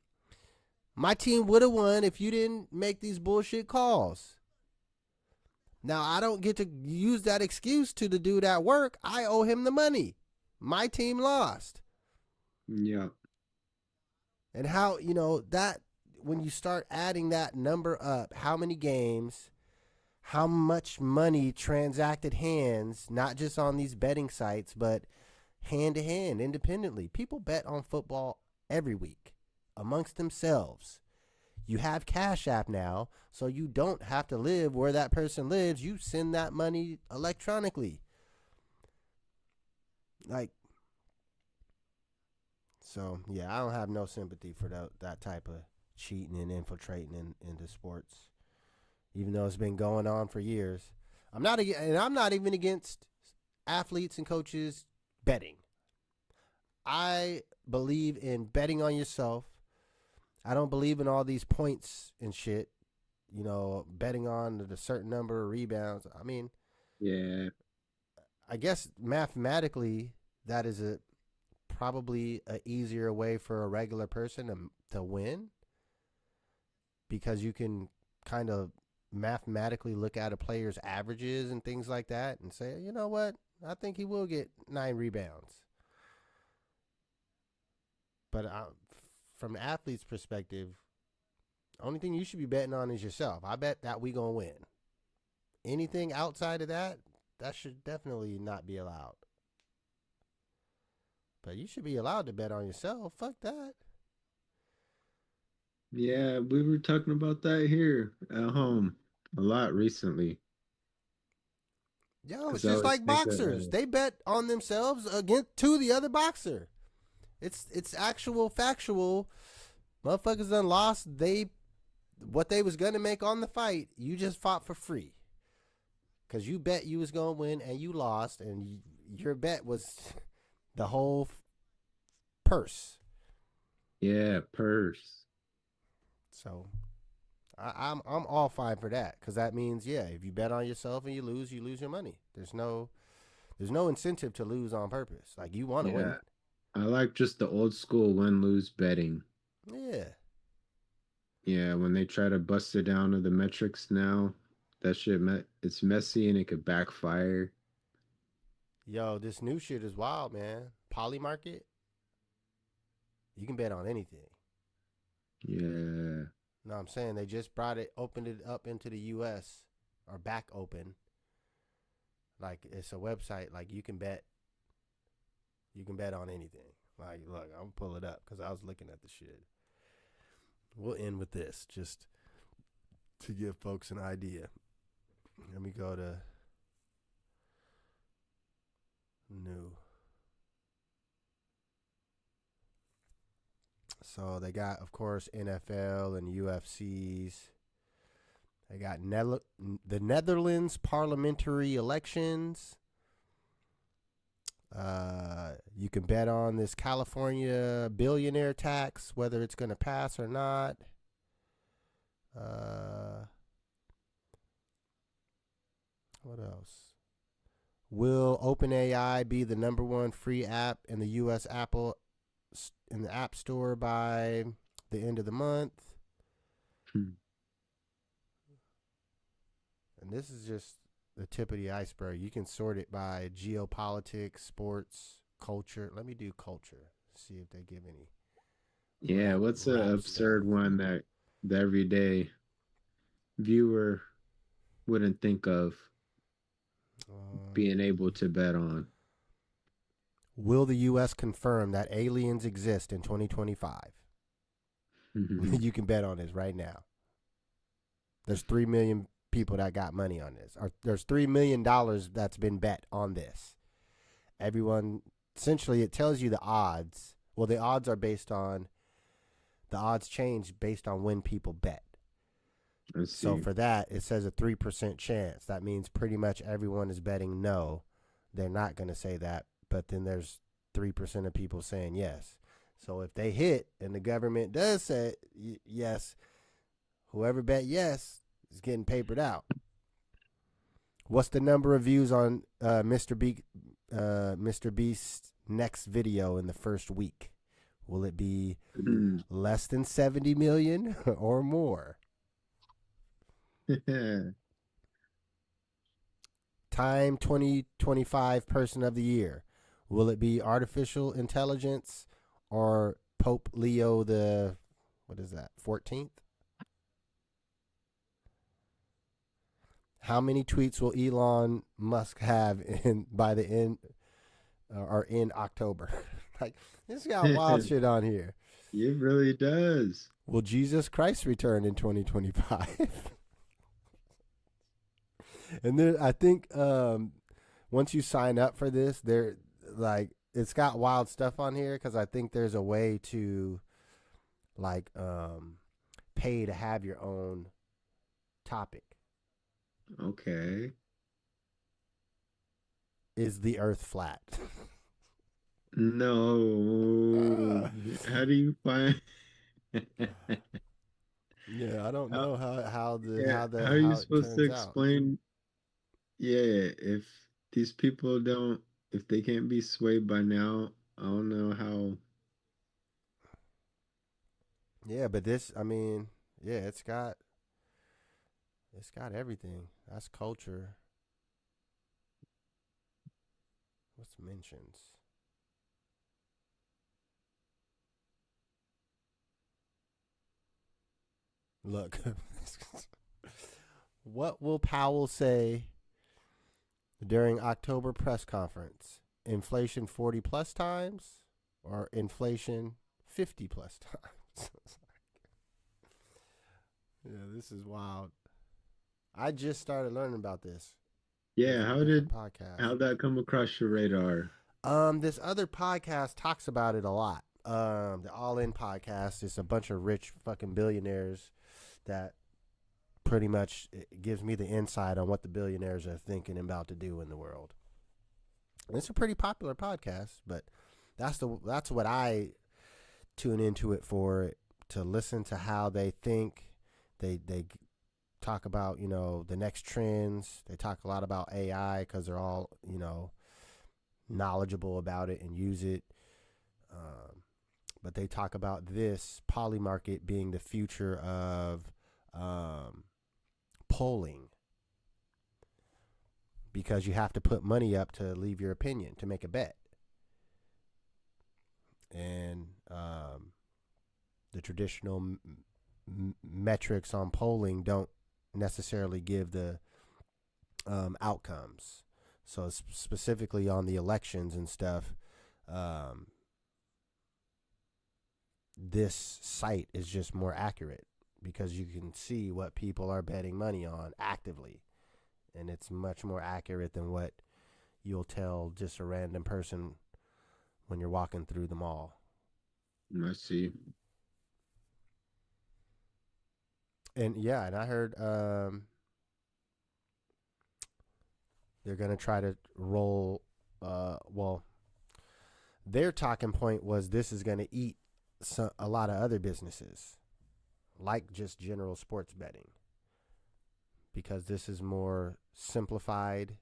My team would have won if you didn't make these bullshit calls. Now, I don't get to use that excuse to the dude at work. I owe him the money. My team lost. Yeah. And how, that, when you start adding that number up, how many games, how much money transacted hands, not just on these betting sites, but hand to hand, independently. People bet on football every week amongst themselves. You have Cash App now, so you don't have to live where that person lives. You send that money electronically. Like, so yeah, I don't have no sympathy for that type of cheating and infiltrating into sports, even though it's been going on for years. I'm not even against athletes and coaches betting. I believe in betting on yourself. I don't believe in all these points and shit. You know, betting on a certain number of rebounds. I mean, Yeah. I guess mathematically that is probably a easier way for a regular person to win, because you can kind of mathematically look at a player's averages and things like that and say, you know what, I think he will get 9 rebounds. But from an athlete's perspective, only thing you should be betting on is yourself. I bet that we gonna win. Anything outside of that, that should definitely not be allowed. But you should be allowed to bet on yourself. Fuck that. Yeah, we were talking about that here at home a lot recently. Yo, it's 'Cause I just was like thinking, boxers. They bet on themselves against to the other boxer. It's actual factual. Motherfuckers done lost. What they was gonna make on the fight, you just fought for free. Cause you bet you was gonna win and you lost, and your bet was the whole purse. yeah, purse. So I'm all fine for that, because that means, yeah, if you bet on yourself and you lose your money. There's no incentive to lose on purpose. Like, you want to win. Yeah. I like just the old school win-lose betting. Yeah. Yeah, when they try to bust it down to the metrics now, that shit, it's messy and it could backfire. Yo, this new shit is wild, man. Poly market. You can bet on anything. Yeah. No, I'm saying they just opened it up into the U.S. or back open. Like, it's a website. Like, you can bet on anything. Like, look, I'm gonna pull it up because I was looking at the shit. We'll end with this just to give folks an idea. Let me go to new. So they got, of course, NFL and UFCs. They got the Netherlands parliamentary elections. You can bet on this California billionaire tax, whether it's going to pass or not. What else? Will OpenAI be the #1 free app in the U.S. Apple in the App Store by the end of the month? And this is just the tip of the iceberg. You can sort it by geopolitics, sports, culture. Let me do culture. See if they give any. Yeah, what's an absurd one that the everyday viewer wouldn't think of being able to bet on? Will the U.S. confirm that aliens exist in 2025? You can bet on this right now. There's 3 million people that got money on this. Or there's $3 million that's been bet on this. Everyone, essentially, it tells you the odds. Well, the odds change based on when people bet. So for that, it says a 3% chance. That means pretty much everyone is betting no. They're not going to say that, but then there's 3% of people saying yes. So if they hit and the government does say yes, whoever bet yes is getting papered out. What's the number of views on Mr. Beast's next video in the first week? Will it be less than 70 million or more? Time 2025 Person of the Year. Will it be artificial intelligence or Pope Leo the, what is that, 14th? How many tweets will Elon Musk have in October? Like, this got wild shit on here. It really does. Will Jesus Christ return in 2025? And then I think once you sign up for this, there like it's got wild stuff on here because I think there's a way to like pay to have your own topic. Okay. Is the Earth flat? No. How do you find? Yeah, I don't How, know how how are you it supposed to turns out. explain? Yeah, if these people don't, if they can't be swayed by now, I don't know how. Yeah, but this, I mean, yeah, it's got everything. That's culture. What's mentions? Look, what will Powell say during October press conference? Inflation 40 plus times or inflation 50 plus times? Yeah, this is wild. I just started learning about this. Yeah, There's a different podcast. how'd that come across your radar? This other podcast talks about it a lot. The All In podcast is a bunch of rich fucking billionaires that pretty much it gives me the insight on what the billionaires are thinking about to do in the world. And it's a pretty popular podcast, but that's what I tune into it for, to listen to how they think. They talk about, you know, the next trends. They talk a lot about AI because they're all, you know, knowledgeable about it and use it. But they talk about this poly market being the future of polling, because you have to put money up to leave your opinion, to make a bet. And the traditional metrics on polling don't necessarily give the outcomes. So specifically on the elections and stuff, this site is just more accurate because you can see what people are betting money on actively. And it's much more accurate than what you'll tell just a random person when you're walking through the mall. I see. And yeah, and I heard they're going to try to roll, well, their talking point was this is going to eat a lot of other businesses, like just general sports betting, because this is more simplified.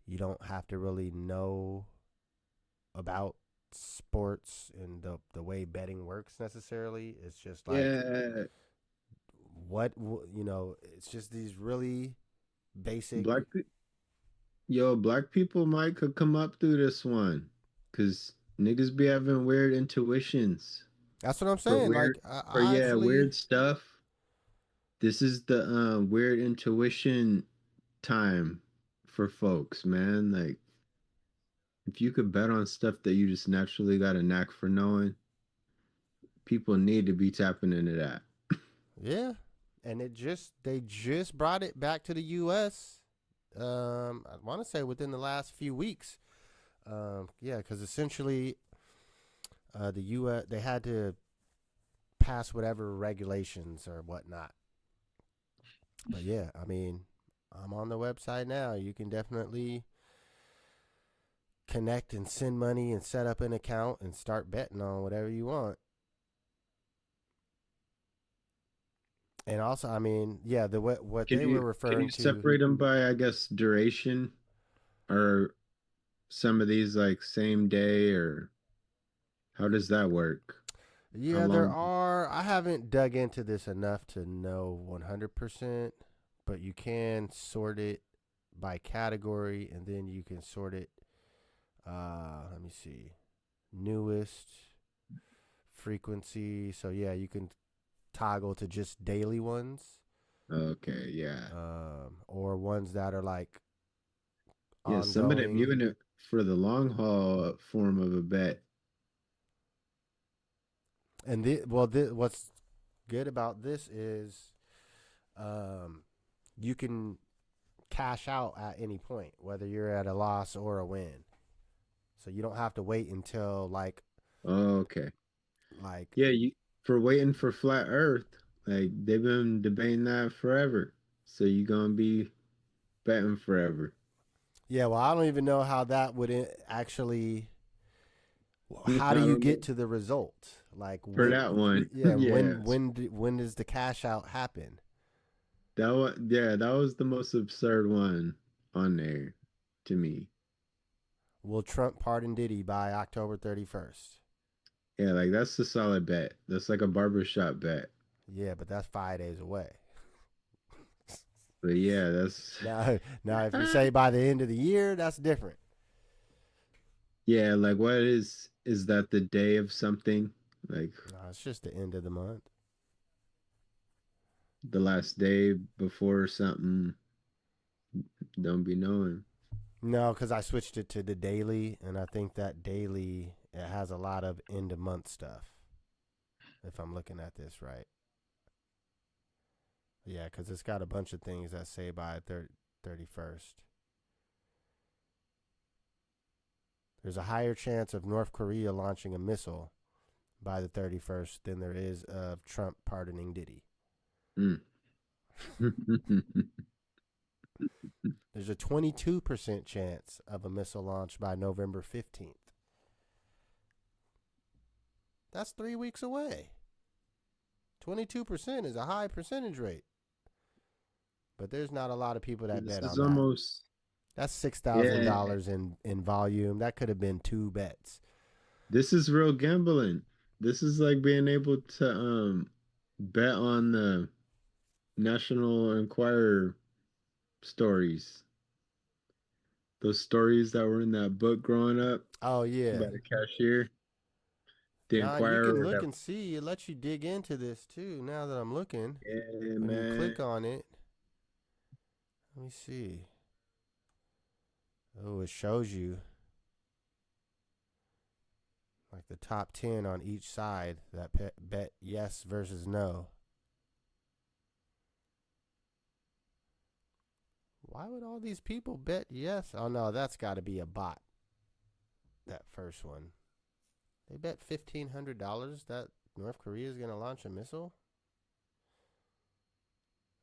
You don't have to really know about sports and the way betting works necessarily. It's just like, Yeah, what, you know, it's just these really basic. black people might could come up through this one, cause niggas be having weird intuitions That's what I'm for saying. Like, I yeah, actually, weird stuff. This is the weird intuition time for folks, man. Like, if you could bet on stuff that you just naturally got a knack for knowing, people need to be tapping into that. yeah. And they just brought it back to the U.S. I want to say within the last few weeks. Yeah, because essentially, the U.S. they had to pass whatever regulations or whatnot. But yeah, I mean, I'm on the website now. You can definitely connect and send money and set up an account and start betting on whatever you want. And also, I mean, yeah, what Can they you were referring to. separate them by, I guess, duration, or some of these like same day, or how does that work? How Yeah, there long? are. I haven't dug into this enough to know 100%, but you can sort it by category, and then you can sort it. Let me see, newest, frequency. So yeah, you can toggle to just daily ones, Okay, yeah, or ones that are like yeah. Some of them ongoing. even for the long haul form of a bet. And what's good about this is you can cash out at any point, whether you're at a loss or a win. So you don't have to wait until like Oh, okay. like Yeah, you for waiting for flat Earth, like they've been debating that forever. So you gonna be betting forever. yeah. Well, I don't even know how that would actually. I How do you don't get know. to the result? Like For when? that one. Yeah, Yeah. when does the cash out happen? That was the most absurd one on there to me. Will Trump pardon Diddy by October 31st? Yeah, like that's a solid bet. That's like a barbershop bet. Yeah, but that's 5 days away. But yeah, that's Now, if you say by the end of the year, that's different. yeah, like what is that the day of something? Like No, it's just the end of the month. the last day before something, don't be knowing. No, because I switched it to the daily, and I think that daily it has a lot of end of month stuff. If I'm looking at this right, yeah, because it's got a bunch of things that say by 31st. There's a higher chance of North Korea launching a missile by the 31st than there is of Trump pardoning Diddy. Mm. There's a 22% chance of a missile launch by November 15th. That's 3 weeks away. 22% is a high percentage rate. But there's not a lot of people that This bet is on that. almost That's yeah. $6,000 in volume. That could have been 2 bets. This is real gambling. This is like being able to bet on the National Enquirer stories. Those stories that were in that book growing up Oh, yeah. about a cashier. The Now you Enquirer can would look have and see. It lets you dig into this too. Now that I'm looking, yeah, when you man. click on it, let me see. Oh, it shows you like the top 10 on each side that bet yes versus no. Why would all these people bet yes? Oh, no, that's got to be a bot. That first one. They bet $1,500 that North Korea is going to launch a missile?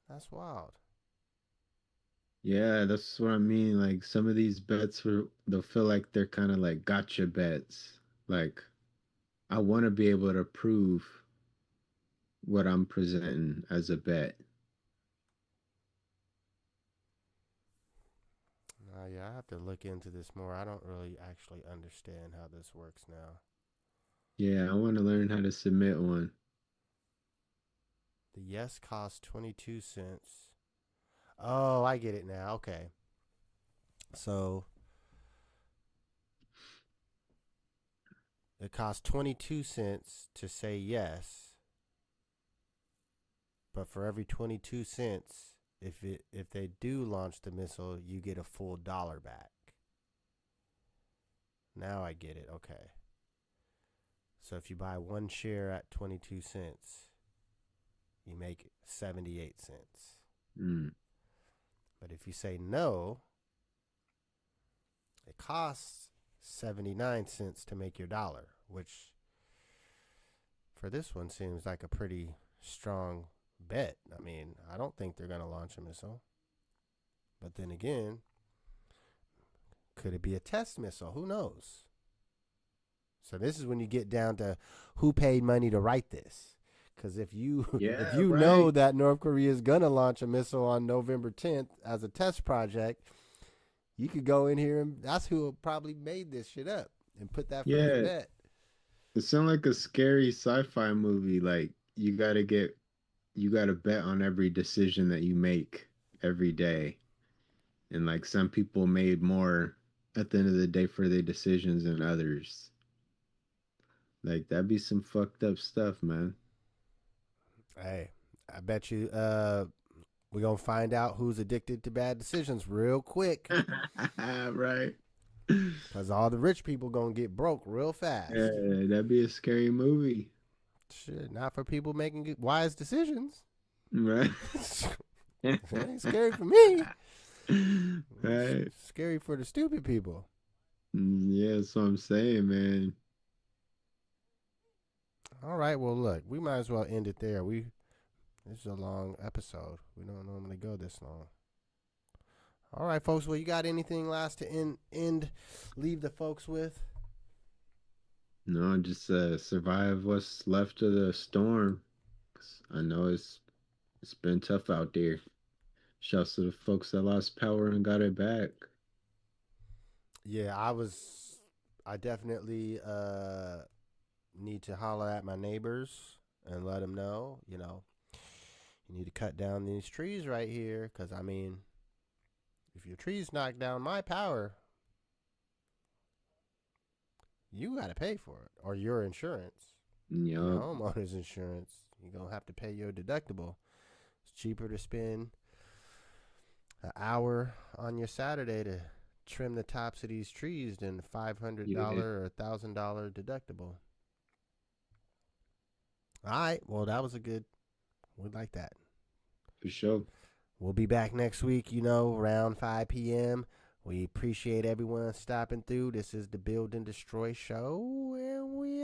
That's wild. Yeah, that's what I mean. Like some of these bets they'll feel like they're kind of like gotcha bets. Like I want to be able to prove what I'm presenting as a bet. Yeah, I have to look into this more. I don't really actually understand how this works now. Yeah, I want to learn how to submit one. The yes costs 22 cents. Oh, I get it now. Okay. So it costs 22 cents to say yes. But for every 22 cents, if they do launch the missile, you get a full dollar back. Now I get it. Okay. So if you buy one share at 22 cents, you make 78 cents. Mm. But if you say no, it costs 79 cents to make your dollar, which for this one seems like a pretty strong bet. I mean, I don't think they're going to launch a missile. But then again, could it be a test missile? Who knows? So this is when you get down to who paid money to write this. Because if you know that North Korea is going to launch a missile on November 10th as a test project, you could go in here and that's who probably made this shit up and put that first bet. It sounds like a scary sci-fi movie. Like you gotta bet on every decision that you make every day. And like some people made more at the end of the day for their decisions than others. Like that'd be some fucked up stuff, man. Hey, I bet you we're going to find out who's addicted to bad decisions real quick. Right. Because all the rich people going to get broke real fast. Yeah, that'd be a scary movie. Shit, not for people making wise decisions. Right. It ain't scary for me. Right. It's scary for the stupid people. Yeah, that's what I'm saying, man. All right, well, look, we might as well end it there. This is a long episode. We don't normally go this long. All right, folks. Well, you got anything last to leave the folks with? No, just survive what's left of the storm. 'Cause I know it's been tough out there. Shouts to the folks that lost power and got it back. Yeah, I definitely need to holler at my neighbors and let them know, you need to cut down these trees right here. Because, I mean, if your trees knock down my power, you got to pay for it. Or your insurance. Your Yup. homeowner's insurance. You're going to have to pay your deductible. It's cheaper to spend an hour on your Saturday to trim the tops of these trees than $500 or $1,000 deductible. All right. Well, that was we like that. For sure. We'll be back next week, around 5 p.m. We appreciate everyone stopping through. This is the Build and Destroy show, and we